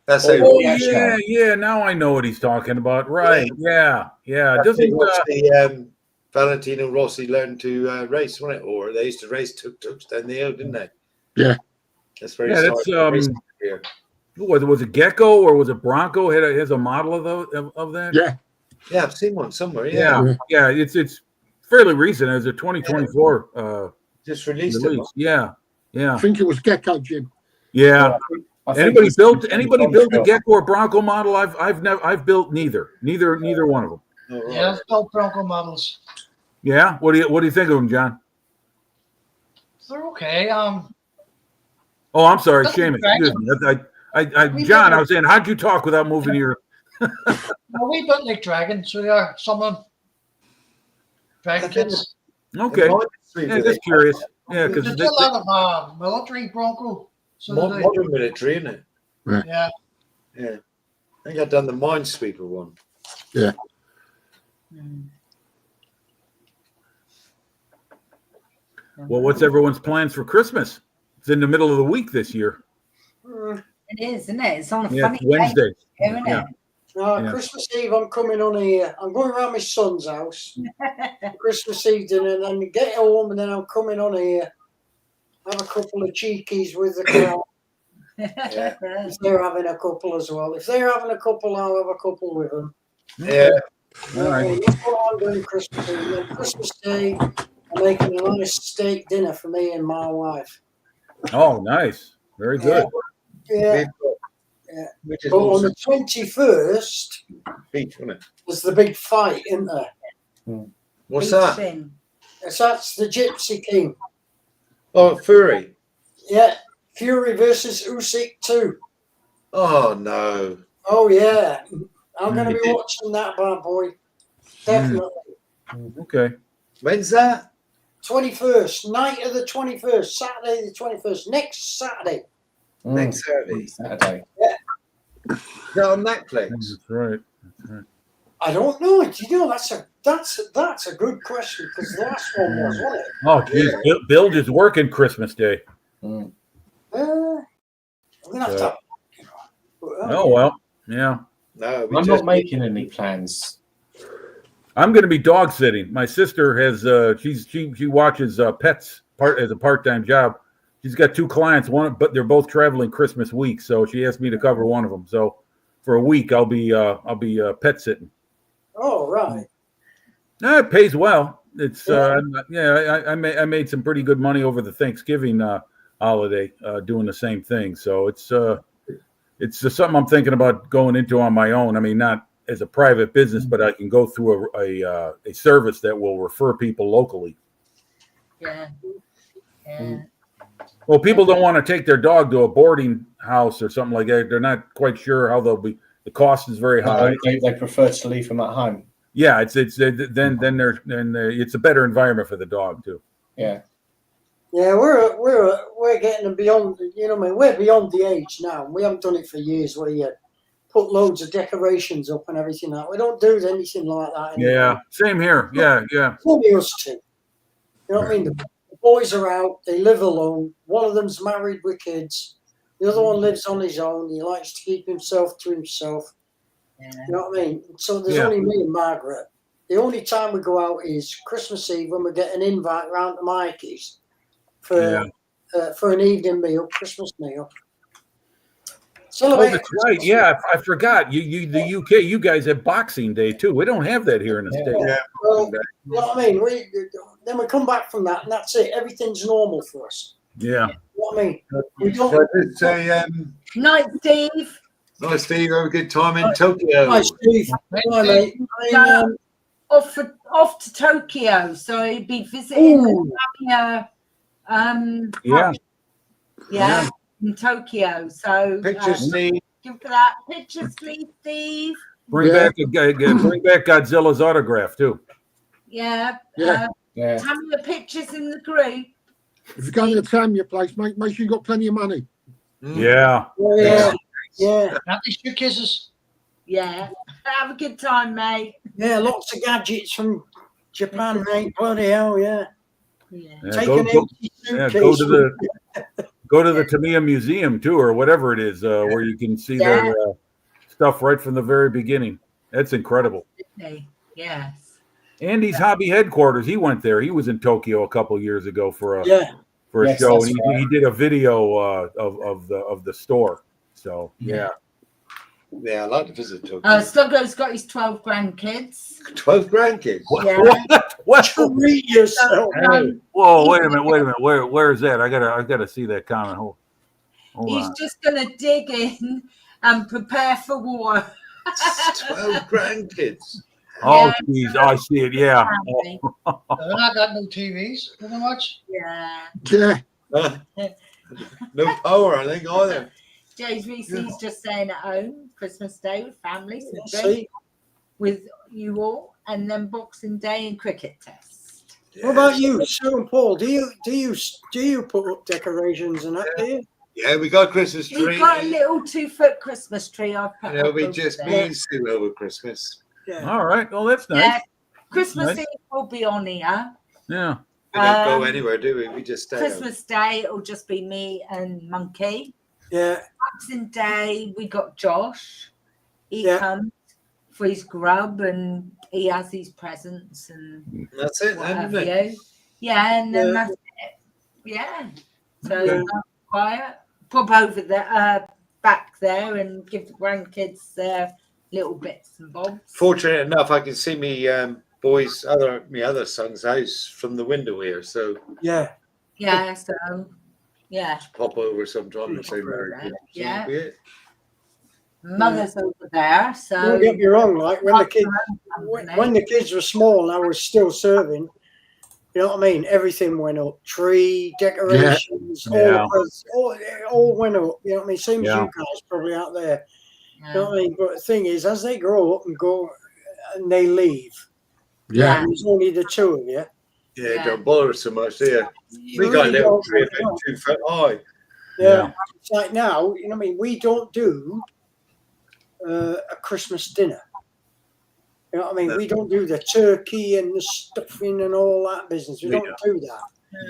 That's Oh, over. yeah. Now I know what he's talking about. Right? Yeah. That's Doesn't the Valentino Rossi learned to race, wasn't it? Or they used to race tuk-tuks down the hill, didn't they? Yeah. That's very. Yeah, that's was it Gecko or was it Bronco? Has a model of that? Yeah. Yeah, I've seen one somewhere. Yeah. It's fairly recent. As a 2024 just released release. it. Yeah. I think it was Gecko, Jim. Yeah. I think Anybody it's- built a Gecko or Bronco model? I've built neither one of them. Oh, right. Yeah, built Bronco models. Yeah. What do you think of them, John? They're okay. Oh, I'm sorry, That's Seamus. right. Excuse me. John, I was saying, how'd you talk without moving your? Well, we built like Dragon, so they are someone. Dragon kits. Okay. Yeah, just curious. Yeah, because There's a lot of military Bronco. So they, modern military, isn't it? yeah. Yeah. I think I've done the Minesweeper one. Yeah. Well, what's everyone's plans for Christmas? It's in the middle of the week this year. It is, isn't it? It's on a Yeah, funny it's Wednesday. day, isn't Yeah. it? Yeah. Christmas Eve, I'm coming on here. I'm going around my son's house. Christmas Eve dinner, and then get home, and then I'm coming on here. Have a couple of cheekies with the crowd. If they're having a couple as well. If they're having a couple, I'll have a couple with them. Yeah. All right. That's what I'm doing Christmas Eve. And then Christmas Day, I'm making a nice steak dinner for me and my wife. Oh, nice. Very good. Yeah. Which is But on also the 21st, beach, wasn't it? there's the big fight, isn't there? What's that? That's the Gypsy King. Oh, Fury. Yeah. Fury versus Usyk 2. Oh no. Oh, yeah. I'm going to be watching that, bad boy. Definitely. Okay. When's that? 21st, night of the 21st, Saturday the 21st, next Saturday. Next Saturday. Saturday. Is that on Netflix? That's right. I don't know. Do you know that's a good question because the last one was, wasn't it? Oh, geez. Bill just working Christmas Day. Mm. I'm gonna have to. Oh, well. Yeah. No, I'm not making any plans. I'm going to be dog sitting. My sister has she watches pets as a part-time job. She's got 2 clients, but they're both traveling Christmas week, so she asked me to cover one of them. So for a week, I'll be pet sitting. Oh, right. No, it pays well. It's I made some pretty good money over the Thanksgiving holiday doing the same thing. So it's just something I'm thinking about going into on my own. I mean, not as a private business, but I can go through a service that will refer people locally. Yeah. Yeah. Well, people don't want to take their dog to a boarding house or something like that. They're not quite sure how they'll be. The cost is very high. They prefer to leave them at home. Yeah, it's a better environment for the dog too. Yeah. Yeah, we're getting beyond. You know, what I mean, we're beyond the age now. We haven't done it for years. Where you put loads of decorations up and everything like that. We don't do anything like that anymore. Yeah, same here. Yeah. Only us two. You know what I mean? The boys are out. They live alone. One of them's married with kids. The other one lives on his own. He likes to keep himself to himself. Yeah. You know what I mean? So there's only me and Margaret. The only time we go out is Christmas Eve when we get an invite round to Mikey's for an evening meal, Christmas meal. Oh, that's right. Yeah, I forgot. The UK, you guys have Boxing Day too. We don't have that here in the States. Yeah. Well, you know what I mean? Then we come back from that, and that's it. Everything's normal for us. Yeah. You know what I mean? We don't. Night, Steve. Nice, Steve. Have a good time in Tokyo. Hi, Steve. Hi, mate. Off to Tokyo, so he'd be visiting in Tokyo. So Pictures, Steve. give for that pictures, please, Steve. Bring back Godzilla's autograph too. Yeah. Yeah. Tamia pictures in the group. If you go to the Tamia place, make sure you got plenty of money. Yeah. Yeah. Anti suitcases. Yeah. Have a good time, mate. Yeah, lots of gadgets from Japan, mate. Bloody hell, yeah. Yeah. Take Go an empty to suitcase. the Tamiya Museum too, or whatever it is, where you can see their stuff right from the very beginning. That's incredible. Yes. Andy's hobby headquarters. He went there. He was in Tokyo a couple of years ago for a show, and he did a video of the store. So Yeah, I'd like to visit Tokyo. Sluggo's got his 12 grandkids. 12 grandkids. Yeah. What? Treat yourself. Whoa! Wait a minute! Where is that? I gotta see that comment. Hold He's on. just gonna dig in and prepare for war. 12 grandkids. Oh, geez. I see it. Yeah. They're not got no TVs, pretty much. Yeah. Yeah. No power, I think, either. James Reese's just staying at home, Christmas Day with family, See? with you all, and then Boxing Day and cricket test. What about you, Sue and Paul? Do you put up decorations and that? Do you? Yeah, we got a Christmas tree. We've got a little 2-foot Christmas tree I've put It'll up be over just there. me and Sue over Christmas. Yeah. All right. Well, that's nice. Yeah. Christmas Nice. Eve will be on here. Yeah. We don't go anywhere, do we? We just stay home. Christmas Day, it'll just be me and Monkey. Yeah. Boxing Day, we got Josh. He Yeah. comes for his grub and he has his presents and That's it, what then, have isn't it? you. Yeah, and then Yeah. that's it. Yeah. So Yeah. quiet. Pop over there, back there and give the grandkids their little bits and bobs. Fortunate enough, I can see me my other son's house from the window here. So Yeah. Yeah, so yeah. pop over sometime and say Merry Christmas. Yeah. Be it. Mother's over there, so Don't get me wrong. Like when the kids were small, and I was still serving. You know what I mean? Everything went up. Tree, decorations, Yeah. all went up. You know what I mean? Same as Yeah. you guys probably out there. You know what I mean? But the thing is, as they grow up and go and they leave, Yeah. and there's only the two of you. Yeah, Yeah. don't bother us so much, do you? you We got a really little don't tree want to about know. 2 foot high. Yeah. It's like now, you know what I mean? We don't do a Christmas dinner. You know what I mean? No. We don't do the turkey and the stuffing and all that business. We We don't do that.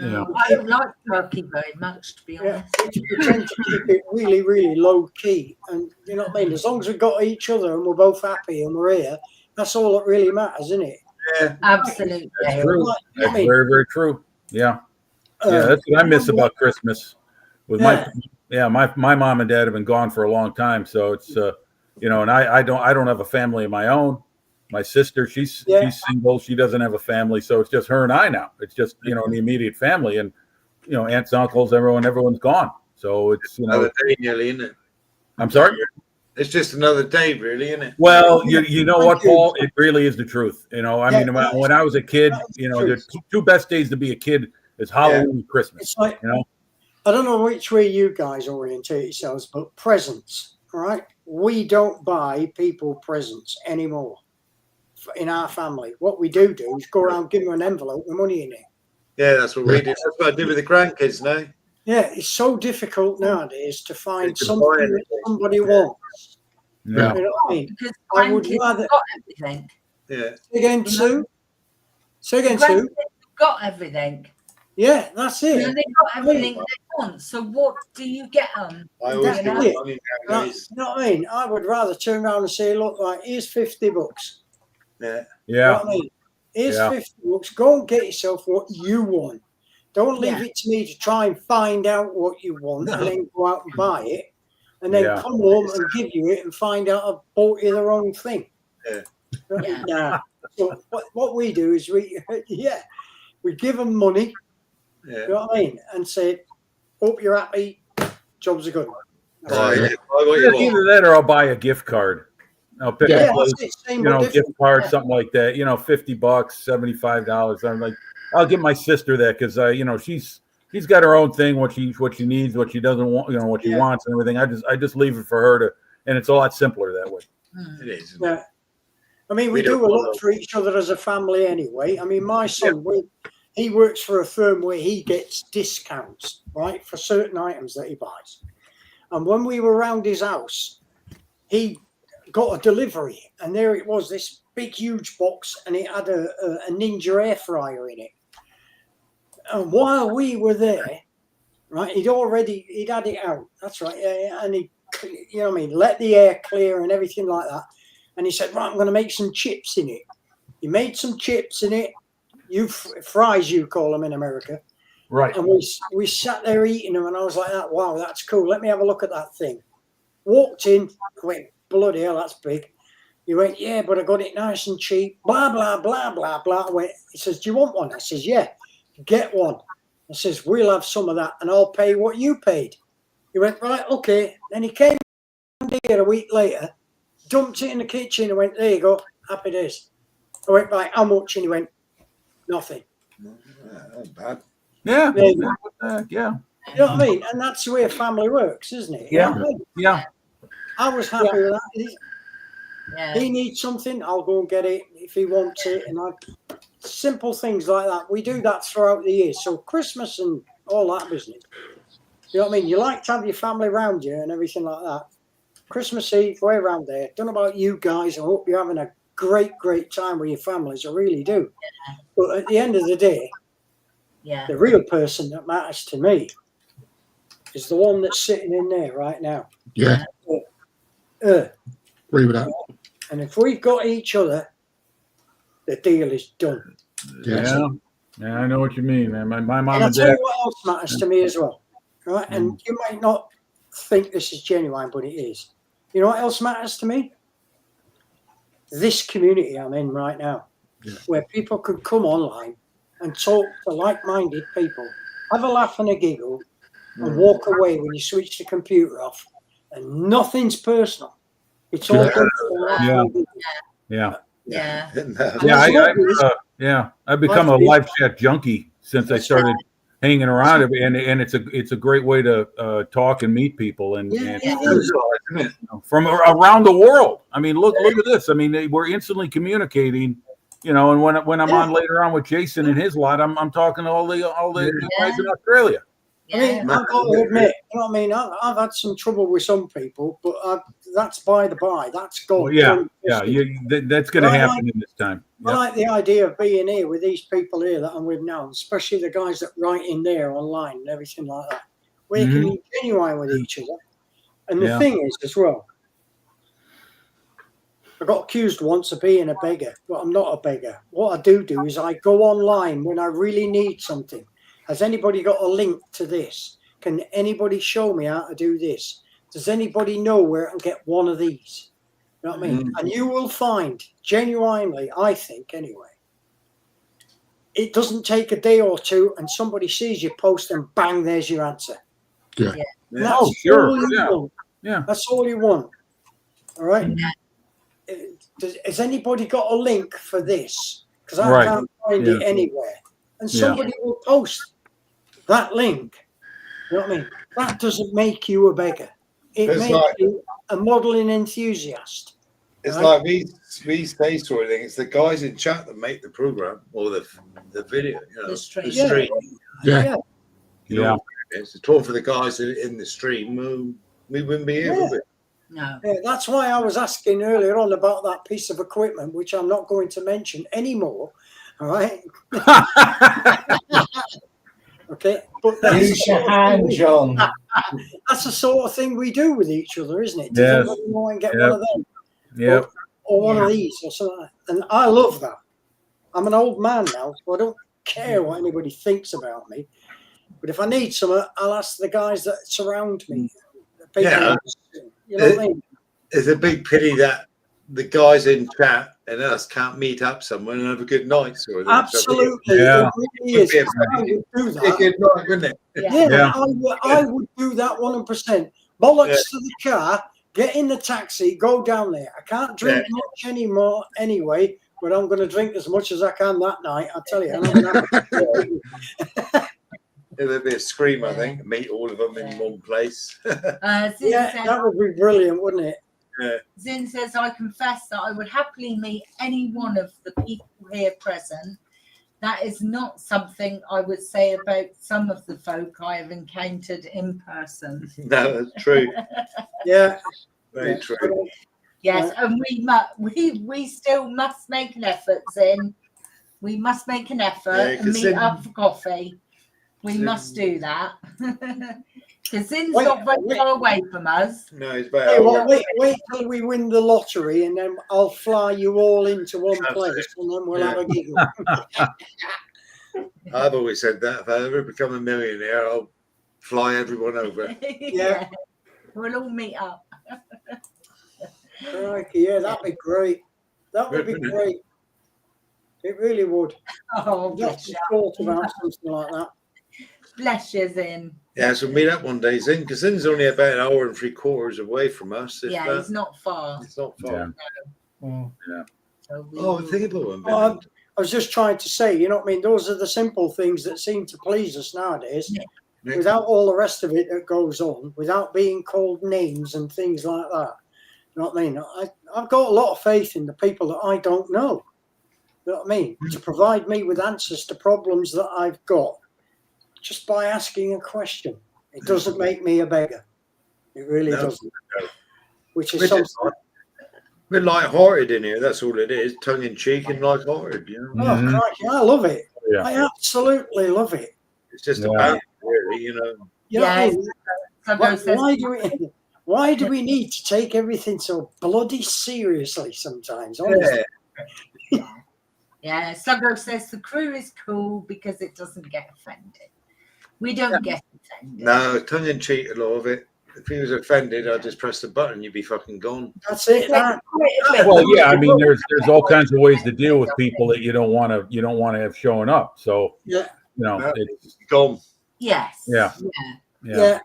Yeah. I don't like turkey very much, to be Yeah, honest. we tend to keep it really, really low key. And you know what I mean? As long as we've got each other and we're both happy and we're here, that's all that really matters, isn't it? Yeah. Absolutely. That's true. Like, you know That's what I mean? very, very true. Yeah. Yeah. That's what I miss about Christmas. With my mom and dad have been gone for a long time, so it's and I don't have a family of my own. My sister, she's single. She doesn't have a family, so it's just her and I now. It's just the immediate family, and aunts, uncles, everyone's gone. So it's Another day nearly, isn't it? I'm sorry. It's just another day, really, isn't it? Well, you know what, Thank you. Paul? It really is the truth. You know, I Yeah, mean, that's- when I was a kid, that is the you know, truth. the two best days to be a kid is Halloween and Christmas. It's like, You know, I don't know which way you guys orientate yourselves, but presents, all right? We don't buy people presents anymore in our family. What we do is go around, give them an envelope with money in it. Yeah, that's what we do. That's what I do with the grandkids now. Yeah, it's so difficult nowadays to find They can something buy that anything. somebody wants. yeah. You know what I mean? Because I would grandkids rather- got everything. Yeah. Say again, Sue? Say again, Grandkids Sue? have got everything. Yeah, that's You it. know, they've got everything they want. So what do you get them? I always That's give it. them money Right, nowadays. you know what I mean? I would rather turn around and say, look, like, here's $50. Yeah. You know Yeah. what I mean? Here's Yeah. $50. Go and get yourself what you want. Don't leave Yeah. it to me to try and find out what you want No. and then go out and buy it and then Yeah. come home and give you it and find out I bought you the wrong thing. Yeah. Yeah. Nah. So what we do is we give them money, Yeah. you know what I mean, and say, hope you're happy, job's a good one. That's Buy it. it. Buy what you want. Either that or I'll buy a gift card. I'll pick Yeah, a place, that's it. Same you but know, different. gift card, Yeah. something like that. You know, $50, $75. I'm like, I'll give my sister that because you know, she's got her own thing, what she needs, what she doesn't want, you know, what she Yeah. wants and everything. I just leave it for her to, and it's a lot simpler that way. Mm. It is. Yeah. I mean, We we do don't a want lot to- for each other as a family anyway. I mean, my son, he works for a firm where he gets discounts, right, for certain items that he buys. And when we were around his house, he got a delivery, and there it was, this big, huge box, and it had a Ninja air fryer in it. And while we were there, right, he'd had it out. That's right. Yeah, and he, you know what I mean, let the air clear and everything like that. And he said, right, I'm going to make some chips in it. He made some chips in it. Fries, you call them in America. Right. And we sat there eating them, and I was like, wow, that's cool. Let me have a look at that thing. Walked in, I went, bloody hell, that's big. He went, yeah, but I got it nice and cheap. Blah, blah, blah, blah, blah. He says, do you want one? I says, yeah, get one. I says, we'll have some of that, and I'll pay what you paid. He went, right, okay. Then he came here a week later, dumped it in the kitchen, and went, there you go, happy days. I went, right, how much? And he went, nothing. Not bad. Yeah. There you go. Yeah. You know what I mean? And that's the way a family works, isn't it? You Yeah. know what I mean? Yeah. I was happy with that. Yeah. He needs something, I'll go and get it if he wants it. And simple things like that. We do that throughout the year. So Christmas and all that business. You know what I mean? You like to have your family around you and everything like that. Christmas Eve, way around there. Don't know about you guys. I hope you're having a great, great time with your families. I really do. But at the end of the day, Yeah. the real person that matters to me is the one that's sitting in there right now. Yeah, agree with that. And if we've got each other, the deal is done. Yeah. Yeah. I know what you mean, man. My mom And I'll and tell dad. you what else matters to me as well. Right? And you might not think this is genuine, but it is. You know what else matters to me? This community I'm in right now, where people can come online and talk to like-minded people, have a laugh and a giggle, and walk away when you switch the computer off, and nothing's personal. It's all Yeah. Yeah. Yeah. Yeah. I've become a live chat junkie since I started hanging around it, and it's a great way to talk and meet people and from around the world. I mean, look at this. I mean, we're instantly communicating, you know. And when I'm on later on with Jason and his lot, I'm talking to all the guys in Australia. I mean, I've got to admit, you know what I mean? I've had some trouble with some people, but that's by the by. That's gone. Well, yeah. That's going to happen in this time. I like the idea of being here with these people here that I'm with now, especially the guys that write in there online and everything like that. We can be genuine with each other. And the thing is, as well, I got accused once of being a beggar, but I'm not a beggar. What I do is I go online when I really need something. Has anybody got a link to this? Can anybody show me how to do this? Does anybody know where I can get one of these? You know what I mean? And you will find, genuinely, I think anyway, it doesn't take a day or two and somebody sees your post and bang, there's your answer. Yeah. And that's all you want. Yeah. That's all you want. All right. Yeah. Has anybody got a link for this? Because I Right. can't find it anywhere. And somebody will post that link. You know what I mean? That doesn't make you a beggar. It It's makes like- you a modelling enthusiast. It's Right. like we say sort of thing. It's the guys in chat that make the program or the video, you know, The stream. the stream. Yeah. You know, it's a talk for the guys in the stream. We wouldn't be here, would we? No. Yeah, that's why I was asking earlier on about that piece of equipment, which I'm not going to mention anymore. All right. Okay. But Use your hand, John. that's the sort of thing we do with each other, isn't it? Yes. Does anybody want to get Yep. one of them? Yep. Or one of these or something. And I love that. I'm an old man now, so I don't care what anybody thinks about me. But if I need something, I'll ask the guys that surround me. The people Yeah. you know what I mean? It's a big pity that the guys in chat and us can't meet up somewhere and have a good night. Sort of thing. Absolutely. Yeah. It really is. Would be a I would do So it'd be a that. good night, wouldn't it? Yeah. Yeah. I would do that 100%. Bollocks Yeah. to the car, get in the taxi, go down there. I can't drink much anymore anyway, but I'm going to drink as much as I can that night. I tell you. And I'm gonna It'd be a scream, I think. Meet all of them in one place. Zin, yeah, says, that would be brilliant, wouldn't it? Zin says, I confess that I would happily meet any one of the people here present. That is not something I would say about some of the folk I have encountered in person. No, that's true. Yeah. Very true. Yes, and we still must make an effort, Zin. We must make an effort Yeah, and 'cause meet Zin- up for coffee. We Zin- must do that. Because Zin's Wait, not very wait. far away from us. No, it's Hey, better. well, wait till we win the lottery and then I'll fly you all into one That's place it. and then we'll Yeah. have a giggle. I've always said that if I ever become a millionaire, I'll fly everyone over. Yeah. We'll all meet up. Crikey, yeah, that'd be great. That would be Wouldn't it? great. It really would. Oh, Just bless you. thought about something like that. Bless you, Zin. Yeah, so meet up one day, Zin, because Zin's only about an hour and 3/4 away from us. If Yeah, that. he's not far. It's not far. Mm. So we Oh, will- think about one. Oh, I was just trying to say, you know what I mean? Those are the simple things that seem to please us nowadays. Yeah. Yeah. Without all the rest of it that goes on, without being called names and things like that. You know what I mean? I've got a lot of faith in the people that I don't know. You know what I mean? To provide me with answers to problems that I've got just by asking a question. It doesn't make me a beggar. It really No. doesn't. Which is We're something. just we're light-hearted in here. That's all it is. Tongue in cheek and light-hearted. You know, Oh, Mhm. crikey, I love it. Yeah. I absolutely love it. it's just Yeah. a banter, really. You know. You know what I Yes. mean? So Why, says, why do we need to take everything so bloody seriously sometimes? Honestly. yeah, Sluggo says the crew is cool because it doesn't get offended. We don't get offended. No, tongue in cheek, a lot of it. If he was offended, I'd just press the button. You'd be fucking gone. That's it. That. Well, yeah, I mean, there's all kinds of ways to deal with people that you don't want to have showing up. So Yeah. you know, No, it's, gone. Yes. Yeah. Yeah.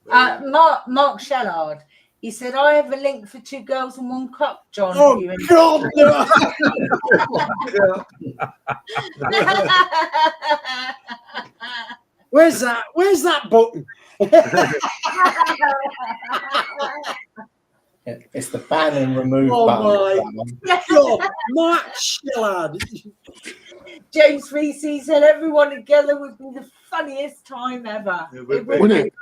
Yeah. Mark Shellard. He said, I have a link for 2 girls and 1 cup, John. Oh, if you God, no. Where's that? Where's that button? It's the ban and remove Oh, button. my That one. God, Mark Shillard. James Reese said everyone together would be the funniest time ever. It would be. It Wouldn't it?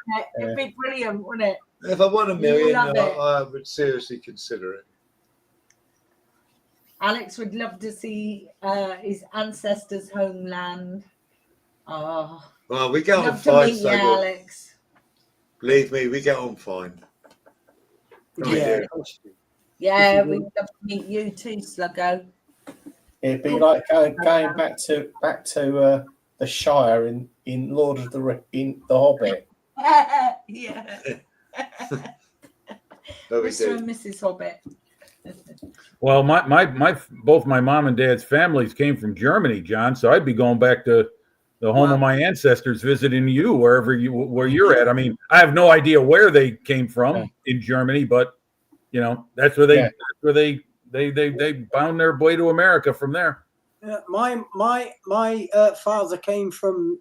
It'd be brilliant, wouldn't it? If I won a million, love it. I would seriously consider it. Alex would love to see his ancestors' homeland. Oh, Well, we get on love to fine, meet you, so Alex. believe me, we get on fine. We Yeah. do. Yeah, we'd love to meet you too, Sluggo. It'd be like going back to the Shire in Lord of the in the Hobbit. Yeah. But we Mr. do. and Mrs. Hobbit. well, my both my mom and dad's families came from Germany, John. So I'd be going back to the home of my ancestors, visiting you where you're at. I mean, I have no idea where they came from in Germany, but you know, that's where they Yeah. that's where they bound their way to America from there. My father came from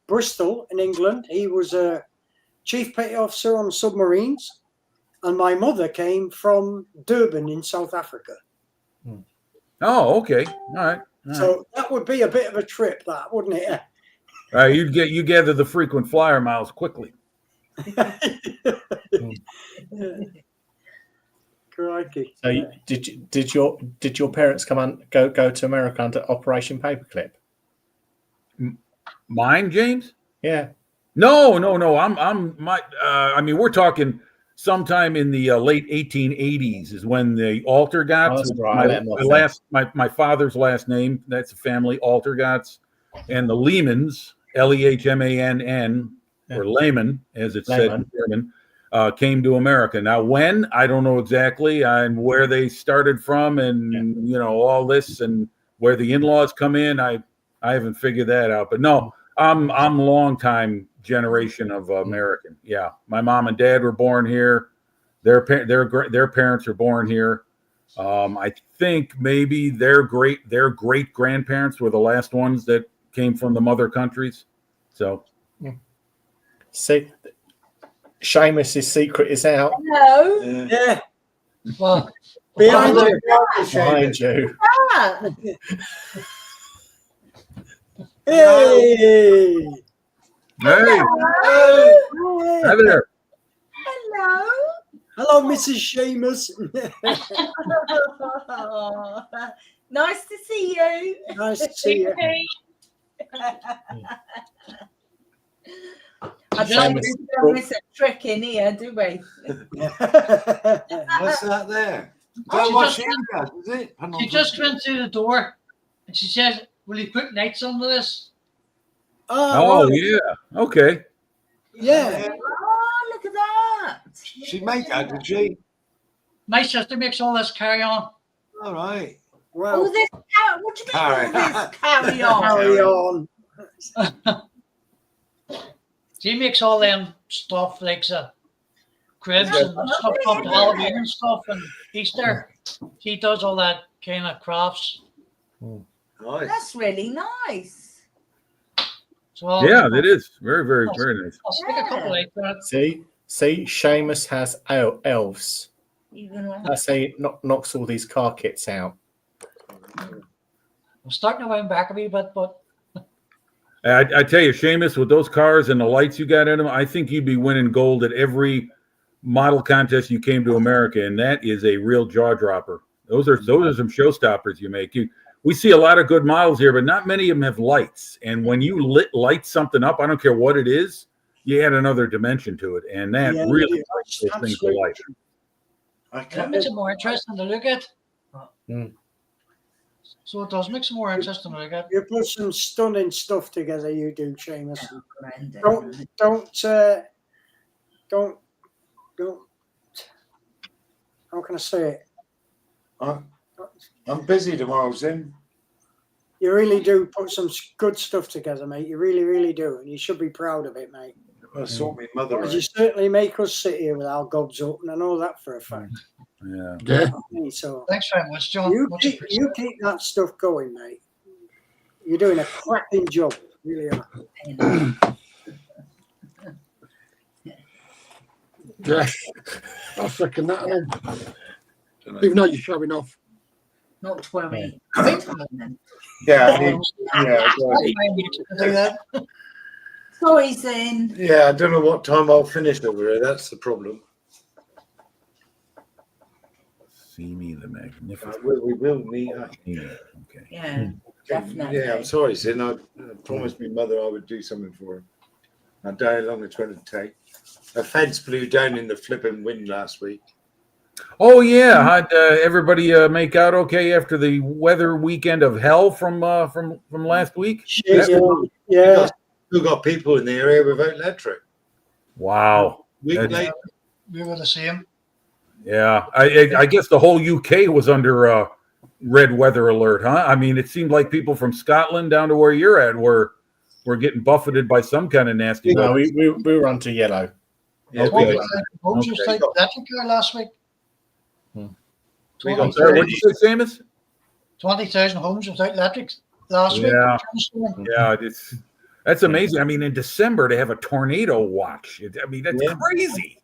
Bristol in England. He was a chief petty officer on submarines, and my mother came from Durban in South Africa. Oh, okay, all right. So that would be a bit of a trip, that wouldn't it? You gather the frequent flyer miles quickly. Crikey. So did your parents come on go to America under Operation Paperclip? Mine, James? Yeah. No. I mean, we're talking sometime in the late 1880s is when the Altergots, that's right. my father's last name, that's a family, Altergots, and the Lehmans, Lehmann, or Lehman, as it's said in German, came to America. Now, when, I don't know exactly, and where they started from, and you know, all this, and where the in-laws come in, I haven't figured that out. But no, I'm long time generation of American. Yeah, my mom and dad were born here. Their parents were born here. I think maybe their great grandparents were the last ones that came from the mother countries. So, see, Seamus's secret is out. Hello. Yeah. Well, Behind you. Behind you. Ah, Hey. hey, hello. hi there. Hello. Hello, Mrs. Seamus. Nice to see you. Nice to see you. I don't think we don't miss a trick in here, do we? What's that there? Don't She watch just- you guys, is it? she just went through the door and she says, "Will you put lights under this?" Oh, right. yeah. Okay. Yeah. Oh, look at that. She made that, did she? My sister makes all this carry on. All right. Well, All this what do you mean all this carry on? carry on. She makes all them stuff like the cribs and stuff up to Halloween and stuff and Easter. She does all that kind of crafts. Nice. That's really nice. So Yeah, that is very, very, very nice. I'll stick a couple like that. See, Seamus has elves. Even when That's how he knocks all these car kits out. I'm starting to win back a wee bit, but I tell you, Seamus, with those cars and the lights you got in them, I think you'd be winning gold at every model contest you came to America, and that is a real jaw dropper. Those are some showstoppers you make. We see a lot of good models here, but not many of them have lights. And when you light something up, I don't care what it is, you add another dimension to it, and that Yeah, really you brings do. those things to life. I that can't. makes it more interesting to look at. Mm. So it does make it more interesting to look at. You put some stunning stuff together, you do, Seamus. Brenda. Don't. How can I say it? I'm busy tomorrow, Sim. You really do put some good stuff together, mate. You really, really do, and you should be proud of it, mate. I'll sort my mother Because you out. certainly make us sit here with our gobs up, and I know that for a fact. Yeah. Yeah. So Thanks very much, John. you Much keep appreciated. that stuff going, mate. You're doing a cracking job, really are. Yeah. I'll second that. Even though you're showing off. Not 20 quid for them. Yeah, I need, yeah, Sorry, Zin. yeah. I don't know what time I'll finish over here. That's the problem. See me the magnificent. We will meet up. Okay. Yeah, definitely. Yeah, I'm sorry, Sin. I promised my mother I would do something for her. I don't know how long it's going to take. A fence blew down in the flipping wind last week. Oh yeah, how'd everybody make out okay after the weather weekend of hell from last week? Yeah. Still got people in the area without electric. Wow. Week later. We were the same. Yeah, I guess the whole UK was under red weather alert, huh? I mean, it seemed like people from Scotland down to where you're at were getting buffeted by some kind of nasty No, weather. we were onto yellow. Yeah, Okay. we- Boats was like electric car last week. We I'm got sorry, what did you say, Seamus? 20,000 homes without electric last week. Yeah. Yeah, that's amazing. I mean, in December to have a tornado watch. I mean, that's crazy.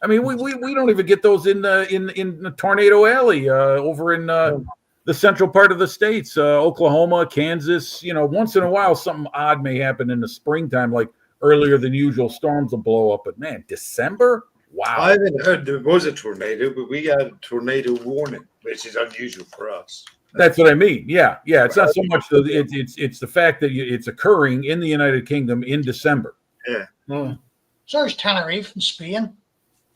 I mean, we don't even get those in the Tornado Alley over in the central part of the states, Oklahoma, Kansas. You know, once in a while something odd may happen in the springtime, like earlier than usual storms will blow up. But man, December, wow. I haven't heard there was a tornado, but we had a tornado warning, which is unusual for us. That's what I mean. Yeah. It's not so much it's the fact that it's occurring in the United Kingdom in December. Yeah. So there's Tenerife in Spain.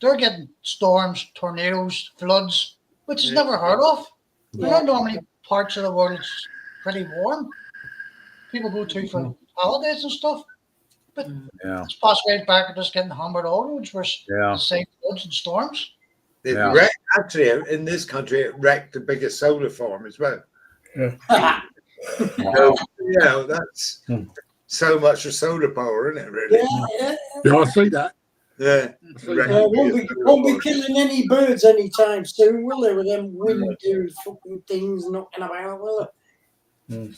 They're getting storms, tornadoes, floods, which is never heard of. They're not normally parts of the world it's pretty warm. People go to for holidays and stuff. But it's possible back are just getting hammered all roads for the same floods and storms. It wrecked, actually, in this country, it wrecked the biggest solar farm as well. Wow. So, you know, that's so much for solar power, isn't it, really? Yeah, I see that. Yeah. Won't be killing any birds anytime soon, will they? With them winter fucking things knocking about, will it?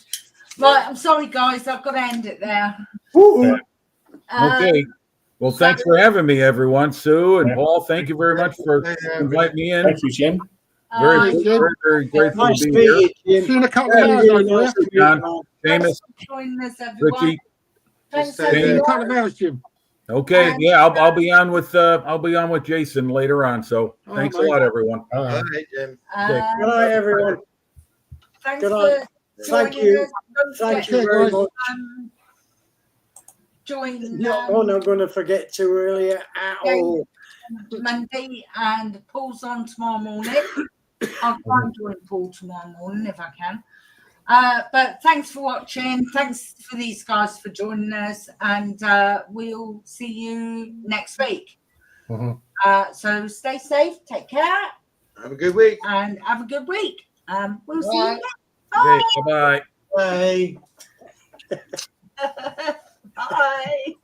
Right, I'm sorry, guys. I've got to end it there. Okay. Well, thanks for having me, everyone. Sue and Paul, thank you very much for inviting me in. Thank you, Jim. Very grateful Nice to be to here. meet you, See Jim. you in a couple of hours, over there. John, Thanks Seamus, for joining us, everyone. Richie. Thanks, See you See you in a everyone. couple of hours, Jim. Okay, yeah, I'll be on with Jason later on. So thanks a mate. lot, everyone. All right, Jim. Good night, everyone. Thanks Good for night. Thank joining you. us. Don't Thank forget you very guys. much. Join No, not going to forget to earlier at all. Monday, and Paul's on tomorrow morning. I'll try and join Paul tomorrow morning if I can. But thanks for watching. Thanks for these guys for joining us, and we'll see you next week. So stay safe, take care, Have a good week. and have a good week. We'll see you next. Okay, bye-bye. Bye. Bye.